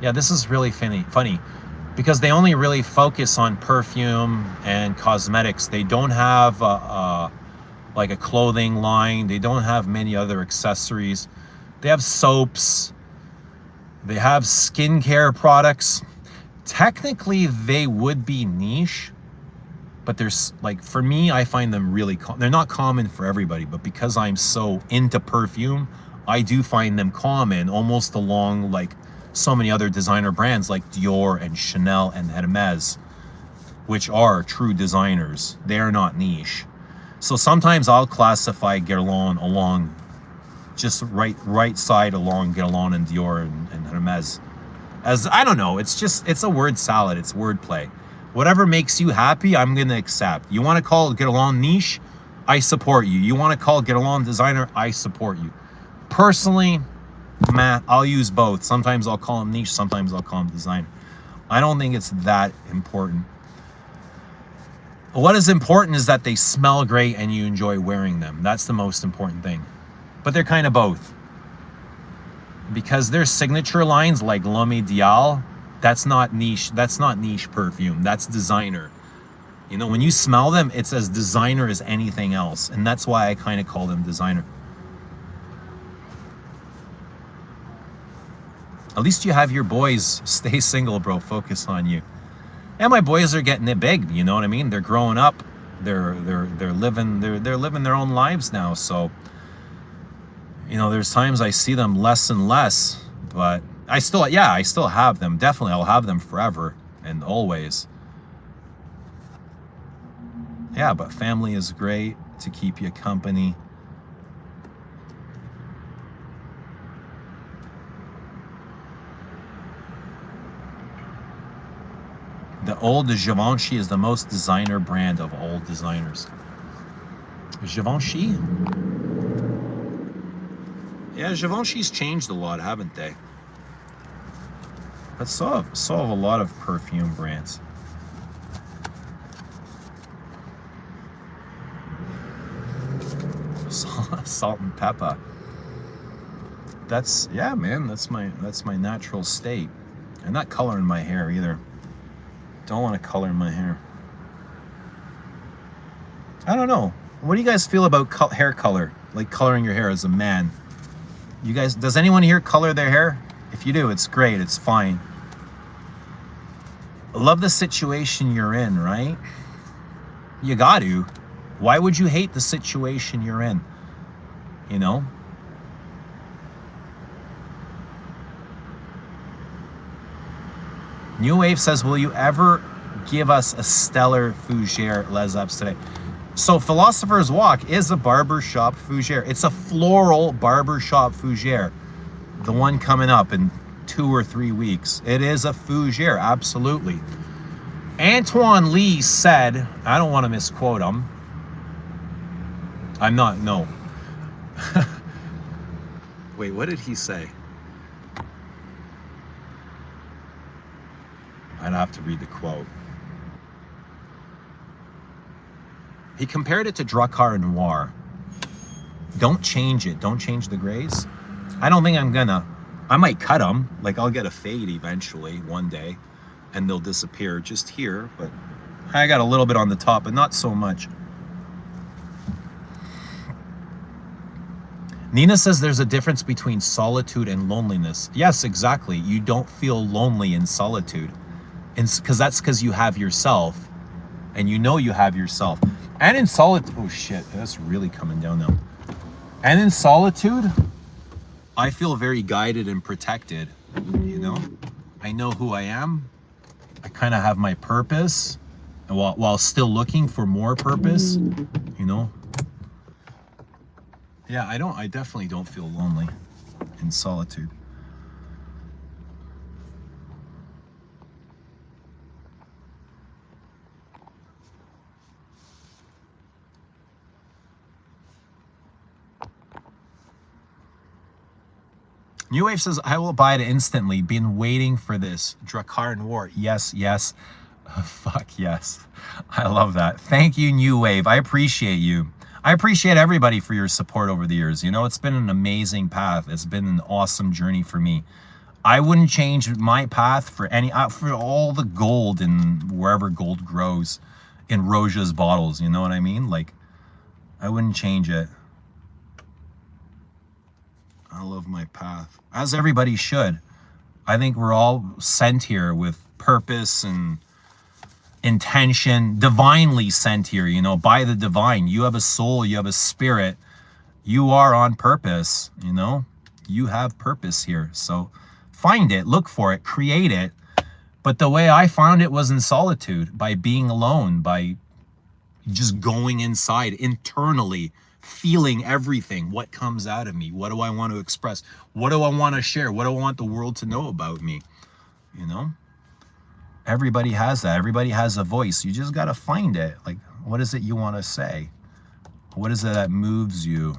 Speaker 1: Yeah, this is really funny because they only really focus on perfume and cosmetics. They don't have like a clothing line. They don't have many other accessories. They have soaps. They have skincare products. Technically, they would be niche, but there's like, for me, I find them really, they're not common for everybody, but because I'm so into perfume, I do find them common, almost along like so many other designer brands like Dior and Chanel and Hermes, which are true designers. They are not niche. So sometimes I'll classify Guerlain along, just right side along Guerlain and Dior and Hermes. As, I don't know, it's a word salad, it's wordplay. Whatever makes you happy, I'm gonna accept. You wanna call Guerlain niche, I support you. You wanna call Guerlain designer, I support you. Personally, I'll use both. Sometimes I'll call them niche, sometimes I'll call them designer. I don't think it's that important. What is important is that they smell great and you enjoy wearing them. That's the most important thing. But they're kind of both. Because their signature lines like L'Homme Ideal, that's not niche perfume, that's designer. You know, when you smell them, it's as designer as anything else. And that's why I kind of call them designer. At least you have your boys. Stay single, bro. Focus on you. And my boys are getting it big, you know what I mean? They're growing up. They're living their own lives now. So, you know, there's times I see them less and less, but I still have them. Definitely, I'll have them forever and always. Yeah, but family is great to keep you company. The old Givenchy is the most designer brand of all designers. Givenchy? Yeah, Givenchy's changed a lot, haven't they? But so have a lot of perfume brands. Salt and pepper. That's, yeah, man, that's my natural state. I'm not coloring my hair either. Don't want to color my hair. I don't know. What do you guys feel about hair color? Like coloring your hair as a man? You guys, does anyone here color their hair? If you do, it's great. It's fine. Love the situation you're in, right? You got to. Why would you hate the situation you're in? You know? New Wave says, will you ever give us a stellar fougere les ups today? So Philosophers Walk is a Barbershop Fougere. It's a floral Barbershop Fougere. The one coming up in 2 or 3 weeks. It is a fougere, absolutely. Antoine Lee said, I don't want to misquote him. I'm not, no. Wait, what did he say? I'd have to read the quote. He compared it to Drakkar Noir. Don't change it. Don't change the grays. I don't think I'm gonna. I might cut them. Like, I'll get a fade eventually one day and they'll disappear just here. But I got a little bit on the top, but not so much. Nina says there's a difference between solitude and loneliness. Yes, exactly. You don't feel lonely in solitude. Because that's because you have yourself. And you know you have yourself. And in solitude, oh shit, that's really coming down now. And in solitude, I feel very guided and protected, you know? I know who I am. I kind of have my purpose while still looking for more purpose, you know? Yeah, I definitely don't feel lonely in solitude. New Wave says, I will buy it instantly. Been waiting for this. Drakkar Noir. Yes, yes. Fuck yes. I love that. Thank you, New Wave. I appreciate you. I appreciate everybody for your support over the years. You know, it's been an amazing path. It's been an awesome journey for me. I wouldn't change my path for for all the gold and wherever gold grows in Roja's bottles. You know what I mean? Like, I wouldn't change it. I love my path, as everybody should. I think we're all sent here with purpose and intention, divinely sent here, you know, by the divine. You have a soul, you have a spirit, you are on purpose, you know, you have purpose here. So find it, look for it, create it. But the way I found it was in solitude, by being alone, by just going inside internally, feeling everything. What comes out of me? What do I want to express? What do I want to share? What do I want the world to know about me? You know, everybody has that. Everybody has a voice. You just got to find it. Like, what is it you want to say? What is it that moves you?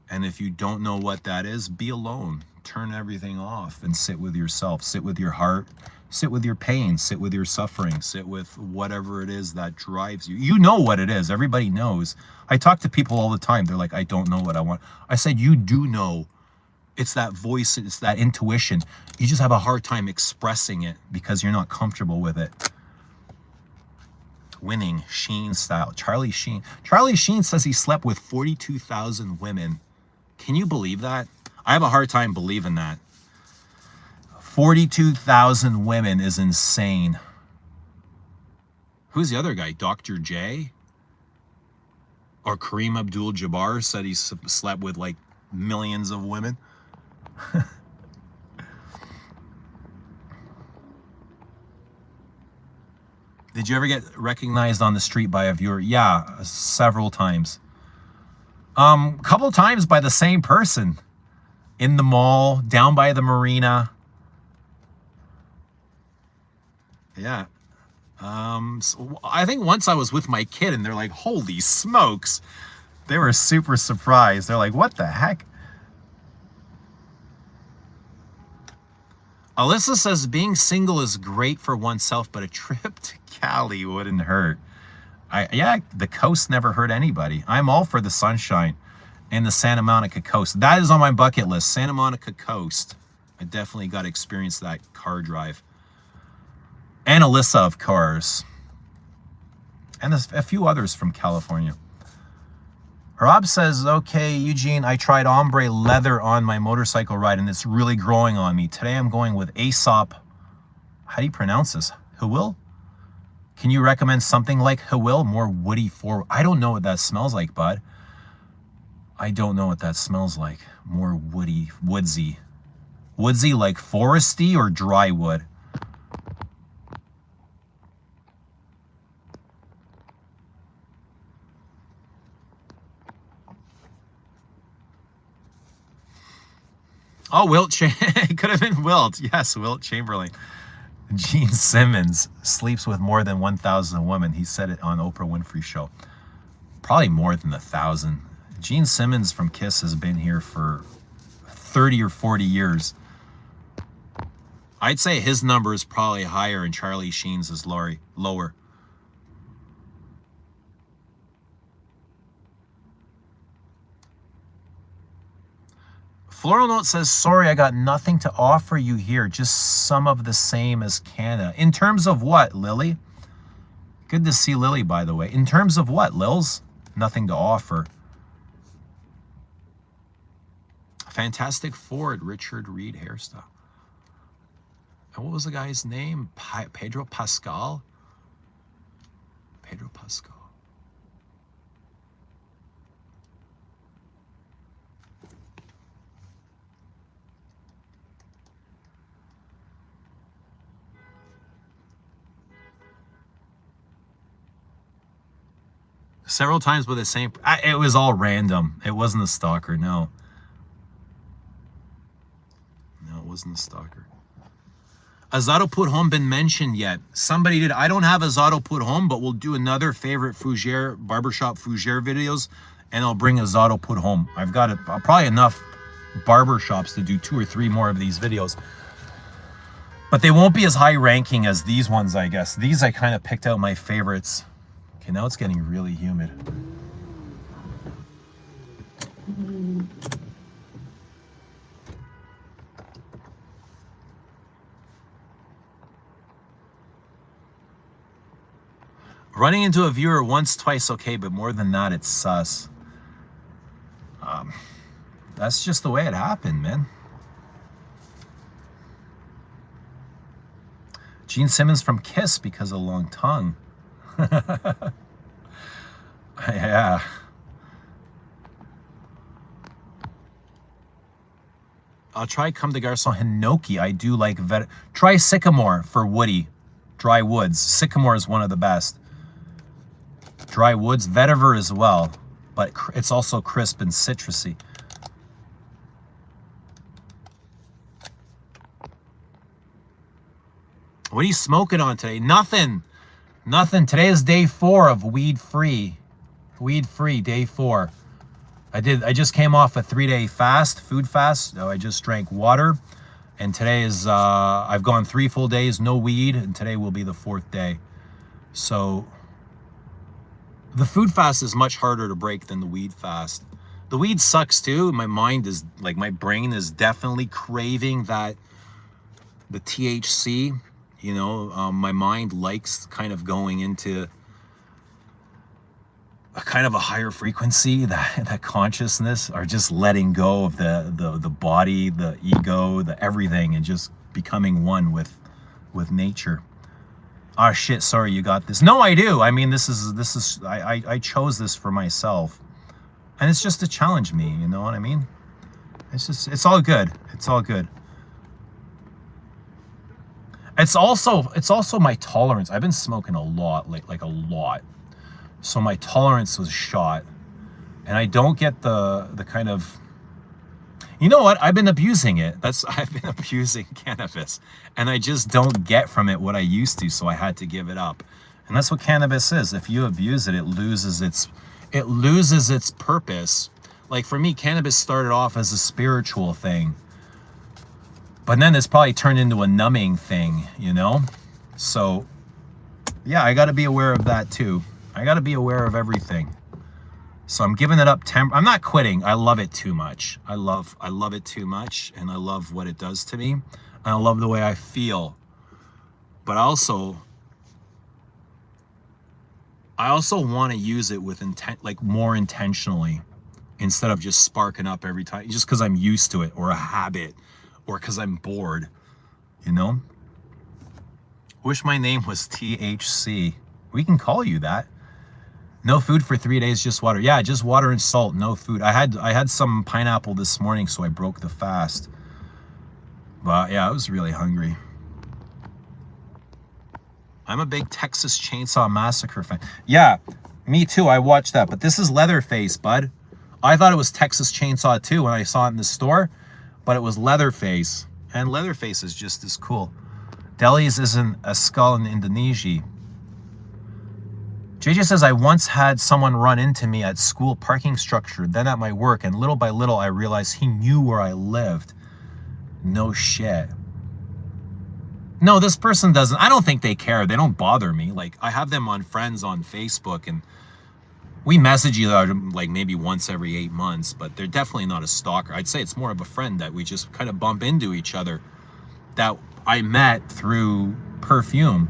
Speaker 1: And if you don't know what that is, be alone. Turn everything off and sit with yourself. Sit with your heart. Sit with your pain. Sit with your suffering. Sit with whatever it is that drives you. You know what it is. Everybody knows. I talk to people all the time. They're like, I don't know what I want. I said, you do know. It's that voice. It's that intuition. You just have a hard time expressing it because you're not comfortable with it. Winning, Sheen style. Charlie Sheen. Charlie Sheen says he slept with 42,000 women. Can you believe that? I have a hard time believing that. 42,000 women is insane. Who's the other guy? Dr. J? Or Kareem Abdul-Jabbar said he slept with like millions of women. Did you ever get recognized on the street by a viewer? Yeah, several times. Couple times by the same person. In the mall, down by the marina. Yeah. So I think once I was with my kid and they're like, holy smokes. They were super surprised. They're like, what the heck? Alyssa says being single is great for oneself, but a trip to Cali wouldn't hurt. Yeah, the coast never hurt anybody. I'm all for the sunshine and the Santa Monica coast. That is on my bucket list. Santa Monica coast. I definitely got to experience that car drive. And Alyssa, of course. And a few others from California. Rob says, okay, Eugene, I tried ombre leather on my motorcycle ride and it's really growing on me. Today I'm going with Aesop. How do you pronounce this? Hewil? Can you recommend something like Hewil? More woody forward. I don't know what that smells like, bud. I don't know what that smells like. More woody, woodsy. Woodsy like foresty or dry wood? Oh, Wilt, it could have been Wilt. Yes, Wilt Chamberlain. Gene Simmons sleeps with more than 1,000 women. He said it on Oprah Winfrey Show. Probably more than 1,000. Gene Simmons from Kiss has been here for 30 or 40 years. I'd say his number is probably higher and Charlie Sheen's is lower. Floral Note says, sorry, I got nothing to offer you here. Just some of the same as Canada. In terms of what, Lily? Good to see Lily, by the way. In terms of what, Lils? Nothing to offer. Fantastic Ford, Richard Reed hairstyle. And what was the guy's name? Pedro Pascal? Pedro Pascal. Several times with the same. It was all random. It wasn't a stalker. No. No, it wasn't a stalker. Azato Put Home been mentioned yet? Somebody did. I don't have Azato Put Home, but we'll do another favorite Fougere, Barbershop Fougere videos, and I'll bring Azato Put Home. I've got probably enough barbershops to do 2 or 3 more of these videos. But they won't be as high ranking as these ones, I guess. These I kind of picked out my favorites. Okay, now it's getting really humid. Running into a viewer once, twice, okay, but more than that, it's sus. That's just the way it happened, man. Gene Simmons from Kiss because of long tongue. Yeah. I'll try Comme des Garçons Hinoki. I do like try Sycamore for woody. Dry woods. Sycamore is one of the best. Dry woods. Vetiver as well. But it's also crisp and citrusy. What are you smoking on today? Nothing. Nothing. Today is day 4 of weed free. Weed free, day 4. I just came off a 3-day fast, food fast. So I just drank water. And today is, I've gone 3 full days, no weed. And today will be the 4th day. So the food fast is much harder to break than the weed fast. The weed sucks too. My mind is, like, my brain is definitely craving that, the THC. You know, my mind likes kind of going into a kind of a higher frequency, that consciousness, or just letting go of the body, the ego, the everything, and just becoming one with nature. Ah, shit, sorry, you got this. No, I do. I mean, this is I chose this for myself. And it's just to challenge me, you know what I mean? It's all good. It's all good. It's also my tolerance. I've been smoking a lot, like a lot. So my tolerance was shot. And I don't get the kind of, you know what? I've been abusing it. I've been abusing cannabis. And I just don't get from it what I used to, so I had to give it up. And that's what cannabis is. If you abuse it, it loses its purpose. Like for me, cannabis started off as a spiritual thing. But then it's probably turned into a numbing thing, you know? So, yeah, I got to be aware of that too. I got to be aware of everything. So I'm giving it up. I'm not quitting. I love it too much. I love it too much, and I love what it does to me. And I love the way I feel. But I also want to use it with intent, like more intentionally, instead of just sparking up every time, just because I'm used to it, or a habit, or because I'm bored, you know? Wish my name was THC. We can call you that. No food for 3 days, just water. Yeah, just water and salt, no food. I had some pineapple this morning, so I broke the fast. But yeah, I was really hungry. I'm a big Texas Chainsaw Massacre fan. Yeah, me too, I watched that. But this is Leatherface, bud. I thought it was Texas Chainsaw too when I saw it in the store. But it was Leatherface. And Leatherface is just as cool. Delhi's isn't a skull in Indonesia. JJ says, I once had someone run into me at school parking structure, then at my work, and little by little I realized he knew where I lived. No shit. No, this person doesn't. I don't think they care. They don't bother me. Like, I have them on friends on Facebook, and we message each other like maybe once every 8 months, but they're definitely not a stalker. I'd say it's more of a friend that we just kind of bump into each other, that I met through perfume.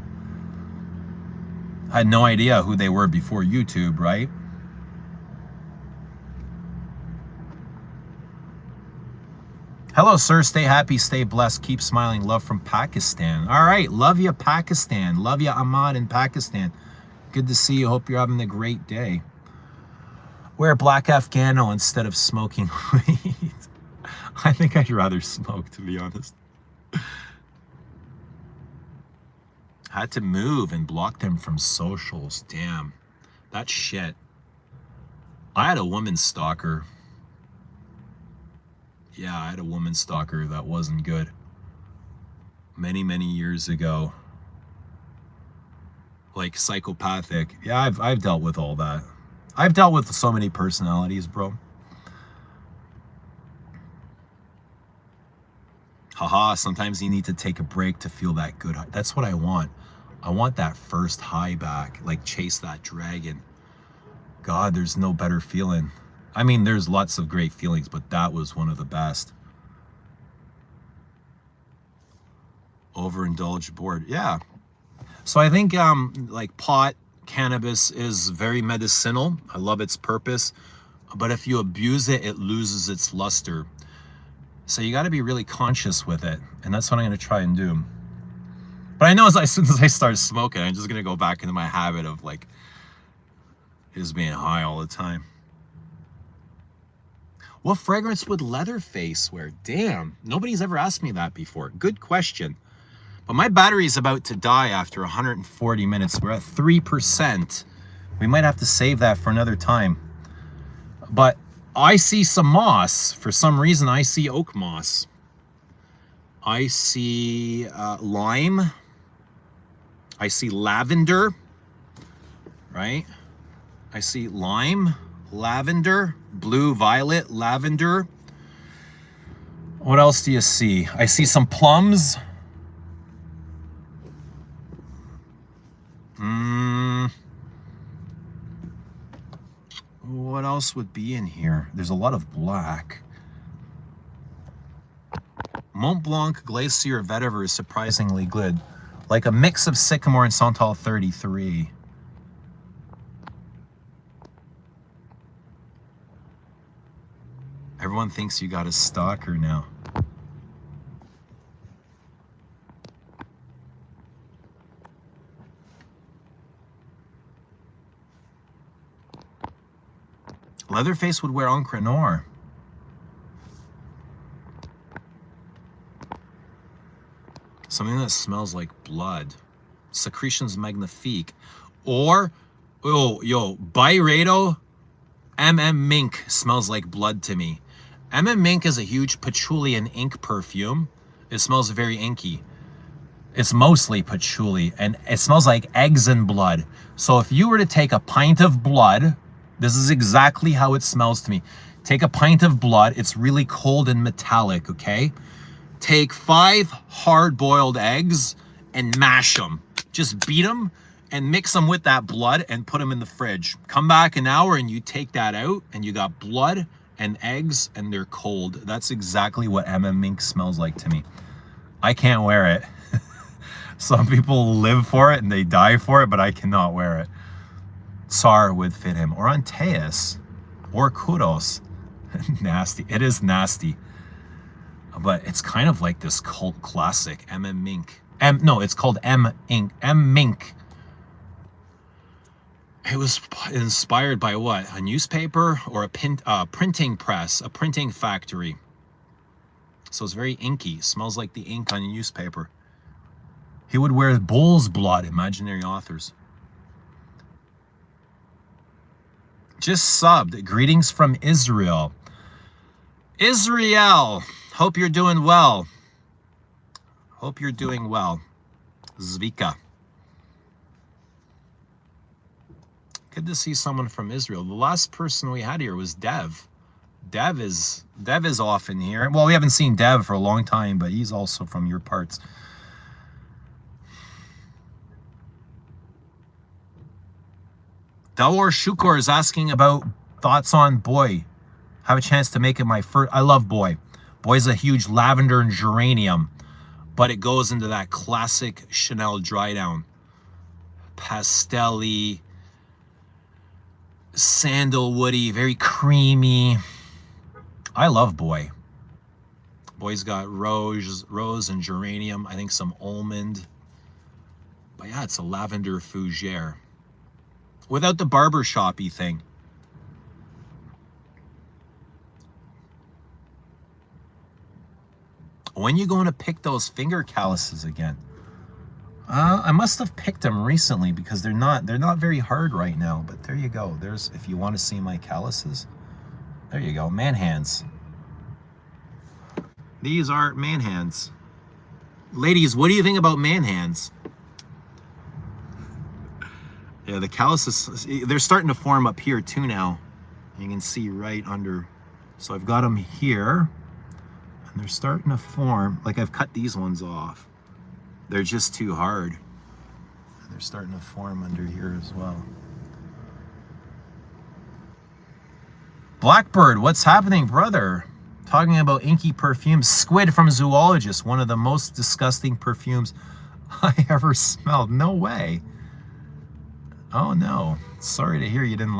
Speaker 1: I had no idea who they were before YouTube, right? Hello, sir. Stay happy, stay blessed, keep smiling. Love from Pakistan. All right. Love you, Pakistan. Love you, Ahmad in Pakistan. Good to see you. Hope you're having a great day. Wear black Afghano instead of smoking weed. I think I'd rather smoke, to be honest. Had to move and block them from socials. Damn. That's shit. I had a woman stalker. Yeah, I had a woman stalker that wasn't good. Many, many years ago. Like psychopathic. Yeah, I've dealt with all that. I've dealt with so many personalities, bro. Haha, sometimes you need to take a break to feel that good high. That's what I want. I want that first high back, like chase that dragon. God, there's no better feeling. I mean, there's lots of great feelings, but that was one of the best. Overindulged bored. Yeah. So I think like pot, cannabis is very medicinal. I love its purpose. But if you abuse it, it loses its luster. So you got to be really conscious with it. And that's what I'm going to try and do. But I know as soon as I start smoking, I'm just going to go back into my habit of like just being high all the time. What fragrance would Leatherface wear? Damn, nobody's ever asked me that before. Good question. But my battery is about to die after 140 minutes. We're at 3%. We might have to save that for another time. But I see some moss. For some reason, I see oak moss. I see lime. I see lavender, right? I see lime, lavender, blue, violet, lavender. What else do you see? I see some plums. What else would be in here? There's a lot of black. Mont Blanc, Glacier, Vetiver is surprisingly good. Like a mix of Sycamore and Santal 33. Everyone thinks you got a stalker now. Leatherface would wear Encre Noire. Something that smells like blood. Secretions Magnifique. Or, oh, yo, Byredo Mink smells like blood to me. Mink is a huge patchouli and ink perfume. It smells very inky. It's mostly patchouli, and it smells like eggs and blood. So if you were to take a pint of blood, this is exactly how it smells to me. Take a pint of blood. It's really cold and metallic, okay? Take 5 hard-boiled eggs and mash them. Just beat them and mix them with that blood and put them in the fridge. Come back an hour and you take that out and you got blood and eggs and they're cold. That's exactly what Mink smells like to me. I can't wear it. Some people live for it and they die for it, but I cannot wear it. Tsar would fit him, or Antaeus, or Kudos. Nasty. It is nasty. But it's kind of like this cult classic, Mink. No, it's called Mink. It was inspired by what? A newspaper or a printing press, a printing factory. So it's very inky. Smells like the ink on a newspaper. He would wear bull's blood, imaginary authors. Just subbed. Greetings from Israel. Israel, hope you're doing well. Hope you're doing well. Zvika. Good to see someone from Israel. The last person we had here was Dev. Dev is off in here. Well, we haven't seen Dev for a long time, but he's also from your parts. Dawar Shukor is asking about thoughts on Boy. Have a chance to make it my first. I love Boy. Boy's a huge lavender and geranium, but it goes into that classic Chanel dry down. Pastelly, sandalwoody, very creamy. I love Boy. Boy's got rose and geranium. I think some almond. But yeah, it's a lavender fougere. Without the barbershop-y thing. When you going to pick those finger calluses again? I must have picked them recently because they're not very hard right now. But there you go. There's, if you want to see my calluses, there you go. Man hands. These are man hands. Ladies, what do you think about man hands? Yeah, the calluses, they're starting to form up here too now. You can see right under. So I've got them here. And They're starting to form. Like, I've cut these ones off. They're just too hard. They're starting to form under here as well. Blackbird, what's happening, brother? Talking about inky perfumes. Squid from Zoologist, one of the most disgusting perfumes I ever smelled. No way. Oh no. Sorry to hear you didn't like